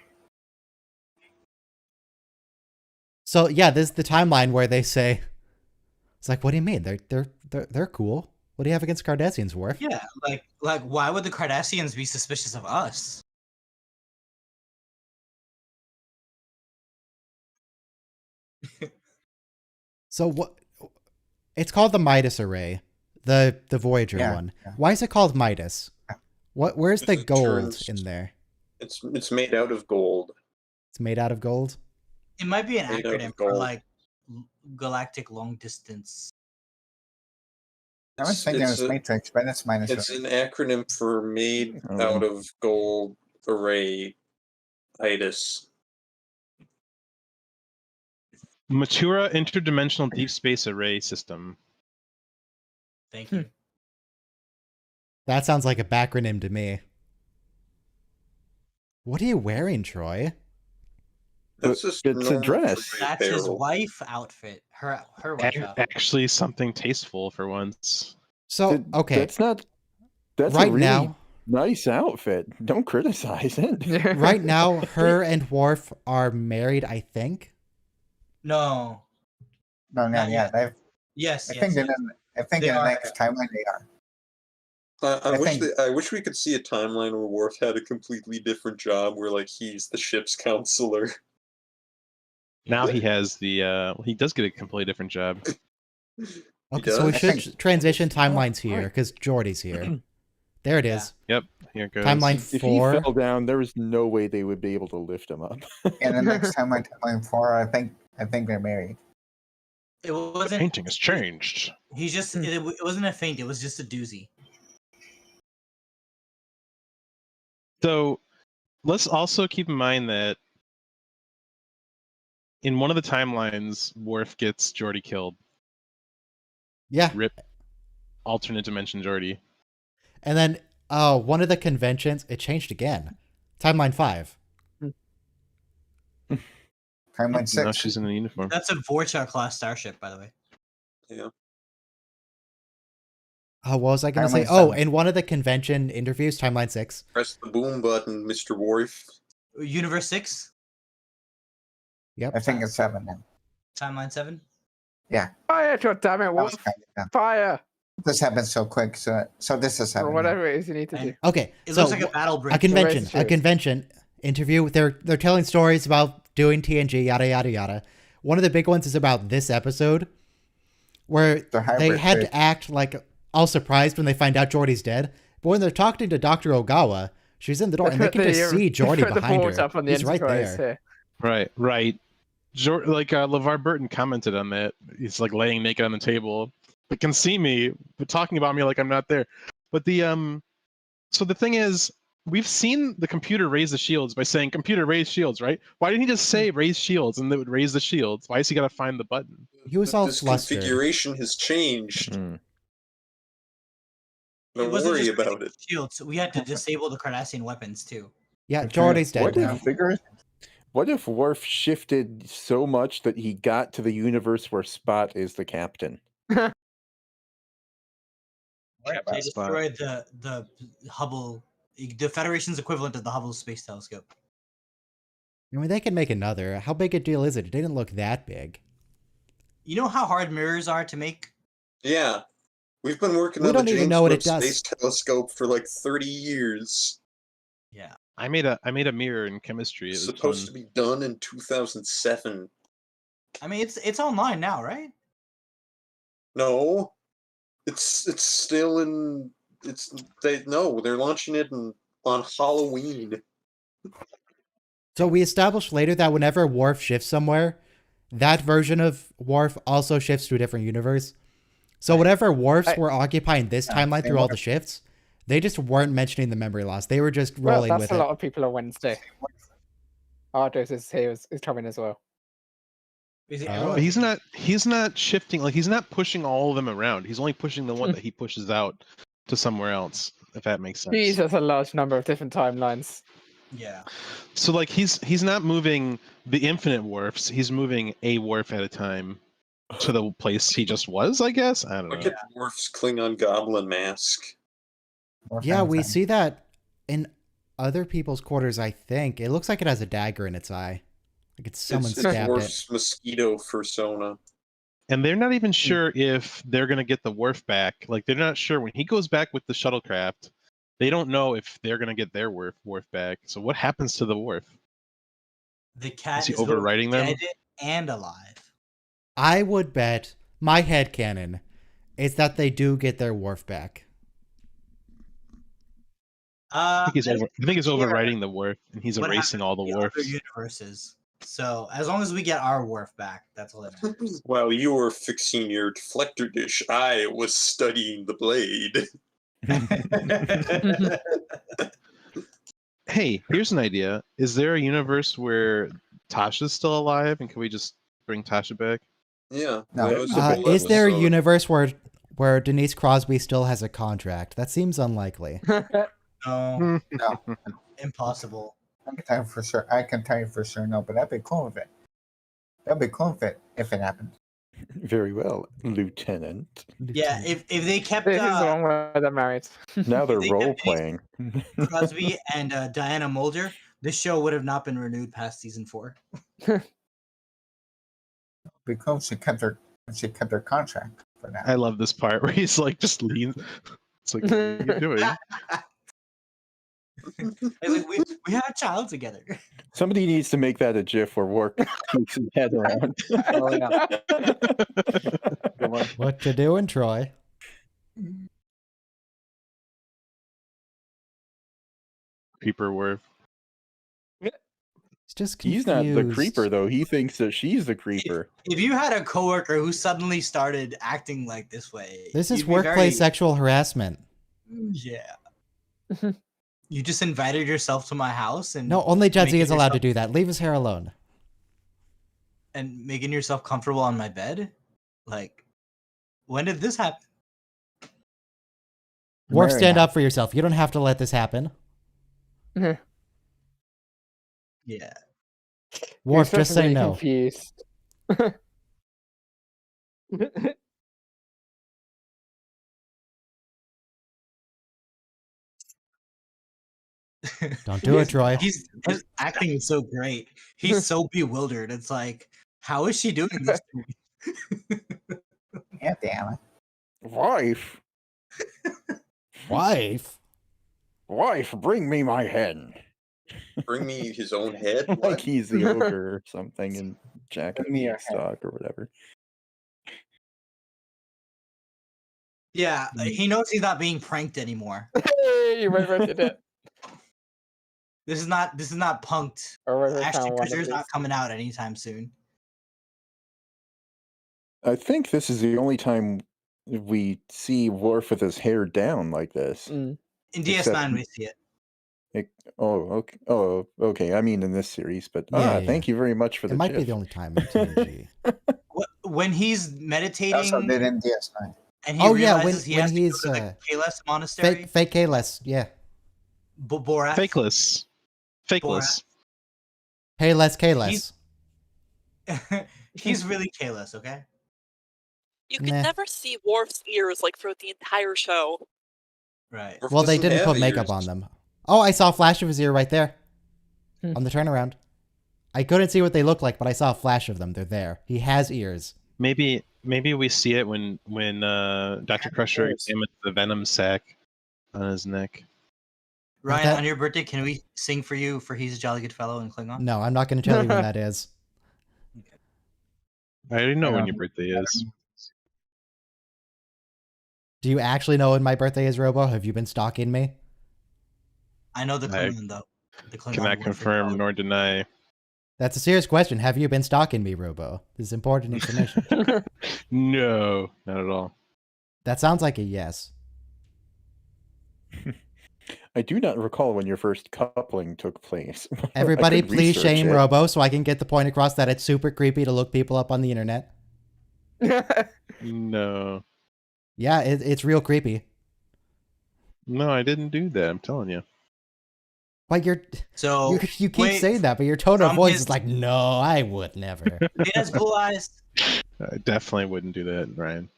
So yeah, this is the timeline where they say, it's like, what do you mean? They're cool. What do you have against Cardassians, Worf? Yeah, like why would the Cardassians be suspicious of us? So what? It's called the Midas array, the Voyager Yeah, one. yeah. Why is it called Midas? Where's the It gold turns- in there? It's made out of gold. It's made out of gold. It might be an Made out of acronym for gold. like galactic long distance. I was It's- thinking it it's was a- Matrix, but that's minus It's array. an acronym for made Oh. out of gold array itis. Matura interdimensional deep space array system. Thank you. That sounds like a backronym to me. What are you wearing, Troy? That's just It's a normal dress. Troy That's his apparel. wife outfit. Her wife outfit. Actually, something tasteful for once. So okay, That's not. That's right a really now, nice outfit. Don't criticize it. right now, her and Worf are married. I think. No. No, Not yeah, yet. they've. Yes. I yes, think yes. I think They in the are. next timeline they are. I wish we could see a timeline where Worf had a completely different job, where like he's the ship's counselor. Now he has the. He does get a completely different job. Okay, so we does? should transition timelines here because Geordi's here. There it is. Yep. Here it goes. Timeline If he 4. fell down, there was no way they would be able to lift him up. And the next timeline, timeline 4, I think they're married. It The wasn't. painting has changed. He just. It wasn't a feint. It was just a doozy. So let's also keep in mind that in one of the timelines, Worf gets Geordi killed. Yeah. Rip. Alternate dimension Geordi. And then one of the conventions, it changed again. Timeline 5. Timeline 6. Now she's in a uniform. That's a Vorcha class starship, by the way. Yeah. What was I going to say? Timeline Oh, 7. in one of the convention interviews, Timeline 6. Press the boom button, Mr. Worf. Universe 6? Yep. I think it's 7 now. Timeline 7? Fire, goddammit, That was Wolf! kind of dumb. Fire! This happened so quick, so this is 7. Or now. whatever it is you need to do. And Okay. it so looks like a battle bridge. a convention, Raise the interview. They're telling stories about doing TNG, yada yada yada. One of the big ones is about this episode, where The hybrid they had bridge. to act like all surprised when they find out Geordi's dead. But when they're talking to Dr. Ogawa, she's in the door, and they can just see Geordi behind her. Up on the He's right Enterprise there. here. Right. LeVar Burton commented on that. He's like laying naked on the table, but can see me, but talking about me like I'm not there. But so the thing is, we've seen the computer raise the shields by saying "computer raise shields," right? Why didn't he just say "raise shields" and it would raise the shields? Why has he got to find the button? He was all This flustered. configuration has changed. Hmm. Don't wasn't worry just about it. Shields. So we had to disable the Cardassian weapons, too. Yeah, Geordi's dead now. What if Worf shifted so much that he got to the universe where Spot is the captain? They Spot. destroyed the Hubble, the Federation's equivalent of the Hubble Space Telescope. I mean, they can make another. How big a deal is it? It didn't look that big. You know how hard mirrors are to make? Yeah. We've been working We on the don't even James know what Webb it does. Space Telescope for like 30 years. Yeah. I made a mirror in chemistry. It It's was supposed to fun. be done in 2007. I mean, it's online now, right? No. It's still in they're launching it on Halloween. So we established later that whenever Worf shifts somewhere, that version of Worf also shifts to a different universe. So whatever Worfs were occupying this timeline through all the shifts, they just weren't mentioning the memory loss. They were just rolling Well, with that's a it. lot of people on Wednesday. Ardos is here, is coming as well. But he's not shifting, like he's not pushing all of them around. He's only pushing the one that he pushes out to somewhere else, if that makes sense. Jesus, a large number of different timelines. Yeah. So like he's not moving the infinite Worfs, he's moving a Worf at a time to the place he just was, I guess. I don't know. Look at Worf's Klingon goblin mask. Yeah, we see that in other people's quarters, I think. It looks like it has a dagger in its eye. Like someone It's stabbed Worf's mosquito persona. And they're not even sure if they're gonna get the Worf back. Like they're not sure when he goes back with the shuttlecraft. They don't know if they're gonna get their Worf back. So what happens to the Worf? The cat Is he both overwriting them? dead and alive. I would bet my headcanon is that they do get their Worf back. I think he's overwriting the Worf, and he's what erasing all the happened in Worfs. other universes. So as long as we get our Worf back, that's all that matters. While you were fixing your deflector dish, I was studying the blade. Hey, here's an idea. Is there a universe where Tasha's still alive, and can we just bring Tasha back? Yeah. No. that was a cool Is there a episode. universe where Denise Crosby still has a contract? That seems unlikely. No, No. impossible. I can tell you for sure. I can tell you for sure. No, but that'd be cool if it. That'd be cool if it happened. Very well, Lieutenant. Yeah, if they kept This is the one where they're married. Now they're they kept role playing. Crosby and Diana Mulder, this show would have not been renewed past season 4. Because she cut their contract for that. I love this part where he's like just leans. It's like, what are you doing? Like, we had a child together. Somebody needs to make that a GIF where Work keeps his head around. Oh, yeah. Good one. What you doing, Troy? Creeper Worf. It's just confused. He's not the creeper though. He thinks that she's the creeper. If you had a coworker who suddenly started acting like this way, This is you'd be workplace very- sexual harassment. Yeah. You just invited yourself to my house and No, only Judzy making is allowed to yourself- do that. Leave his hair alone. and making yourself comfortable on my bed. Like, when did this happen? Worf, Very stand nice. up for yourself. You don't have to let this happen. Yeah. Worf, You're just say really no. Confused. Don't do it, Troy. His acting is so great. He's so bewildered. It's like, how is she doing this to me? Yeah, damn it. Wife, Wife? wife, bring me my hen. Bring me his own head. Like What? he's the ogre or something in Jack and Bring me your the Beanstalk or whatever. Yeah, he knows he's not being pranked anymore. You reverted it. This is not punked. Or whether I Ashton found one of Kutcher's not these. coming out anytime soon. I think this is the only time we see Worf with his hair down like this. Mm. In Except- DS9, we see it. Oh, okay. Oh, okay. I mean, in this series, but Yeah, yeah. thank you very much for It the. might be GIF. the only time in TNG. When he's That's what meditating they did in DS9. and he Oh, yeah, realizes he when has he's, to go to the Kahless monastery. Fake Kahless, yeah. Borat. Fakeless. Fakeless. Hey, less Kahless. He's really Kahless, okay? You could Nah. never see Worf's ears like throughout the entire show. Right. Worf Well, they doesn't didn't have put makeup ears. on them. Oh, I saw a flash of his ear right there. Hmm. On the turnaround. I couldn't see what they looked like, but I saw a flash of them. They're there. He has ears. Maybe we see it when Dr. Crusher examines the venom sac on his neck. Ryan, that- on your birthday, can we sing for you for He's a Jolly Good Fellow in Klingon? No, I'm not going to tell you when that is. I already know when Yeah. your birthday is. Do you actually know when my birthday is, Robo? Have you been stalking me? I know the I Klingon, though. The Klingon Cannot word for confirm fellow. nor deny. That's a serious question. Have you been stalking me, Robo? This is important information. No, not at all. That sounds like a yes. I do not recall when your first coupling took place. I Everybody, could please research shame it. Robo so I can get the point across that it's super creepy to look people up on the internet. No. Yeah, it's real creepy. No, I didn't do that. I'm telling you. But So, you keep wait, saying that, but your tone of from voice his- is like, no, I would never. he has blue eyes. I definitely wouldn't do that, Ryan.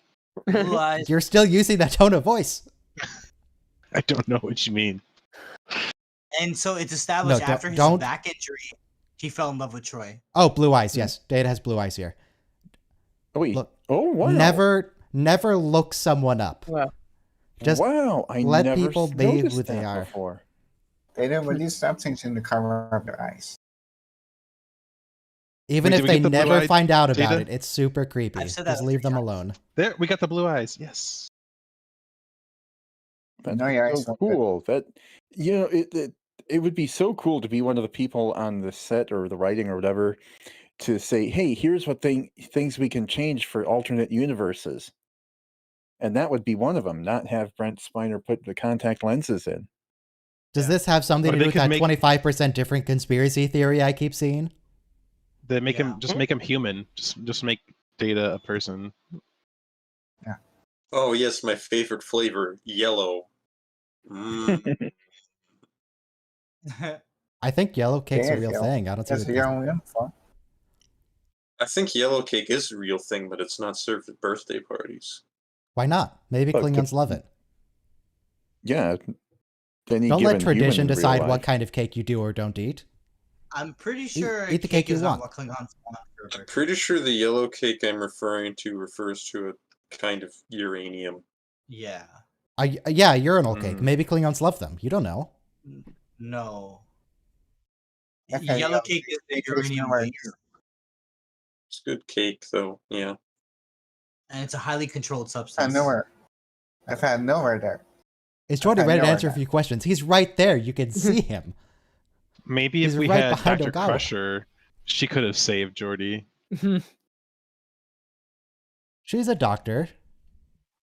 Blue eyes. You're still using that tone of voice. I don't know what you mean. And so it's established No, after his don't- back injury, he fell in love with Troy. Oh, blue eyes. Yes, Data has blue eyes here. Oh, wait. Look, Oh, wow. Never look someone up. Well, Just wow. I let never people be noticed who they that are. Before. They didn't release stop changing the color of their eyes. Even Wait, if did we they get the never blue-eyed find out about Data? it, it's super creepy. I've said that Just like leave 3 them times. alone. There, we got the blue eyes. Yes. That's No, your eyes so look good. cool. That it would be so cool to be one of the people on the set or the writing or whatever to say, "Hey, here's what things we can change for alternate universes," and that would be one of them. Not have Brent Spiner put the contact lenses in. Does Yeah. this have something Or to they do with could that make- 25% different conspiracy theory I keep seeing? They make Yeah. him just make him human. Just make Data a person. Oh yes, my favorite flavor, yellow. Mm. I think yellow cake's a Yeah, real yeah. thing. I don't see That's what your the- own uniform. I think yellow cake is a real thing, but it's not served at birthday parties. Why not? Maybe Look, Klingons love it. Yeah. Any Don't let given tradition human in real decide what life. kind of cake you do or don't eat. I'm pretty sure eat the cake you is not want. what Klingons want for a I'm birthday. pretty sure the yellow cake I'm referring to refers to a kind of uranium. Yeah. Yeah, urinal cake. Mm. Maybe Klingons love them. You don't know. No. Okay, Yellow cake is cake is uranium nowhere based, It's good cake, though. Yeah. and it's a highly controlled I've substance. had nowhere. I've had nowhere there. Is Jordy Okay, ready to no, I answer a got few questions? He's right there. You can see him. Maybe He's if we right had behind Dr. Ogawa. Crusher, she could have saved Jordy. She's a doctor.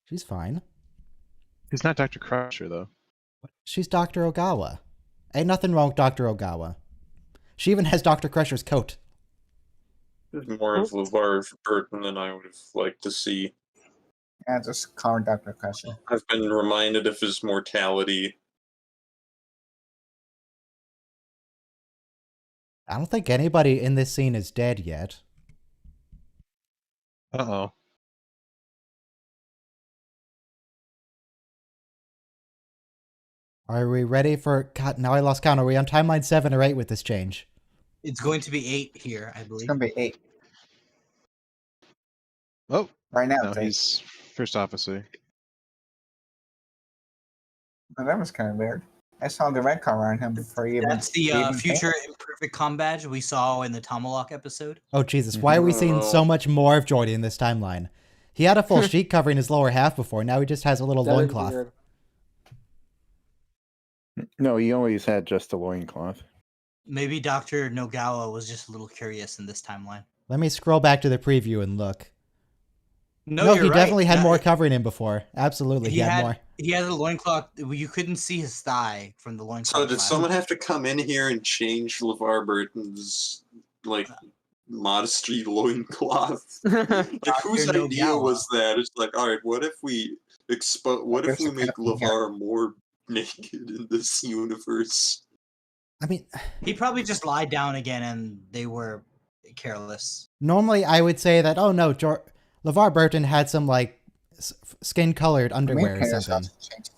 She's fine. He's not Dr. Crusher, though. She's Dr. Ogawa. Ain't nothing wrong with Dr. Ogawa. She even has Dr. Crusher's coat. There's more of LeVar Burton than I would have liked to see. Yeah, just call her Dr. Crusher. I've been reminded of his mortality. I don't think anybody in this scene is dead yet. Uh-oh. Are we ready for... God, now I lost count. Are we on timeline 7 or 8 with this change? It's going to be 8 here, I It's believe. gonna be 8 Oh, right now. no, it's 8. he's first officer. Oh, that was kind of weird. I saw the red car on him before he even. That's the he even future came. imperfect comm badge we saw in the Tomalak episode. Oh, Jesus. Why are we seeing so much more of Jordy in this timeline? He had a full sheet covering his lower half before. Now he just has a little That is loincloth. weird. No, he always had just a loincloth. Maybe Dr. Nogawa was just a little curious in this timeline. Let me scroll back to the preview and look. No, No, you're he right. definitely had That- more covering him before. Absolutely, he had more. He had a loincloth. You couldn't see his thigh from the loincloth. So did last someone time. have to come in here and change LeVar Burton's, like, modesty loincloth? Like, whose Dr. idea Nogawa. was that? It's like, all right, what if we what if we make LeVar more naked in this universe? I mean, He probably just lied down again and they were careless. normally I would say that, oh no, LeVar Burton had some, like, skin-colored underwear or something.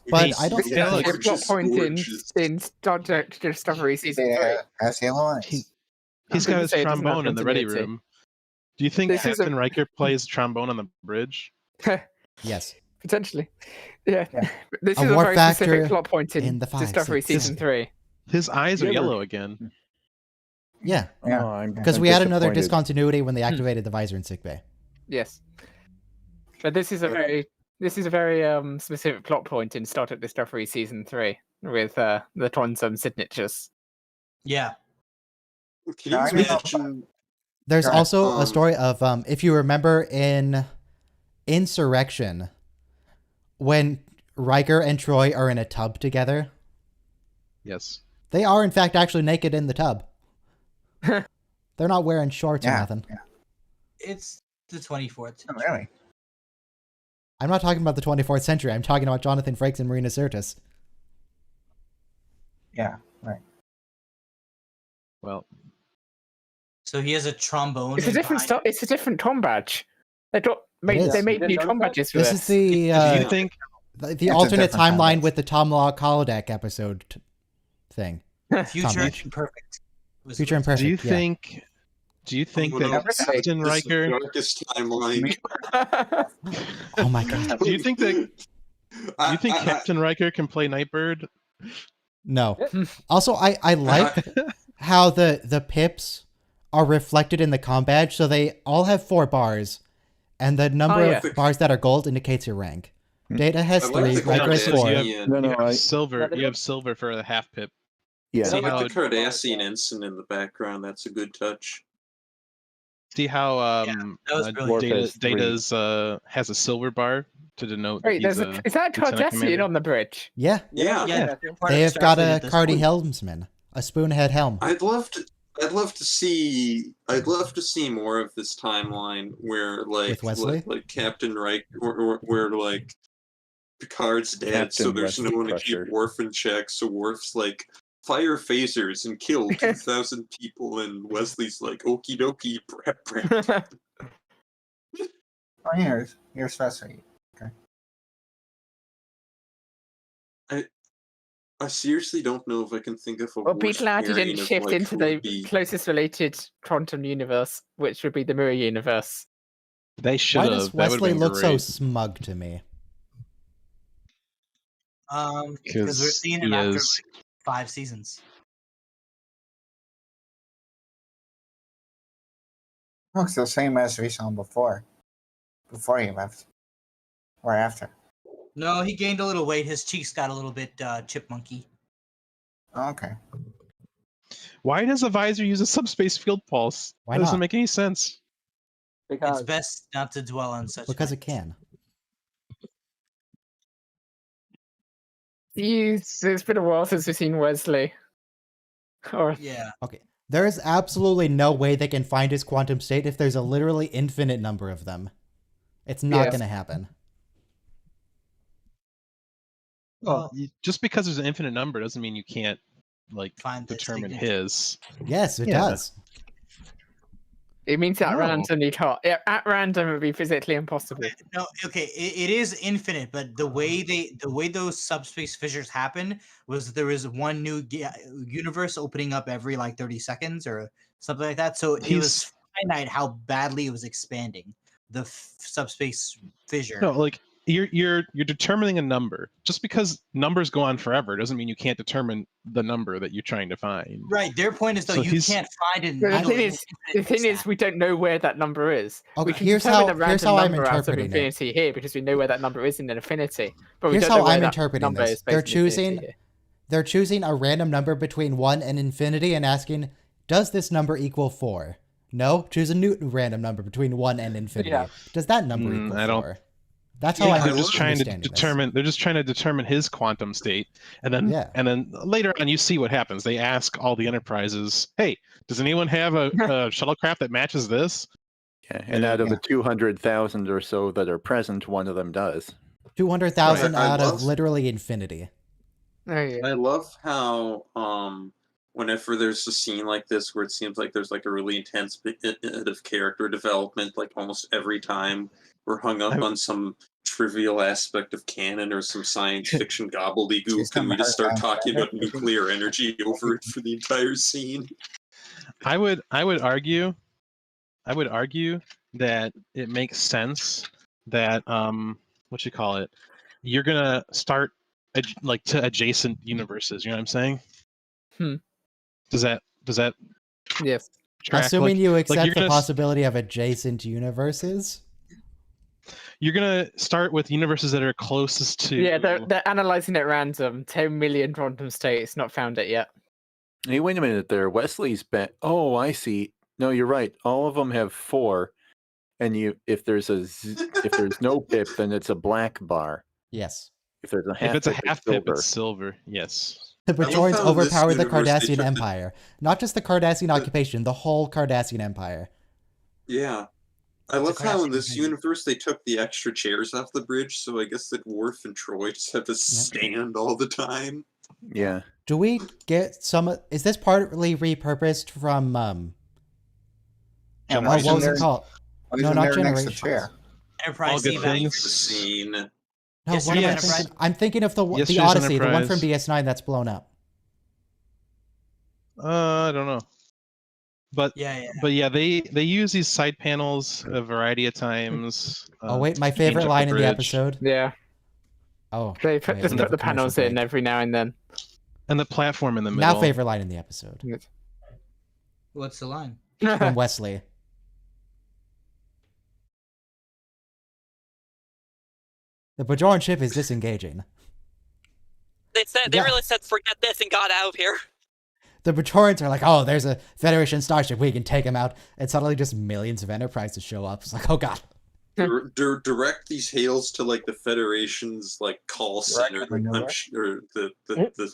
But I don't He's think... gorgeous, A plot point gorgeous. in Star Trek Discovery season 3. Yeah, has yellow eyes. He's got his say it doesn't have trombone in the ready continuity. room. Do you think This is a- Captain Riker plays trombone on the bridge? Yes. Potentially. Yeah. Yeah. This A is a war very factor specific plot point in in the 5, Discovery 6. season 3. His eyes are Yeah, but- yellow again. Yeah. Yeah. Oh, I'm Because we had another disappointed. discontinuity when they activated the visor in sickbay. Yes. But this is a very specific plot point in Star Trek Discovery season 3 with the Tonsum signatures. Yeah. Can Yeah, I you know. imagine? There's Go ahead. also a story of, if you remember in Insurrection, when Riker and Troy are in a tub together, Yes. they are in fact actually naked in the tub. They're not wearing shorts or Yeah. nothing. Yeah. It's the 24th. Oh, really? I'm not talking about the 24th century. I'm talking about Jonathan Frakes and Marina Sirtis. Yeah. Right. Well, So he has a trombone. It's a and different behind- it's a different Tom badge. They is. made new Tom badges for This this. is the do you think the a alternate different timeline context. with the Tom Law holodeck episode thing. Future Combination. Imperfect. was Future what it do you Imperfect. Yeah. think Oh, that no. Never say- Captain This is the Riker darkest timeline. Oh my god. do you think I- Captain Riker can play Nightbird? No. Also, I like how the pips are reflected in the comm badge, so they all have 4 bars, and the number Oh, yeah. of bars that are gold indicates your rank. Data has I like 3, the Riker has Kardashian- 4. Yeah. No, no, You have I, silver. You have silver for the half pip. yeah. See I how like the Cardassian ensign in the background. That's a good touch. see how that was really good. Data's has a silver bar to denote that Wait, he's is that Lieutenant Cardassian Commander. on the bridge? Yeah. Yeah. Yeah, part They of have got Starfleet a at this Cardi point. helmsman, a spoonhead helm. I'd love to see more of this timeline where With Wesley? like Captain Reich where like Picard's dead, so Captain there's no Wesley one to Crusher. keep Worf in check, so Worf's like fire phasers and kill 2,000 people, and Wesley's like, okie dokie, prep. Oh, you're supposed to eat. Okay. I seriously don't know if I can think of a Well, be worse glad you pairing didn't of, shift like, into who the would be... closest related quantum universe, which would be the mirror universe. They should Why have. does That would have Wesley been look so great. smug to me? Because we're seeing him he after is. like 5 seasons. Looks the same as we saw him before he left, or after. No, he gained a little weight. His cheeks got a little bit chipmunky. Okay. Why does a visor use a subspace field pulse? Why That doesn't not? make any sense. Because It's best not to dwell on such. Because it things. can. It's been a while since we've seen Wesley. Or Yeah. Okay. There is absolutely no way they can find his quantum state if there's a literally infinite number of them. It's not Yes. going to happen. Well, just because there's an infinite number doesn't mean you can't like Find the determine signature. his. Yes, it Yeah. does. it means at No. randomly at random it would be physically impossible. No, okay, it is infinite, but the way those subspace fissures happen was there was one new universe opening up every like 30 seconds or something like that. So it was finite how badly it was expanding the subspace fissure. No, like you're determining a number. Just because numbers go on forever doesn't mean you can't determine the number that you're trying to find. Right. Their point is though So you he's- can't find it. But the thing is, we don't know where that number is. Okay, we can here's determine how- a random here's how I'm number out of interpreting it. infinity here because we know where that number is in infinity. But we Here's don't know how where I'm that interpreting number this. is based in infinity here. They're choosing a random number between 1 and infinity and asking, does this number equal 4? No, choose a new random number between 1 and infinity. Yeah. Does that number equal 4? I don't- That's how Yeah, I'm They're just trying to understanding this. determine. They're just trying to determine his quantum state, and then later on you see what happens. They ask all the enterprises, "Hey, does anyone have a shuttlecraft that matches this?" Yeah, and out of the 200,000 or so that are present, one of them does. 200,000 Right. out of literally infinity. I love how whenever there's a scene like this where it seems like there's like a really intense bit of character development, like almost every time we're hung up on some trivial aspect of canon or some science fiction gobbledygook, and we just start talking about nuclear energy over it for the entire scene. I would argue that it makes sense that what you call it, you're gonna start like to adjacent universes. You know what I'm saying? Does that Yes. track? Assuming you you're accept the gonna possibility of adjacent universes? you're gonna start with universes that are closest to. Yeah, they're analyzing at random. 10 million quantum states, not found it yet. Hey, wait a minute there. Wesley's bet. Oh, I see. No, you're right. All of them have 4, and if there's no pip, then it's a black bar. Yes. If there's a half If it's a pip, half it's pip, silver. it's silver. Yes. The I love Bajorans how in this overpowered the universe they Cardassian took the- Empire. Not just the Cardassian occupation, the whole Cardassian Empire. Yeah. I It's a love how in classic this movie. universe they took the extra chairs off the bridge, so I guess that Worf and Troy just have to stand all the time. Yeah. Do we get some... Is this partly repurposed from... And what why was isn't it called? Why No, isn't not there next to Generations. chair? Enterprise All good Z The things. scene. No, Yes, what am I Enterprise. thinking? I'm thinking of the Yesterday's Odyssey, the one from Enterprise. DS9 that's blown up. I don't know. But Yeah. they use these side panels a variety of times. Oh wait, my to change favorite up line in the bridge. episode. Yeah. Oh, They wait, just we have put a the panels commercial in break. every now and then. And the platform in the middle. Now favorite line in the episode What's the line? from Wesley. The Bajoran ship is disengaging. They really said forget this and got out of here. The Bajorans are like, oh, there's a Federation starship, we can take him out. And suddenly just millions of Enterprises show up. It's like, oh god. Direct these hails to like the Federation's like call center. I'm sure the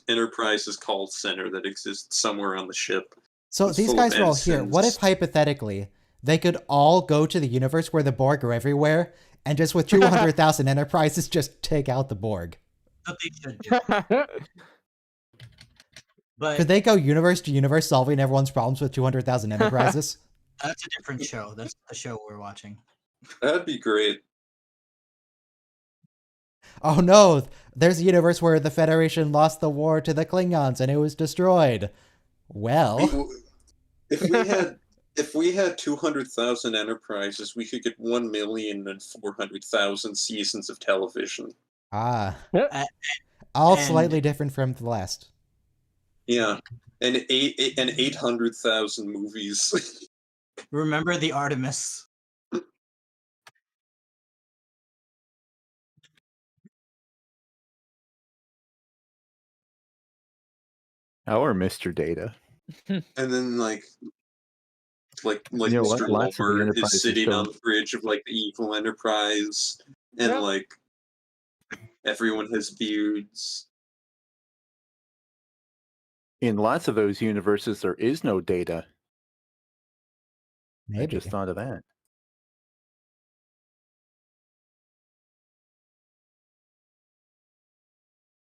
Enterprise's call center that exists somewhere on the ship. So It's these full of guys are all here. What if ensigns. hypothetically they could all go to the universe where the Borg are everywhere and just with 200,000 Enterprises just take out the Borg? What they should do. But Could they go universe to universe solving everyone's problems with 200,000 enterprises? that's a different show. That's the show we're watching. That'd be great. Oh no, there's a universe where the Federation lost the war to the Klingons and it was destroyed. Well, if we had 200,000 enterprises, we could get 1,400,000 seasons of television. all and- slightly different from the last. Yeah, and 800,000 movies. Remember the Artemis? Our Mr. Data. And then like You know what? Mr. Lots of the Lomer Enterprise is is sitting on so- the bridge of like the evil Enterprise, and Yeah. like everyone has beards. In lots of those universes, there is no Data. I Maybe. just thought of that.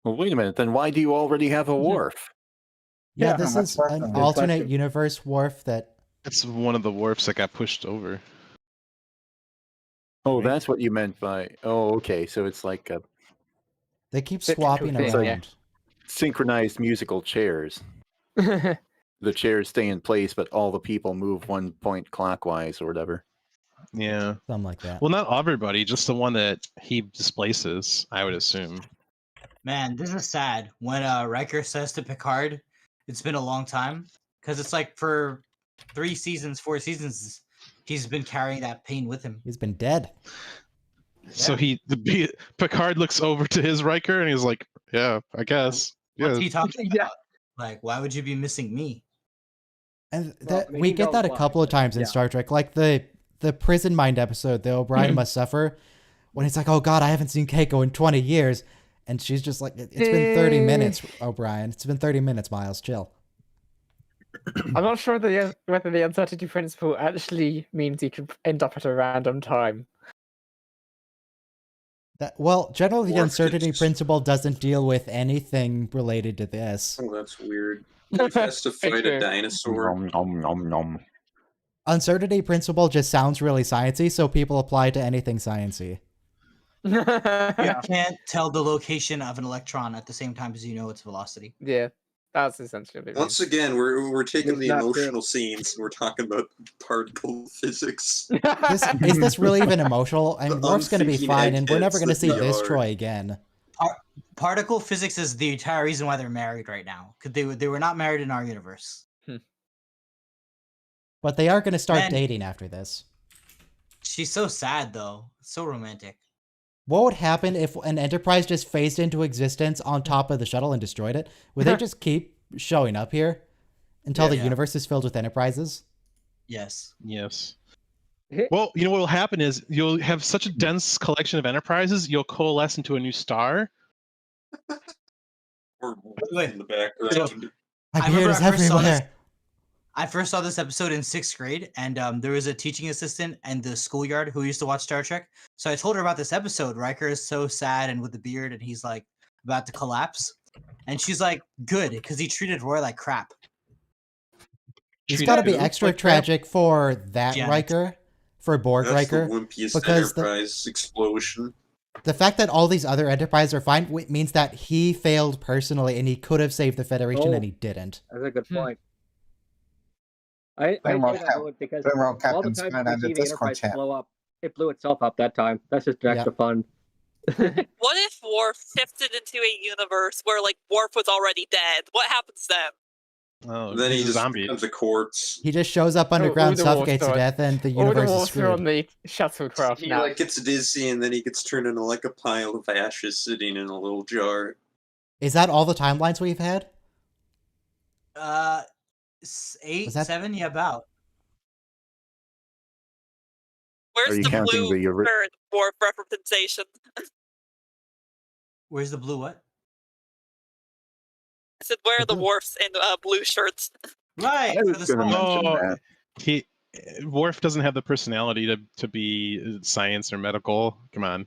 Well, wait a minute. Then why do you already have a wharf? Yeah, Yeah, this that's is awesome. an Good alternate question. universe wharf that It's one of the warps that got pushed over. Oh, that's what you meant by. Oh, okay. So it's like a they keep Bit swapping confusing, yeah. around. synchronized musical chairs. The chairs stay in place, but all the people move 1 point clockwise or whatever. Yeah. Something like that. Well, not everybody, just the one that he displaces, I would assume. Man, this is sad. When Riker says to Picard, "It's been a long time," because it's like for 3 seasons, 4 seasons, he's been carrying that pain with him. He's been dead. So Picard looks over to his Riker and he's like, "Yeah, I guess." What's Yeah. he talking Yeah. about? Like, why would you be missing me? And Well, that I mean, we he get knows that a why, couple of but times in yeah. Star Trek, like the Prison Mind episode, the O'Brien Must Suffer, when he's like, "Oh God, I haven't seen Keiko in 20 years," and she's just like, "It's been 30 minutes, O'Brien. It's been 30 minutes, Miles. Chill." I'm not sure whether the uncertainty principle actually means you could end up at a random time. Well, generally, the Or uncertainty it's- principle doesn't deal with anything related to this. Oh, that's weird. He has to fight true. a dinosaur. Nom, nom, nom, nom. Uncertainty principle just sounds really sciencey, so people apply to anything sciencey. You can't tell the location of an electron at the same time as you know its velocity. Yeah, that's essentially what it means. Once again, we're taking It's the not true. emotional scenes and we're talking about particle physics. Is this really even emotional? I mean, The Worf's going to be unthinking fine, and we're never eggheads going to that see we this are. Troy again. Particle physics is the entire reason why they're married right now. Because they were not married in our universe. But they are going to start Man. dating after this. She's so sad though. So romantic. What would happen if an Enterprise just phased into existence on top of the shuttle and destroyed it? Would they just keep showing up here until the Yeah. universe is filled with Enterprises? Yes. Yes. Well, you know what will happen is you'll have such a dense collection of enterprises, you'll coalesce into a new star. Or Wait. in the background. My I beard remember is I first saw this- everywhere. I first saw this episode in 6th grade, and there was a teaching assistant in the schoolyard who used to watch Star Trek. So I told her about this episode. Riker is so sad and with the beard, and he's like about to collapse. And she's like, "Good, because he treated Roy like crap." It's Treated got to be who? extra Like crap? tragic for that Janet. Riker, for Borg That's Riker. the wimpiest because the- Enterprise explosion. The fact that all these other Enterprises are fine means that he failed personally and he could have saved the Federation and he didn't. That's a good point. I Very say well, that one because very well, all the Captain times Smith we and the see the Discord Enterprise chat. blow up, it blew itself up that time. That's just Yeah. extra fun. What if Worf shifted into a universe where like Worf was already dead? What happens then? Oh, Then he he's a just zombie. becomes a corpse. He just shows up underground, the war suffocates to starts. death, and the All the universe is water on screwed. the shuttlecraft He now. like gets dizzy and then he gets turned into like a pile of ashes sitting in a little jar. Is that all the timelines we've had? 8, Was that- 7, yeah, about. Where's you the counting blue the ori- shirt Worf representation? Where's the blue what? I said, where are the blue- Worfs in blue shirts? Right. I for was the gonna song. mention Oh, that. Worf doesn't have the personality to be science or medical. Come on.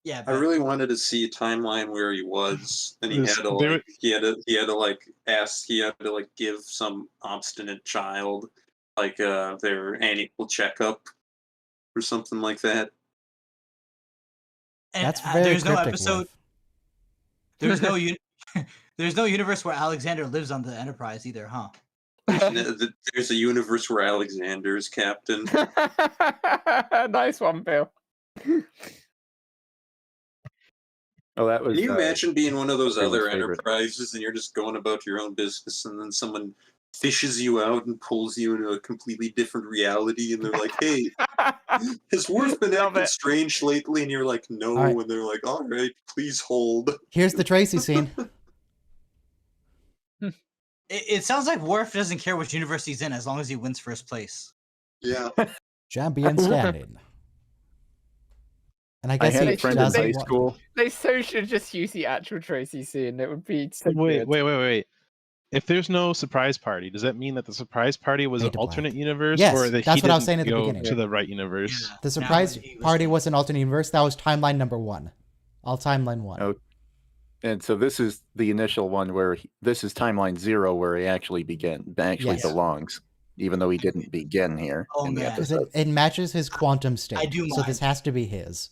Yeah, I really wanted to see a timeline where he was, and he This- had to there- like he had to like give some obstinate child like their annual checkup or something like that. and That's very there's no cryptic, episode. Wolf. There's no there's no universe where Alexander lives on the Enterprise either, huh? There's a universe where Alexander's captain. Nice one, Bill. Oh, that was. Can you imagine being one of those everyone's other favorite. enterprises and you're just going about your own business and then someone fishes you out and pulls you into a completely different reality and they're like, hey, has Worf been Love acting it. strange lately? And you're like, no. All right. And they're like, all right, please hold. Here's the Tracy scene. It sounds like Worf doesn't care which universe he's in as long as he wins first place. Yeah. Champion standing. And I I guess had he a friend in doesn't high want- school. They so should just use the actual Tracy scene. It would be so Wait. good. If there's no surprise party, does that mean that the surprise party was Fade an to black. alternate universe, Yes, or that that's he what I was didn't saying at the go beginning. to the right universe? Yeah. The Now surprise he was party saying- was an alternate universe. That was timeline number 1. All timeline 1. Oh, and so this is the initial one where this is timeline 0 where he actually Yes. belongs, even though he didn't begin here Oh, in the man. Because episode. it matches his quantum state. I do so this mind. has to be his.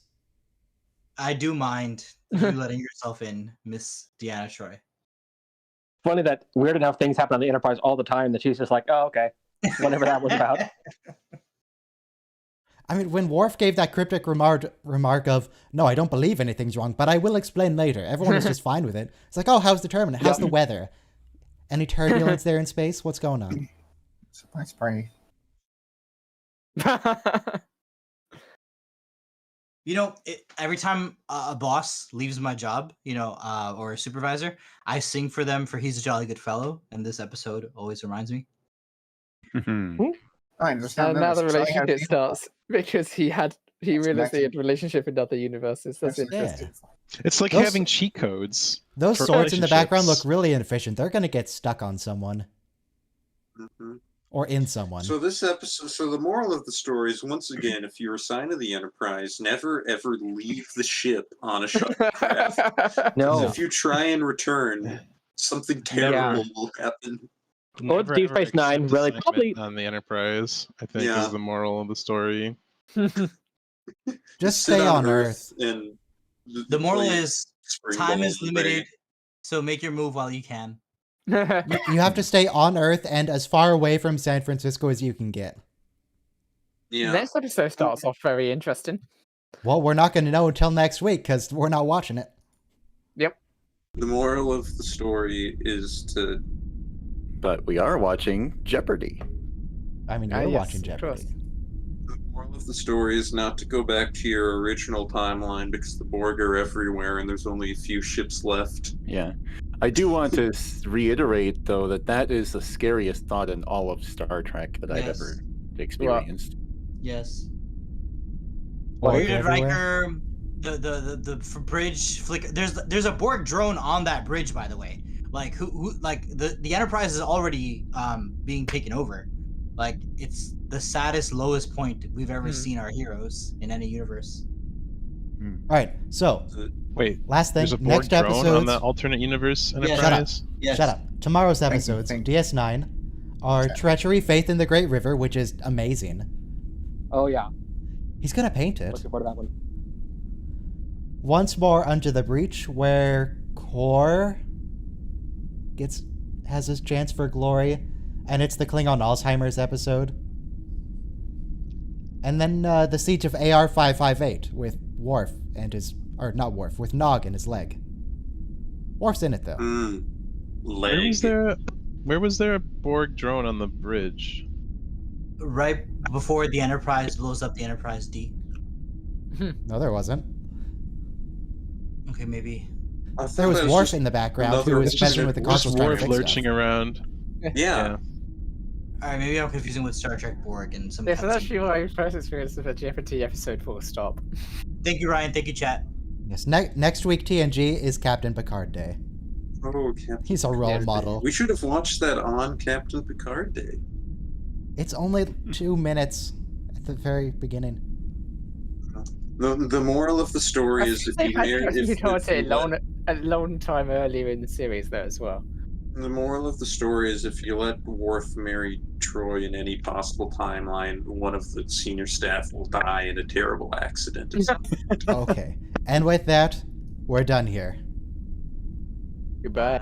I do mind you letting yourself in, Miss Deanna Troy. Funny that weird enough things happen on the Enterprise all the time that she's just like, oh, okay, whatever that was about. I mean, when Worf gave that cryptic remark of, no, I don't believe anything's wrong, but I will explain later. Everyone was just fine with it. It's like, oh, how's the terminal? How's the weather? Any turbulence there in space? What's going on? Surprise party. You know, every time a boss leaves my job, or a supervisor, I sing for them for He's a Jolly Good Fellow, and this episode always reminds me. I understand. And now the relationship starts because he realized they had a relationship in other universes. That's interesting. It's like Those- having cheat codes. Those for swords in the background look relationships. really inefficient. They're going to get stuck on someone. Mhm. Or in someone. So this episode, so the moral of the story is, once again, if you're assigned to the Enterprise, never ever leave the ship on a shuttlecraft. No. If you try and return, something terrible will happen. Or Never, Deep ever Space Nine, accept really, assignment probably- on the Enterprise, I think, Yeah. is the moral of the story. Just Sit stay on Earth. and The moral play is spring time ball is and limited, so make your move while you can. You have to stay on Earth and as far away from San Francisco as you can get. Yeah. Next episode starts off very interesting. Well, we're not going to know until next week because we're not watching it. Yep. The moral of the story is to But we are watching Jeopardy. I mean, Ah, you're yes, watching of Jeopardy. course. the moral of the story is not to go back to your original timeline because the Borg are everywhere and there's only a few ships left. Yeah. I do want to reiterate, though, that is the scariest thought in all of Star Trek that I've Yes. ever experienced. Yes. Borg Bearded everywhere. Riker, the bridge flicker. There's a Borg drone on that bridge, by the way. Like who like the Enterprise is already being taken over. Like it's the saddest, lowest point we've ever seen our heroes in any universe. All right, so Wait, last thing, there's a Borg next drone on episodes. the alternate universe Yeah, Shut up. Enterprise? Yes. Shut up. Tomorrow's Thank you, episodes, thank you. DS9, are Okay. Treachery, Faith in the Great River, which is amazing. Oh, yeah. He's going to paint it. Looking forward to that one. Once More Under the Breach, where Core has his chance for glory, and it's the Klingon Alzheimer's episode. And then the Siege of AR-558 with Worf and his, or not Worf, with Nog and his leg. Worf's in it though. Where was there a Borg drone on the bridge? Right before the Enterprise blows up the Enterprise D. No, there wasn't. Okay, maybe. There was Worf in the background who was messing with the Just console trying to Worf fix lurching stuff. around. Yeah. All right, maybe I'm confusing with Star Trek Borg and some. Yes, that's cutscene. actually my first experience of a Jeopardy episode. Full stop. Thank you, Ryan. Thank you, chat. Yes, next week TNG is Captain Picard Day. Oh, Captain He's a role Picard model. Day. We should have watched that on Captain Picard Day. It's only 2 minutes at the very beginning. The moral of the story is if you marry, you told it let, a long time earlier in the series though as well. the moral of the story is if you let Worf marry Troy in any possible timeline, one of the senior staff will die in a terrible accident. Okay. And with that, we're done here. Goodbye.